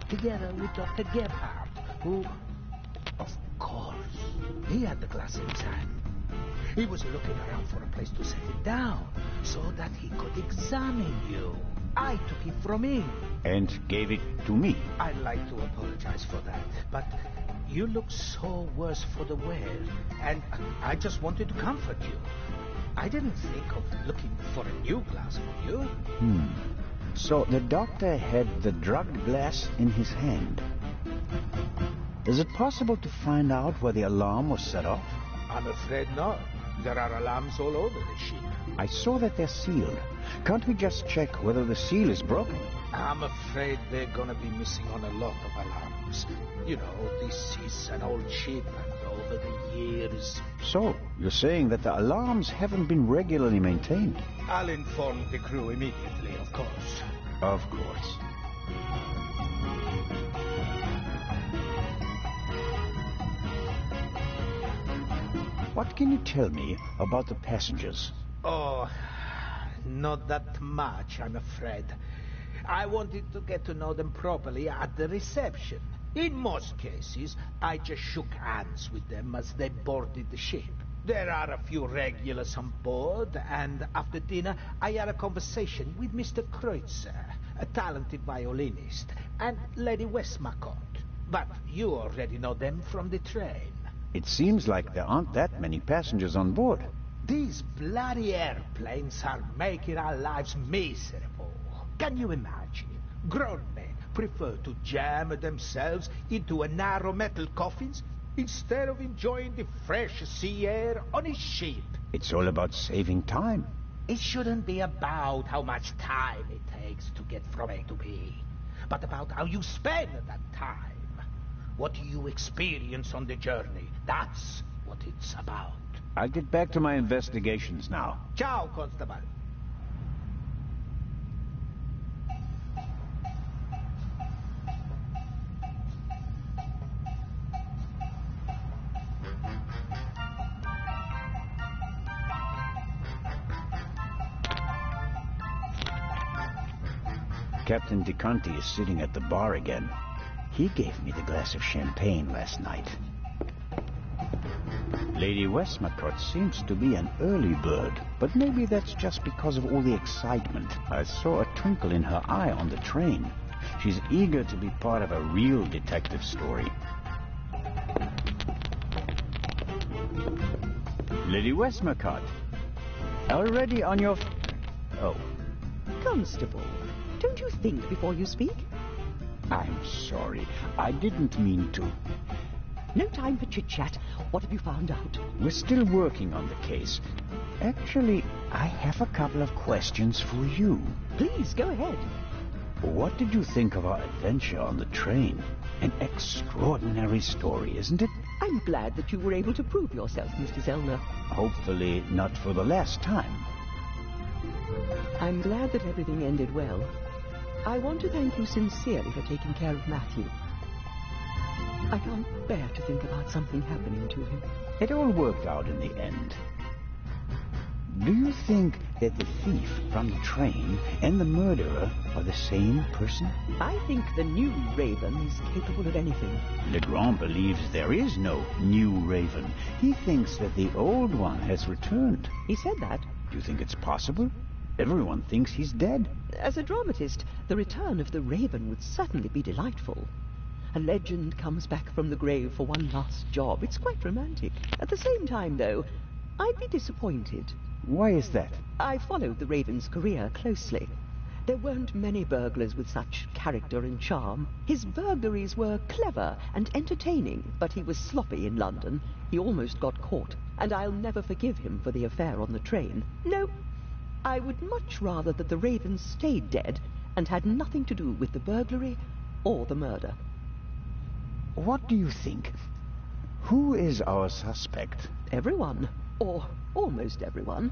together with Dr. Gebhardt, who... Of course, he had the glass in his hand. He was looking around for a place to set it down, so that he could examine you. I took it from him. And gave it to me? I'd like to apologize for that, but you look so worse for the wear, and I just wanted to comfort you. I didn't think of looking for a new glass for you. So the doctor had the drugged glass in his hand. Is it possible to find out where the alarm was set off? I'm afraid not. There are alarms all over the ship. I saw that they're sealed. Can't we just check whether the seal is broken? I'm afraid they're gonna be missing on a lot of alarms. You know, this is an old ship, and over the years... So, you're saying that the alarms haven't been regularly maintained? I'll inform the crew immediately, of course. Of course. What can you tell me about the passengers? Oh, not that much, I'm afraid. I wanted to get to know them properly at the reception. In most cases, I just shook hands with them as they boarded the ship. There are a few regulars on board, and after dinner, I had a conversation with Mr. Kreutzer, a talented violinist, and Lady Westmacott. But you already know them from the train. It seems like there aren't that many passengers on board. These bloody airplanes are making our lives miserable. Can you imagine? Grown men prefer to jam themselves into a narrow metal coffins instead of enjoying the fresh sea air on a ship. It's all about saving time. It shouldn't be about how much time it takes to get from A to B, but about how you spend that time. What do you experience on the journey? That's what it's about. I'll get back to my investigations now. Ciao, Constable. Captain DeConti is sitting at the bar again. He gave me the glass of champagne last night. Lady Westmacott seems to be an early bird, but maybe that's just because of all the excitement. I saw a twinkle in her eye on the train. She's eager to be part of a real detective story. Lady Westmacott, already on your... Oh. Constable, don't you think before you speak? I'm sorry. I didn't mean to. No time for chit-chat. What have you found out? We're still working on the case. Actually, I have a couple of questions for you. Please, go ahead. What did you think of our adventure on the train? An extraordinary story, isn't it? I'm glad that you were able to prove yourself, Mr. Zellner. Hopefully not for the last time. I'm glad that everything ended well. I want to thank you sincerely for taking care of Matthew. I can't bear to think about something happening to him. It all worked out in the end. Do you think that the thief from the train and the murderer are the same person? I think the new Raven is capable of anything. Legrand believes there is no new Raven. He thinks that the old one has returned. He said that. Do you think it's possible? Everyone thinks he's dead. As a dramatist, the return of the Raven would certainly be delightful. A legend comes back from the grave for one last job. It's quite romantic. At the same time, though, I'd be disappointed. Why is that? I followed the Raven's career closely. There weren't many burglars with such character and charm. His burglaries were clever and entertaining, but he was sloppy in London. He almost got caught, and I'll never forgive him for the affair on the train. No, I would much rather that the Raven stayed dead and had nothing to do with the burglary or the murder. What do you think? Who is our suspect? Everyone. Or almost everyone.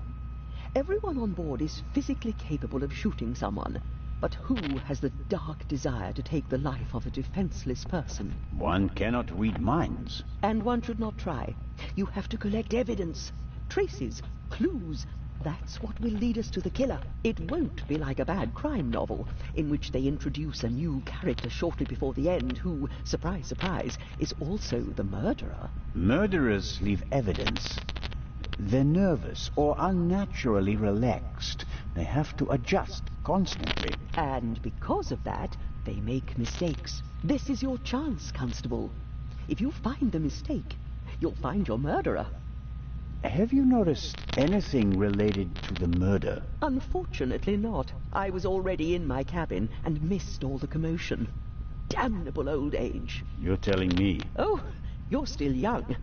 Everyone on board is physically capable of shooting someone, but who has the dark desire to take the life of a defenseless person? One cannot read minds. And one should not try. You have to collect evidence, traces, clues. That's what will lead us to the killer. It won't be like a bad crime novel, in which they introduce a new character shortly before the end who, surprise, surprise, is also the murderer. Murderers leave evidence. They're nervous or unnaturally relaxed. They have to adjust constantly. And because of that, they make mistakes. This is your chance, Constable. If you find the mistake, you'll find your murderer. Have you noticed anything related to the murder? Unfortunately not. I was already in my cabin and missed all the commotion. Damnable old age. You're telling me? Oh, you're still young.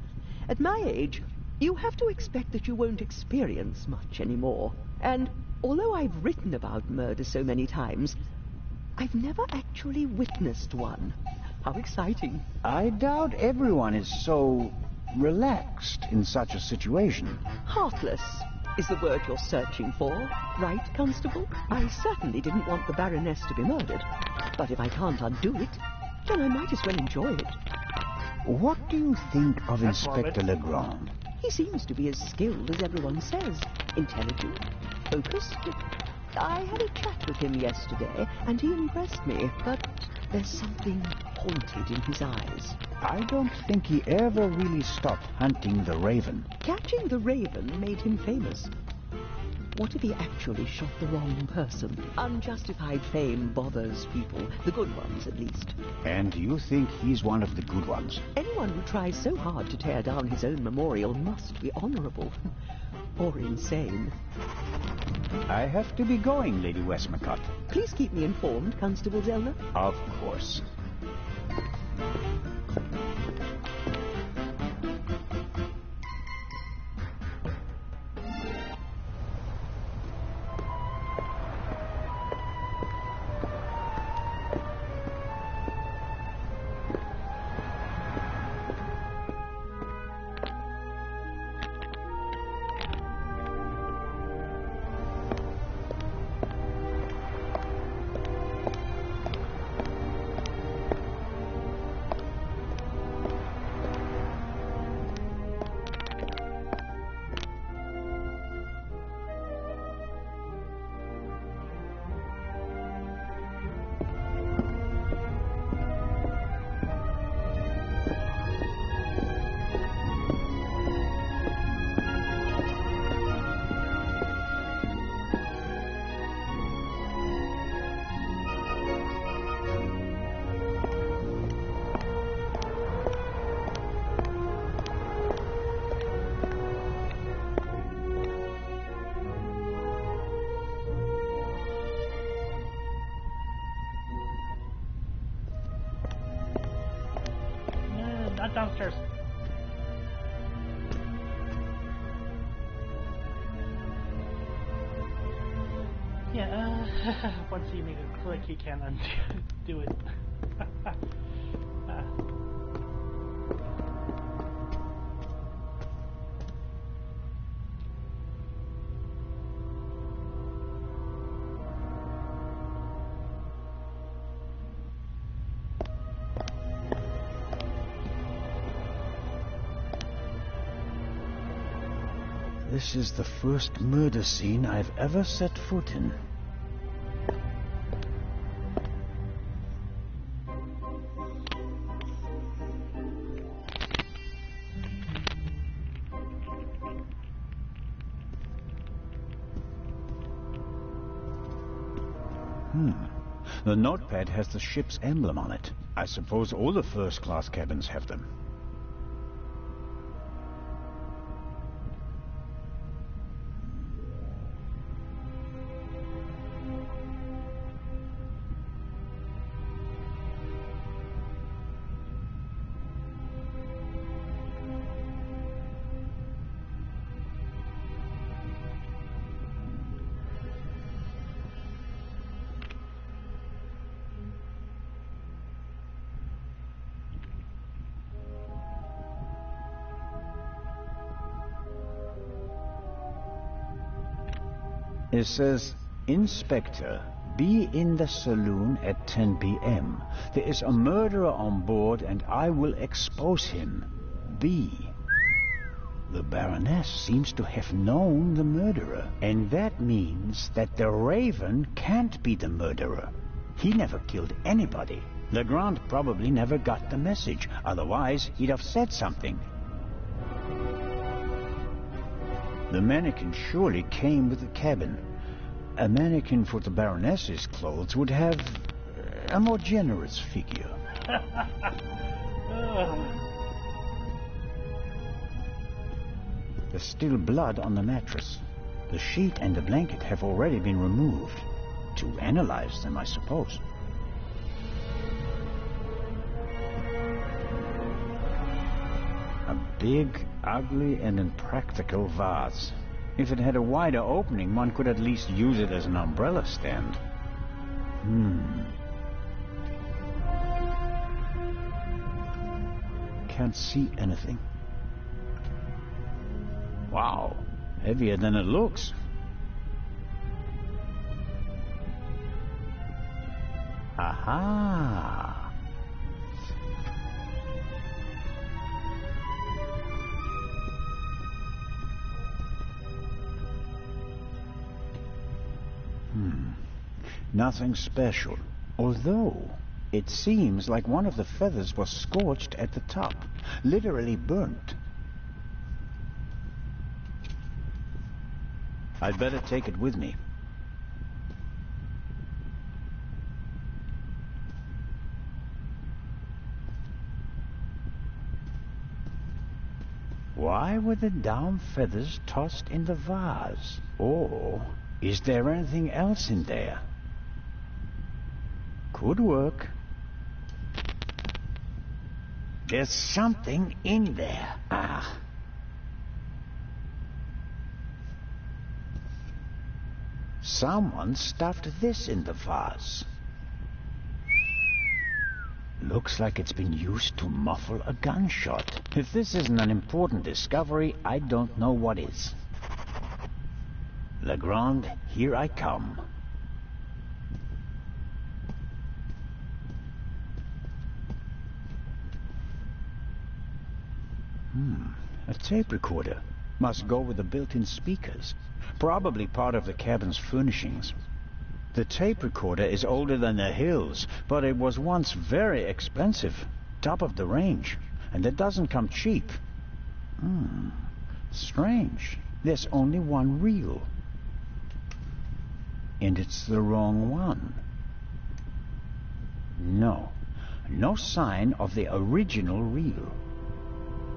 At my age, you have to expect that you won't experience much anymore. And although I've written about murder so many times, I've never actually witnessed one. How exciting. I doubt everyone is so relaxed in such a situation. Heartless is the word you're searching for, right, Constable? I certainly didn't want the Baroness to be murdered, but if I can't undo it, then I might as well enjoy it. What do you think of Inspector Legrand? He seems to be as skilled as everyone says. Intelligent, focused. I had a chat with him yesterday, and he impressed me, but there's something haunted in his eyes. I don't think he ever really stopped hunting the Raven. Catching the Raven made him famous. What if he actually shot the wrong person? Unjustified fame bothers people, the good ones at least. And you think he's one of the good ones? Anyone who tries so hard to tear down his own memorial must be honorable. Or insane. I have to be going, Lady Westmacott. Please keep me informed, Constable Zellner. Of course. Not downstairs. Yeah, once you make a click, you can't undo it. This is the first murder scene I've ever set foot in. The notepad has the ship's emblem on it. I suppose all the first-class cabins have them. It says, Inspector, be in the saloon at 10 p.m. There is a murderer on board and I will expose him. B. The Baroness seems to have known the murderer, and that means that the Raven can't be the murderer. He never killed anybody. Legrand probably never got the message, otherwise he'd have said something. The mannequin surely came with the cabin. A mannequin for the Baroness's clothes would have a more generous figure. There's still blood on the mattress. The sheet and the blanket have already been removed. To analyze them, I suppose. A big, ugly, and impractical vase. If it had a wider opening, one could at least use it as an umbrella stand. Can't see anything. Wow, heavier than it looks. Aha! Nothing special. Although, it seems like one of the feathers was scorched at the top. Literally burnt. I'd better take it with me. Why were the down feathers tossed in the vase? Or is there anything else in there? Could work. There's something in there. Someone stuffed this in the vase. Looks like it's been used to muffle a gunshot. If this isn't an important discovery, I don't know what is. Legrand, here I come. A tape recorder. Must go with the built-in speakers. Probably part of the cabin's furnishings. The tape recorder is older than the hills, but it was once very expensive. Top of the range. And it doesn't come cheap. Strange. There's only one reel. And it's the wrong one. No. No sign of the original reel.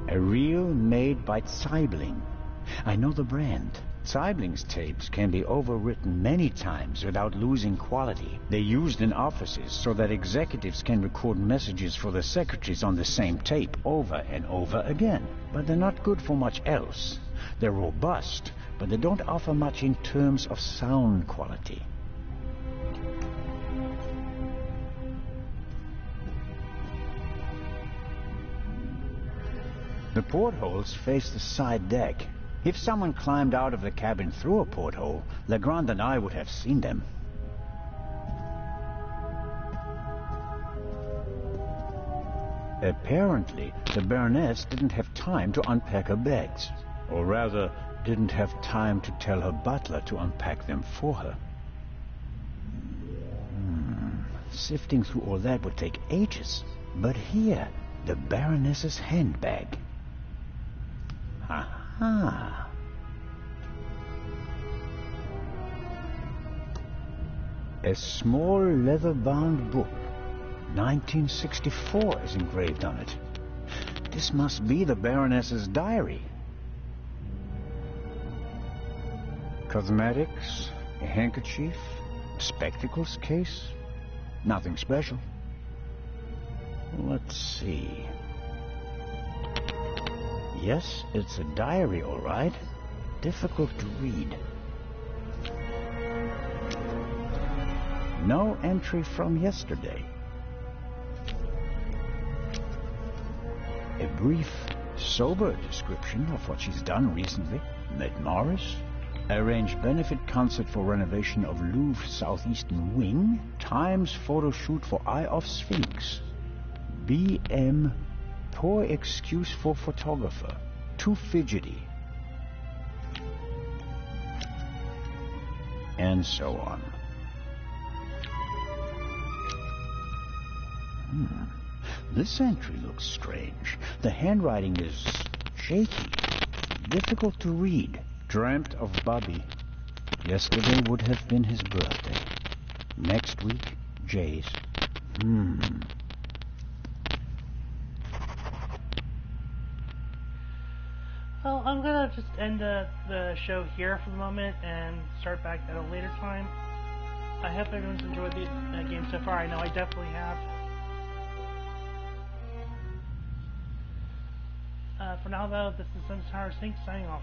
A reel made by Zeibling. I know the brand. Zeibling's tapes can be overwritten many times without losing quality. They're used in offices so that executives can record messages for the secretaries on the same tape over and over again. But they're not good for much else. They're robust, but they don't offer much in terms of sound quality. The portholes face the side deck. If someone climbed out of the cabin through a porthole, Legrand and I would have seen them. Apparently, the Baroness didn't have time to unpack her bags. Or rather, didn't have time to tell her butler to unpack them for her. Sifting through all that would take ages. But here, the Baroness's handbag. Aha! A small leather-bound book. 1964 is engraved on it. This must be the Baroness's diary. Cosmetics, a handkerchief, spectacles case. Nothing special. Let's see. Yes, it's a diary, all right. Difficult to read. No entry from yesterday. A brief, sober description of what she's done recently. Met Morris. Arranged benefit concert for renovation of Louvre Southeastern Wing. Times photo shoot for Eye of Sphinx. BM, poor excuse for photographer. Too fidgety. And so on. This entry looks strange. The handwriting is shaky. Difficult to read. Dreamt of Bobby. Yesterday would have been his birthday. Next week, Jay's. Well, I'm gonna just end the show here for the moment and start back at a later time. I hope everyone's enjoyed the game so far. I know I definitely have. For now, though, this is Suntower Sync signing off.